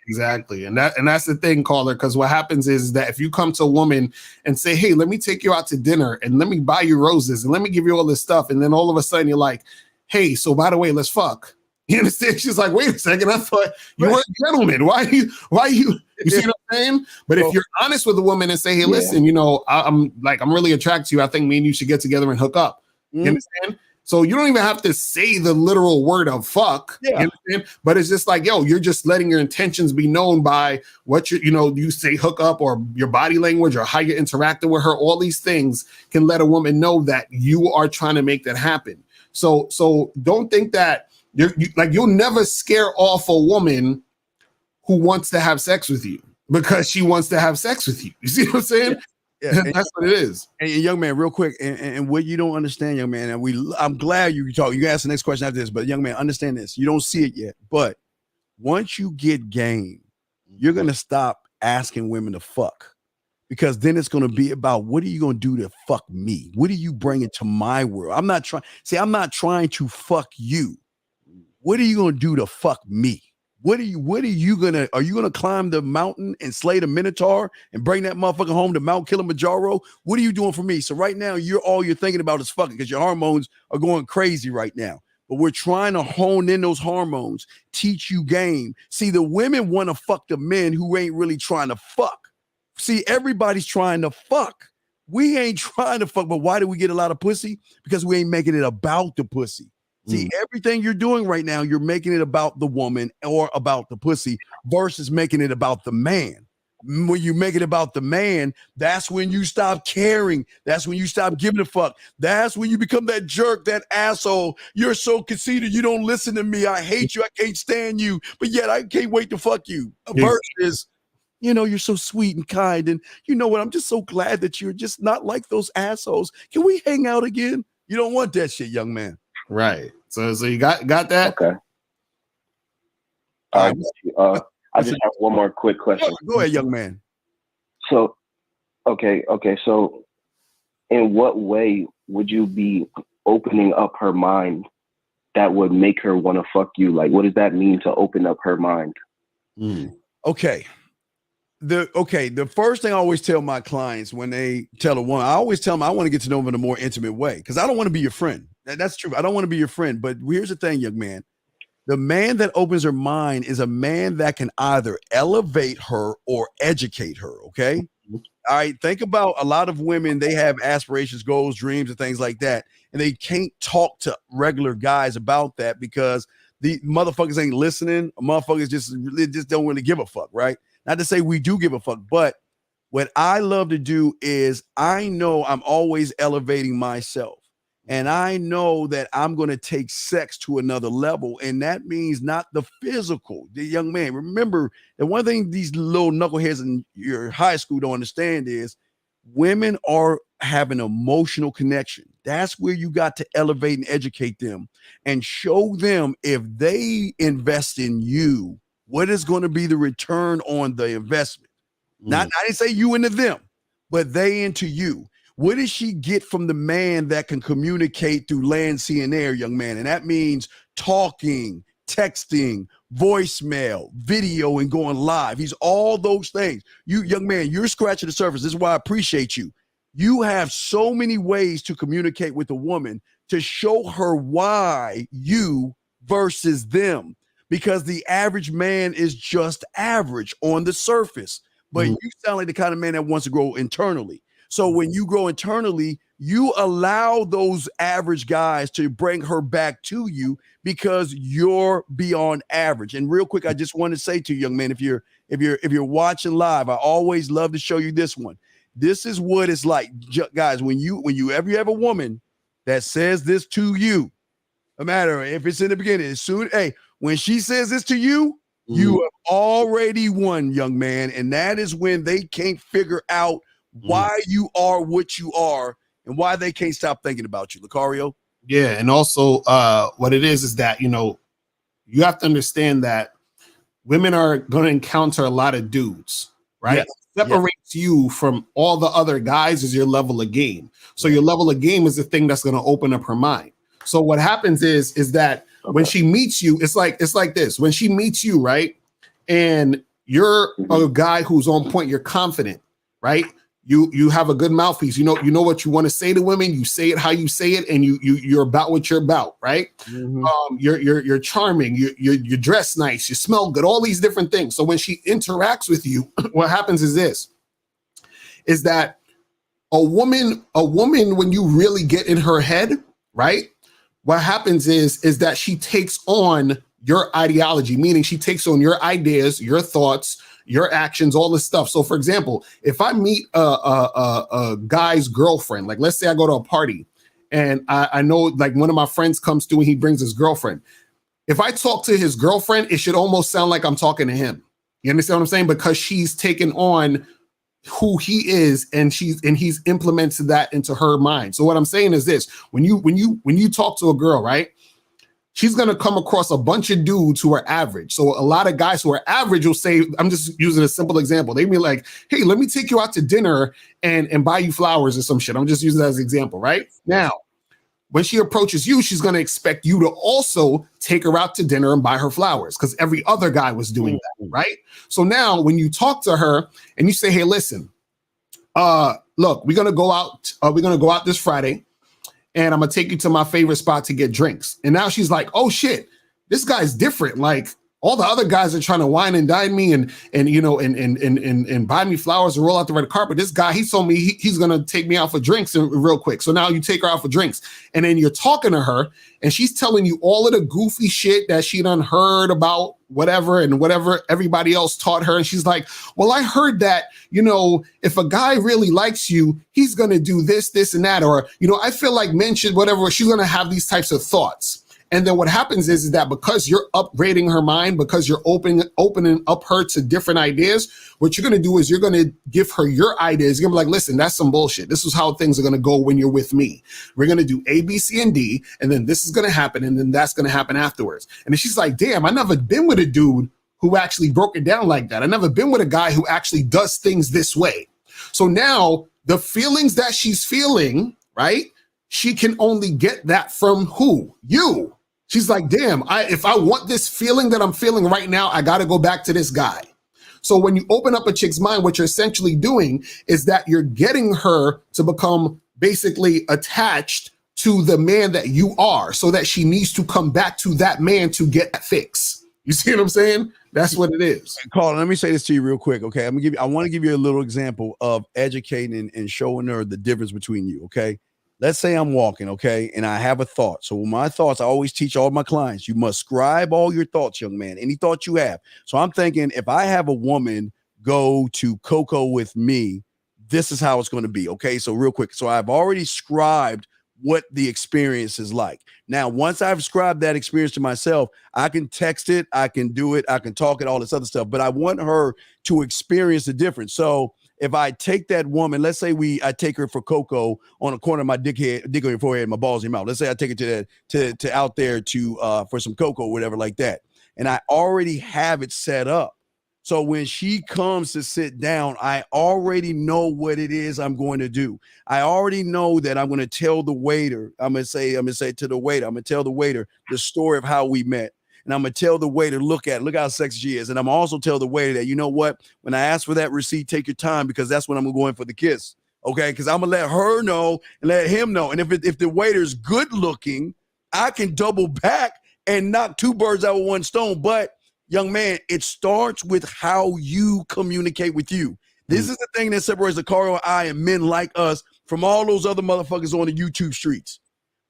Exactly. And that's the thing, caller, because what happens is that if you come to a woman and say, hey, let me take you out to dinner and let me buy you roses and let me give you all this stuff. And then all of a sudden you're like, hey, so by the way, let's fuck. You understand? She's like, wait a second. I thought you were a gentleman. Why you see what I'm saying? But if you're honest with a woman and say, hey, listen, I'm really attracted to you. I think me and you should get together and hook up. You understand? So you don't even have to say the literal word of fuck. Yeah. You understand? But it's just like, yo, you're just letting your intentions be known by what you say hook up, or your body language, or how you're interacting with her. All these things can let a woman know that you are trying to make that happen. So don't think that you'll never scare off a woman who wants to have sex with you because she wants to have sex with you. You see what I'm saying? Yeah. That's what it is. And young man, real quick, and what you don't understand, young man, and I'm glad you talk. You can ask the next question after this, but young man, understand this. You don't see it yet, but once you get game, you're gonna stop asking women to fuck, because then it's gonna be about what are you gonna do to fuck me? What are you bringing to my world? I'm not trying to fuck you. What are you gonna do to fuck me? Are you gonna climb the mountain and slay the Minotaur and bring that motherfucker home to Mount Kilimanjaro? What are you doing for me? So right now, you're thinking about is fucking, because your hormones are going crazy right now. But we're trying to hone in those hormones, teach you game. See, the women want to fuck the men who ain't really trying to fuck. See, everybody's trying to fuck. We ain't trying to fuck, but why do we get a lot of pussy? Because we ain't making it about the pussy. See, everything you're doing right now, you're making it about the woman or about the pussy versus making it about the man. When you make it about the man, that's when you stop caring. That's when you stop giving a fuck. That's when you become that jerk, that asshole. You're so conceited. You don't listen to me. I hate you. I can't stand you. But yet I can't wait to fuck you. Versus, you're so sweet and kind. And you know what? I'm just so glad that you're just not like those assholes. Can we hang out again? You don't want that shit, young man. Right. So you got that? Okay. I just have one more quick question. Go ahead, young man. So, okay. So, in what way would you be opening up her mind that would make her want to fuck you? Like, what does that mean to open up her mind? Okay. The first thing I always tell my clients when they tell a woman, I always tell them I want to get to know them in a more intimate way, because I don't want to be your friend. That's true. I don't want to be your friend. But here's the thing, young man. The man that opens her mind is a man that can either elevate her or educate her. Okay. All right. Think about a lot of women. They have aspirations, goals, dreams, and things like that. And they can't talk to regular guys about that because the motherfuckers ain't listening. Motherfuckers just don't really give a fuck. Right. Not to say we do give a fuck, but what I love to do is I know I'm always elevating myself. And I know that I'm going to take sex to another level. And that means not the physical. The young man, remember that one thing these little knuckleheads in your high school don't understand is women have an emotional connection. That's where you got to elevate and educate them and show them if they invest in you, what is going to be the return on the investment. I didn't say you into them, but they into you. What does she get from the man that can communicate through land, sea, and air, young man? And that means talking, texting, voicemail, video, and going live. He's all those things. You, young man, you're scratching the surface. This is why I appreciate you. You have so many ways to communicate with a woman to show her why you versus them. Because the average man is just average on the surface. But you sound like the kind of man that wants to grow internally. So when you grow internally, you allow those average guys to bring her back to you because you're beyond average. And real quick, I just want to say to you, young man, if you're watching live, I always love to show you this one. This is what it's like, guys. When you have a woman that says this to you, no matter if it's in the beginning, when she says this to you, you have already won, young man. And that is when they can't figure out why you are what you are and why they can't stop thinking about you. Lucario? Yeah. And also what it is that, you have to understand that women are going to encounter a lot of dudes, right? Yes. Separates you from all the other guys is your level of game. So your level of game is the thing that's going to open up her mind. So what happens is that when she meets you, it's like this. When she meets you, right? And you're a guy who's on point, you're confident, right? You have a good mouthpiece. You know what you want to say to women. You say it how you say it, and you're about what you're about, right? You're charming. You dress nice. You smell good. All these different things. So when she interacts with you, what happens is that a woman when you really get in her head, right? what happens is that she takes on your ideology, meaning she takes on your ideas, your thoughts, your actions, all this stuff. So for example, if I meet a guy's girlfriend, like let's say I go to a party and I know like one of my friends comes through and he brings his girlfriend. If I talk to his girlfriend, it should almost sound like I'm talking to him. You understand what I'm saying? Because she's taken on who he is and he's implemented that into her mind. So what I'm saying is this: when you talk to a girl, right? She's going to come across a bunch of dudes who are average. So a lot of guys who are average will say, I'm just using a simple example. They be like, hey, let me take you out to dinner and buy you flowers or some shit. I'm just using that as an example, right? Now, when she approaches you, she's going to expect you to also take her out to dinner and buy her flowers because every other guy was doing that, right? So now when you talk to her and you say, hey, listen, look, we're going to go out this Friday. And I'm gonna take you to my favorite spot to get drinks. And now she's like, oh shit, this guy's different. Like all the other guys are trying to wine and dine me and buy me flowers and roll out the red carpet. This guy, he told me he's gonna take me out for drinks real quick. So now you take her out for drinks. And then you're talking to her and she's telling you all of the goofy shit that she done heard about whatever everybody else taught her. And she's like, well, I heard that, if a guy really likes you, he's going to do this, this, and that. Or, I feel like men should, whatever. She's going to have these types of thoughts. And then what happens is that because you're upgrading her mind, because you're opening up her to different ideas, what you're going to do is you're going to give her your ideas. You're going to be like, listen, that's some bullshit. This is how things are going to go when you're with me. We're going to do A, B, C, and D, and then this is going to happen, and then that's going to happen afterwards. And then she's like, damn, I never been with a dude who actually broke it down like that. I never been with a guy who actually does things this way. So now the feelings that she's feeling, right? She can only get that from who? You. She's like, damn, if I want this feeling that I'm feeling right now, I got to go back to this guy. So when you open up a chick's mind, what you're essentially doing is that you're getting her to become basically attached to the man that you are so that she needs to come back to that man to get that fix. You see what I'm saying? That's what it is. Carl, let me say this to you real quick, okay? I want to give you a little example of educating and showing her the difference between you, okay? Let's say I'm walking, okay, and I have a thought. So my thoughts, I always teach all my clients, you must scribe all your thoughts, young man, any thought you have. So I'm thinking if I have a woman go to Coco with me, this is how it's going to be, okay? So real quick, so I've already scribed what the experience is like. Now, once I've scribed that experience to myself, I can text it, I can do it, I can talk it, all this other stuff, but I want her to experience the difference. So if I take that woman, let's say I take her for Coco on a corner of my dick on your forehead, my balls in your mouth. Let's say I take it to out there for some Coco or whatever like that. And I already have it set up. So when she comes to sit down, I already know what it is I'm going to do. I already know that I'm going to tell the waiter, I'm going to say to the waiter, I'm going to tell the waiter the story of how we met. And I'm going to tell the waiter, look how sexy she is. And I'm also tell the waiter that, you know what, when I ask for that receipt, take your time because that's when I'm going to go in for the kiss. Okay. Because I'm going to let her know and let him know. And if the waiter's good looking, I can double back and knock two birds out with one stone. But young man, it starts with how you communicate with you. This is the thing that separates the Carl and I and men like us from all those other motherfuckers on the YouTube streets.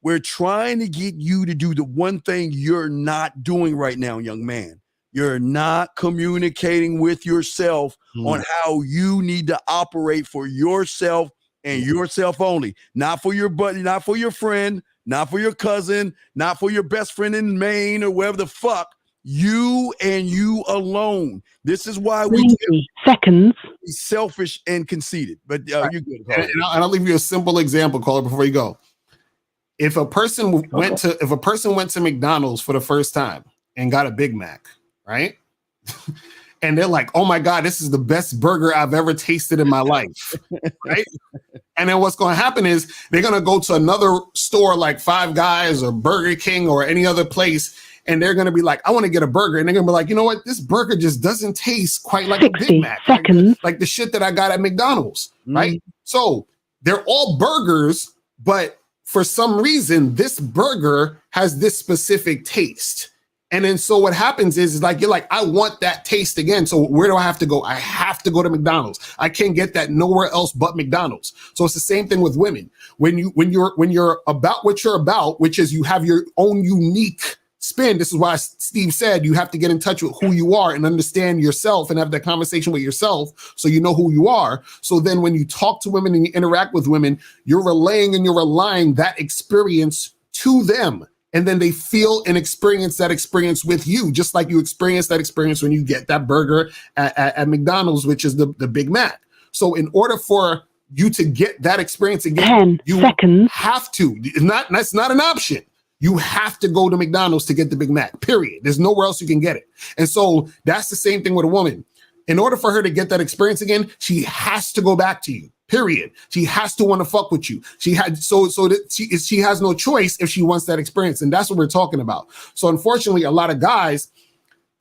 We're trying to get you to do the one thing you're not doing right now, young man. You're not communicating with yourself on how you need to operate for yourself and yourself only. Not for your buddy, not for your friend, not for your cousin, not for your best friend in Maine or wherever the fuck. You and you alone. This is why we 90 seconds. Be selfish and conceited. But you're good. And I'll leave you a simple example, caller, before you go. If a person went to McDonald's for the first time and got a Big Mac, right? And they're like, oh my God, this is the best burger I've ever tasted in my life, right? And then what's going to happen is they're going to go to another store like Five Guys or Burger King or any other place, and they're going to be like, I want to get a burger. And they're going to be like, you know what? This burger just doesn't taste quite like a Big Mac. Like the shit that I got at McDonald's, right? So they're all burgers, but for some reason, this burger has this specific taste. And then so what happens is like you're like, I want that taste again. So where do I have to go? I have to go to McDonald's. I can't get that nowhere else but McDonald's. So it's the same thing with women. When you're about what you're about, which is you have your own unique spin. This is why Steve said you have to get in touch with who you are and understand yourself and have that conversation with yourself so you know who you are. So then when you talk to women and you interact with women, you're relaying and you're relying that experience to them. And then they feel and experience that experience with you, just like you experience that experience when you get that burger at McDonald's, which is the Big Mac. So in order for you to get that experience again, 10 you seconds. have to. That's not an option. You have to go to McDonald's to get the Big Mac, period. There's nowhere else you can get it. And so that's the same thing with a woman. In order for her to get that experience again, she has to go back to you. Period. She has to want to fuck with you. She has no choice if she wants that experience, and that's what we're talking about. So unfortunately, a lot of guys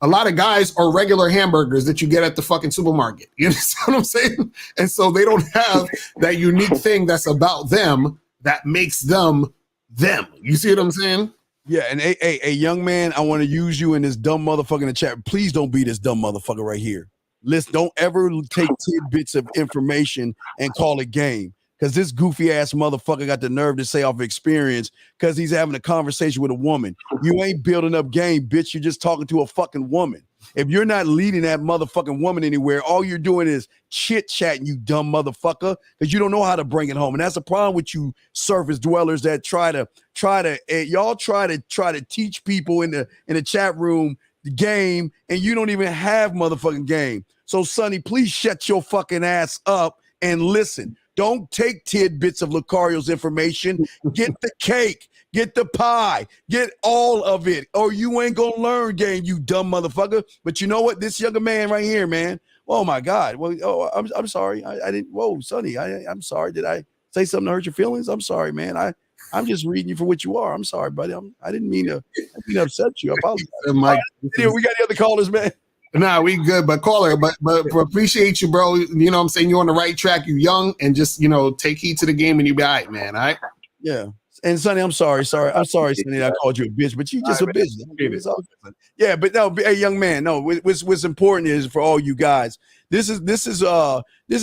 are regular hamburgers that you get at the fucking supermarket. You understand what I'm saying? And so they don't have that unique thing that's about them that makes them them. You see what I'm saying? Yeah, and a young man, I want to use you in this dumb motherfucker in the chat. Please don't be this dumb motherfucker right here. Listen, don't ever take tidbits of information and call it game. Because this goofy ass motherfucker got the nerve to say off experience because he's having a conversation with a woman. You ain't building up game, bitch. You're just talking to a fucking woman. If you're not leading that motherfucking woman anywhere, all you're doing is chit-chatting, you dumb motherfucker, because you don't know how to bring it home. And that's the problem with you surface dwellers that try to teach people in the chat room the game, and you don't even have motherfucking game. So, Sonny, please shut your fucking ass up and listen. Don't take tidbits of Lucario's information. Get the cake, get the pie, get all of it, or you ain't gonna learn game, you dumb motherfucker. But you know what? This younger man right here, man. Oh my God. Well, I'm sorry. I didn't. Whoa, Sonny. I'm sorry. Did I say something to hurt your feelings? I'm sorry, man. I'm just reading you for what you are. I'm sorry, buddy. I didn't mean to upset you. I apologize. Mike, right, we got the other callers, man. Nah, we good, but caller, but appreciate you, bro. You know what I'm saying? You're on the right track. You're young, and just, take heed to the game and you be all right, man. All right? Yeah. And Sonny, I'm sorry, Sonny, I called you a bitch, but you just a bitch. Yeah, but no, hey, young man, no, what's important is for all you guys, this is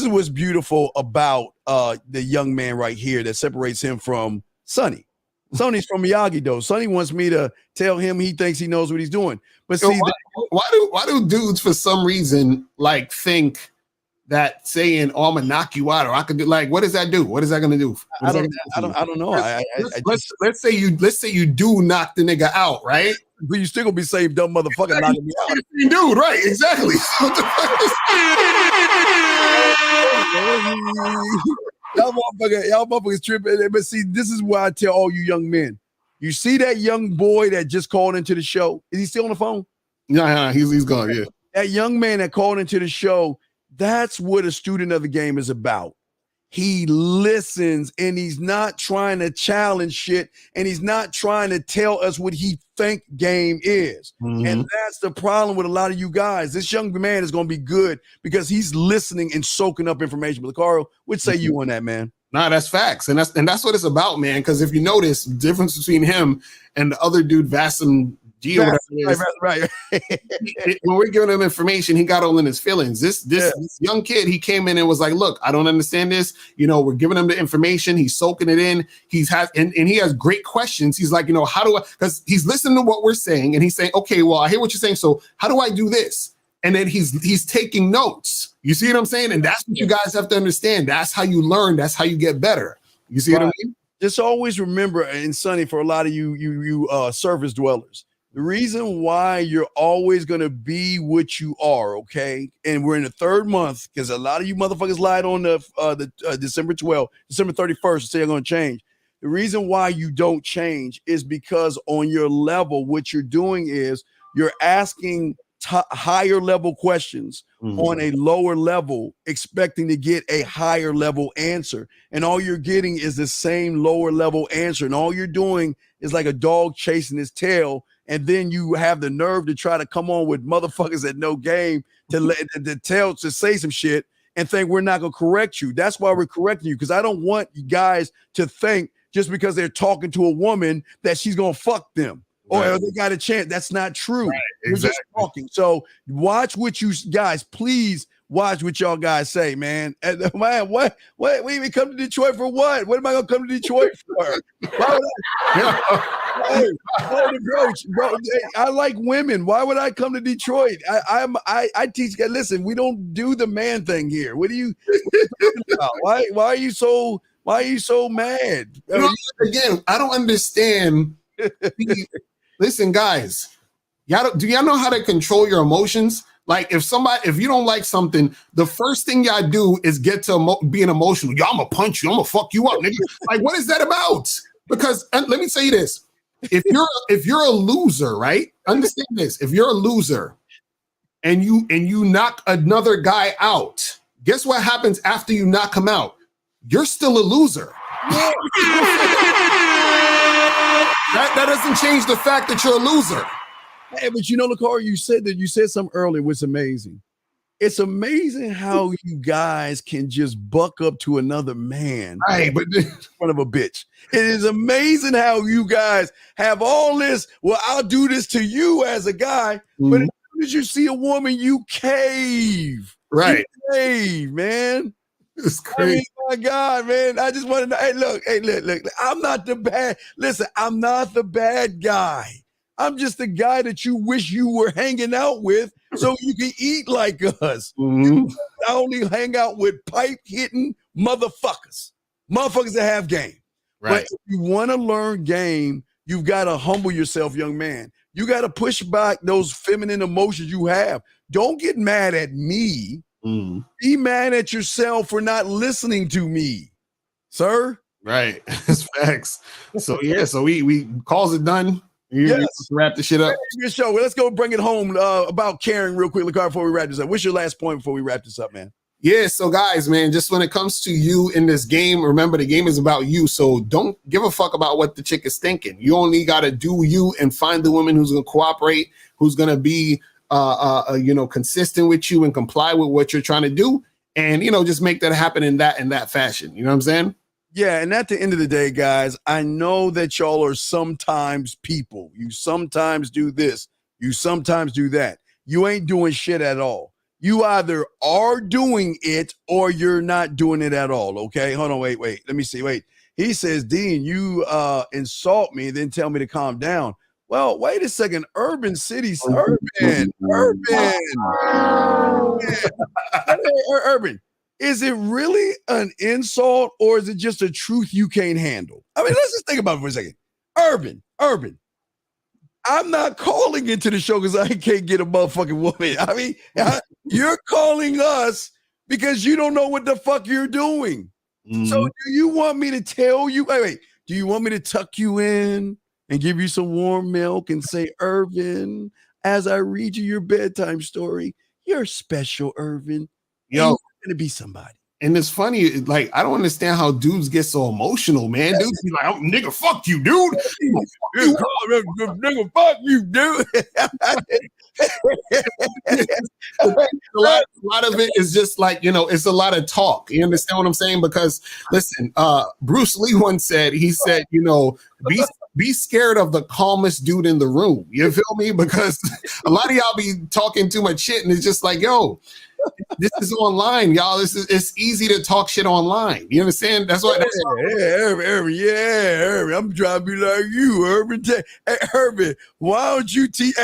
what's beautiful about the young man right here that separates him from Sonny. Sonny's from Miyagi, though. Sonny wants me to tell him he thinks he knows what he's doing. But see, why do dudes for some reason like think that saying, "Oh, I'm gonna knock you out," or I could do, like, what does that do? What is that gonna do? I don't know. Let's say you do knock the nigga out, right? But you still gonna be saying dumb motherfucker knocking me out. Dude, right? Exactly. Y'all motherfuckers tripping. But see, this is why I tell all you young men. You see that young boy that just called into the show? Is he still on the phone? Yeah, he's gone. Yeah. That young man that called into the show, that's what a student of the game is about. He listens and he's not trying to challenge shit and he's not trying to tell us what he think game is. Mm-hmm. And that's the problem with a lot of you guys. This young man is going to be good because he's listening and soaking up information. But Carl, what say you on that, man? Nah, that's facts. And that's what it's about, man. Because if you notice the difference between him and the other dude, Vasim G or whatever it is, right. When we're giving him information, he got all in his feelings. This young kid, he came in and was like, look, I don't understand this. We're giving him the information. He's soaking it in. And he has great questions. He's like, how do I, because he's listening to what we're saying and he's saying, okay, well, I hear what you're saying. So how do I do this? And then he's taking notes. You see what I'm saying? And that's what you guys have to understand. That's how you learn. That's how you get better. You see what I mean? Just always remember, and Sonny, for a lot of you surface dwellers, the reason why you're always going to be what you are, okay? And we're in the third month because a lot of you motherfuckers lied on the December 12th, December 31st to say you're going to change. The reason why you don't change is because on your level, what you're doing is you're asking higher level questions on a lower level, expecting to get a higher level answer. And all you're getting is the same lower level answer. And all you're doing is like a dog chasing his tail. And then you have the nerve to try to come on with motherfuckers that know game to say some shit and think we're not going to correct you. That's why we're correcting you. Because I don't want you guys to think just because they're talking to a woman that she's going to fuck them. or they got a chance. That's not true. Right, We're just talking. So watch what you guys, please watch what y'all guys say, man. And man, what we even come to Detroit for what? What am I gonna come to Detroit for? Why would bro, I like women. Why would I come to Detroit? I teach guys. Listen, we don't do the man thing here. What are you talking about? Why are you so mad? Again, I don't understand. Listen, guys, do y'all know how to control your emotions? Like if you don't like something, the first thing y'all do is get to being emotional. Yo, I'm gonna punch you. I'm gonna fuck you up, nigga. Like, what is that about? Because let me say this: if you're a loser, right? Understand this: if you're a loser and you knock another guy out, guess what happens after you knock him out? You're still a loser. Yeah. That doesn't change the fact that you're a loser. Hey, but you know, Lakar, you said something earlier was amazing. It's amazing how you guys can just buck up to another man, right? But in front of a bitch. It is amazing how you guys have all this. Well, I'll do this to you as a guy, but as soon as you see a woman, you cave. Right? You cave, man. It's crazy. I mean, my God, man. I just want to know. Hey, look. I'm not the bad. Listen, I'm not the bad guy. I'm just the guy that you wish you were hanging out with so you can eat like us. I only hang out with pipe-hitting motherfuckers that have game. Right. But if you want to learn game, you've got to humble yourself, young man. You got to push back those feminine emotions you have. Don't get mad at me. Be mad at yourself for not listening to me, sir. Right. It's facts. So yeah, so we calls it done. Yes. Wrap the shit up. Good show. Well, let's go bring it home about caring real quick, Lakar, before we wrap this up. What's your last point before we wrap this up, man? Yeah, so guys, man, just when it comes to you in this game, remember the game is about you. So don't give a fuck about what the chick is thinking. You only got to do you and find the woman who's going to cooperate, who's going to be consistent with you and comply with what you're trying to do, and just make that happen in that fashion. You know what I'm saying? Yeah, and at the end of the day, guys, I know that y'all are sometimes people. You sometimes do this, you sometimes do that. You ain't doing shit at all. You either are doing it or you're not doing it at all. Okay, hold on, wait. Let me see. Wait, he says, Dean, you insult me, then tell me to calm down. Well, wait a second. Urban. Is it really an insult or is it just a truth you can't handle? I mean, let's just think about it for a second. Urban. I'm not calling into the show because I can't get a motherfucking woman. I mean, you're calling us because you don't know what the fuck you're doing. So do you want me to tell you? Wait. Do you want me to tuck you in and give you some warm milk and say, Irvin, as I read you your bedtime story, you're special, Irvin. Yo, to be somebody. And it's funny, like, I don't understand how dudes get so emotional, man. Dudes be like, oh, nigga, fuck you, dude. Nigga, fuck you, dude. a lot of it is just like, it's a lot of talk. You understand what I'm saying? Because listen, Bruce Lee once said, be scared of the calmest dude in the room. You feel me? Because a lot of y'all be talking too much shit and it's just like, yo, this is online, y'all. It's easy to talk shit online. You understand? That's why. Urban. I'm trying to be like you, Urban. Hey, Urban, why don't you teach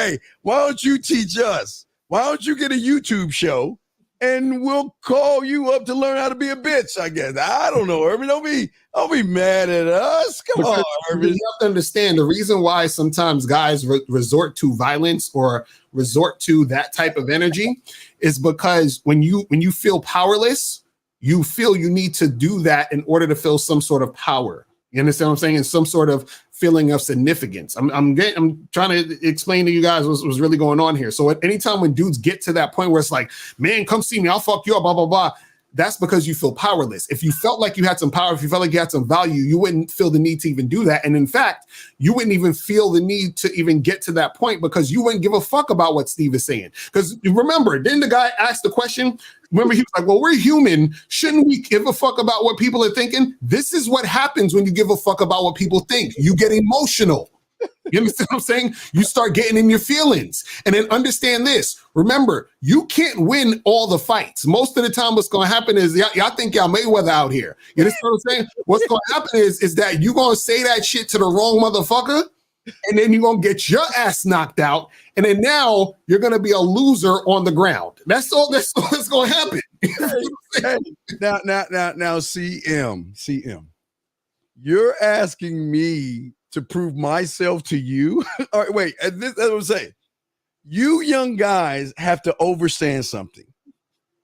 us? Why don't you get a YouTube show and we'll call you up to learn how to be a bitch? I guess. I don't know, Urban. Don't be mad at us. Come on, Urban. You have to understand the reason why sometimes guys resort to violence or resort to that type of energy is because when you feel powerless, you feel you need to do that in order to feel some sort of power. You understand what I'm saying? And some sort of feeling of significance. I'm trying to explain to you guys what's really going on here. So at any time when dudes get to that point where it's like, man, come see me, I'll fuck you up, blah, blah, blah. That's because you feel powerless. If you felt like you had some power, if you felt like you had some value, you wouldn't feel the need to even do that. And in fact, you wouldn't even feel the need to even get to that point because you wouldn't give a fuck about what Steve is saying. Because remember, didn't the guy ask the question? Remember, he was like, well, we're human. Shouldn't we give a fuck about what people are thinking? This is what happens when you give a fuck about what people think. You get emotional. You understand what I'm saying? You start getting in your feelings. And then understand this. Remember, you can't win all the fights. Most of the time, what's going to happen is y'all think y'all Mayweather out here. You understand what I'm saying? What's going to happen is that you're going to say that shit to the wrong motherfucker, and then you're going to get your ass knocked out. And then now you're going to be a loser on the ground. That's all that's going to happen. Now, CM. You're asking me to prove myself to you? All right, wait. That's what I'm saying. You young guys have to understand something.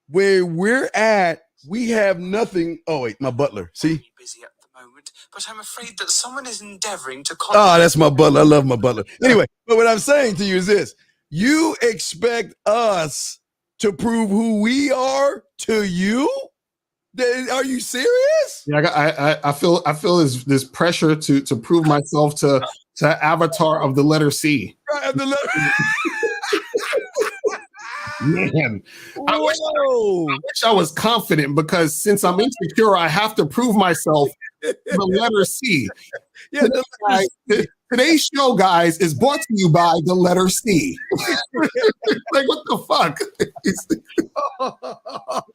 Where we're at, we have nothing. Oh, wait, my butler. See? Busy at the moment, but I'm afraid that someone is endeavoring to Oh, that's my butler. I love my butler. Anyway, but what I'm saying to you is this. You expect us to prove who we are to you? Are you serious? Yeah, I feel this pressure to prove myself to avatar of the letter C. Right, the letter. Man, I wish I was confident, because since I'm insecure, I have to prove myself the letter C. Yeah, today's show, guys, is brought to you by the letter C. Like, what the fuck?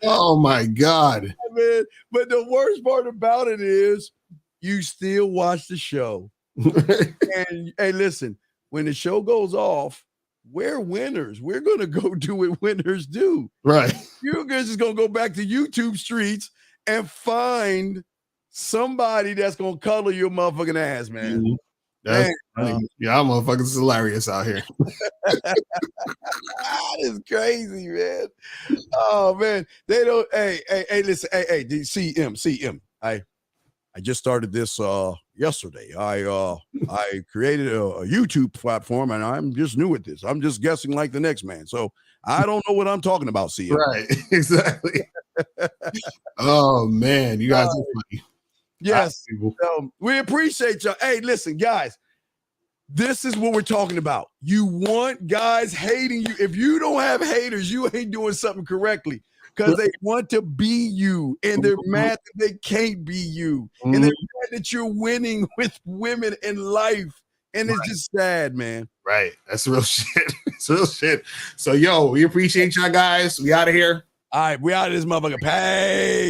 Oh my God. Man, but the worst part about it is you still watch the show. And hey, listen, when the show goes off, we're winners. We're gonna go do what winners do. Right. You guys is gonna go back to YouTube streets and find somebody that's gonna color your motherfucking ass, man. Mm-hmm. That's funny. Y'all motherfuckers hilarious out here. That is crazy, man. Oh man, they don't. Hey, listen. Hey, CM. I just started this yesterday. I created a YouTube platform, and I'm just new at this. I'm just guessing like the next man, so I don't know what I'm talking about. CM. Right, exactly. Oh man, you guys are funny. Yes, we appreciate y'all. Hey, listen, guys. This is what we're talking about. You want guys hating you. If you don't have haters, you ain't doing something correctly, because they want to be you, and they're mad that they can't be you, and they're mad that you're winning with women in life, and it's just sad, man. Right. That's real shit. It's real shit. So, yo, we appreciate y'all guys. We out of here. All right, we out of this motherfucker. Pay.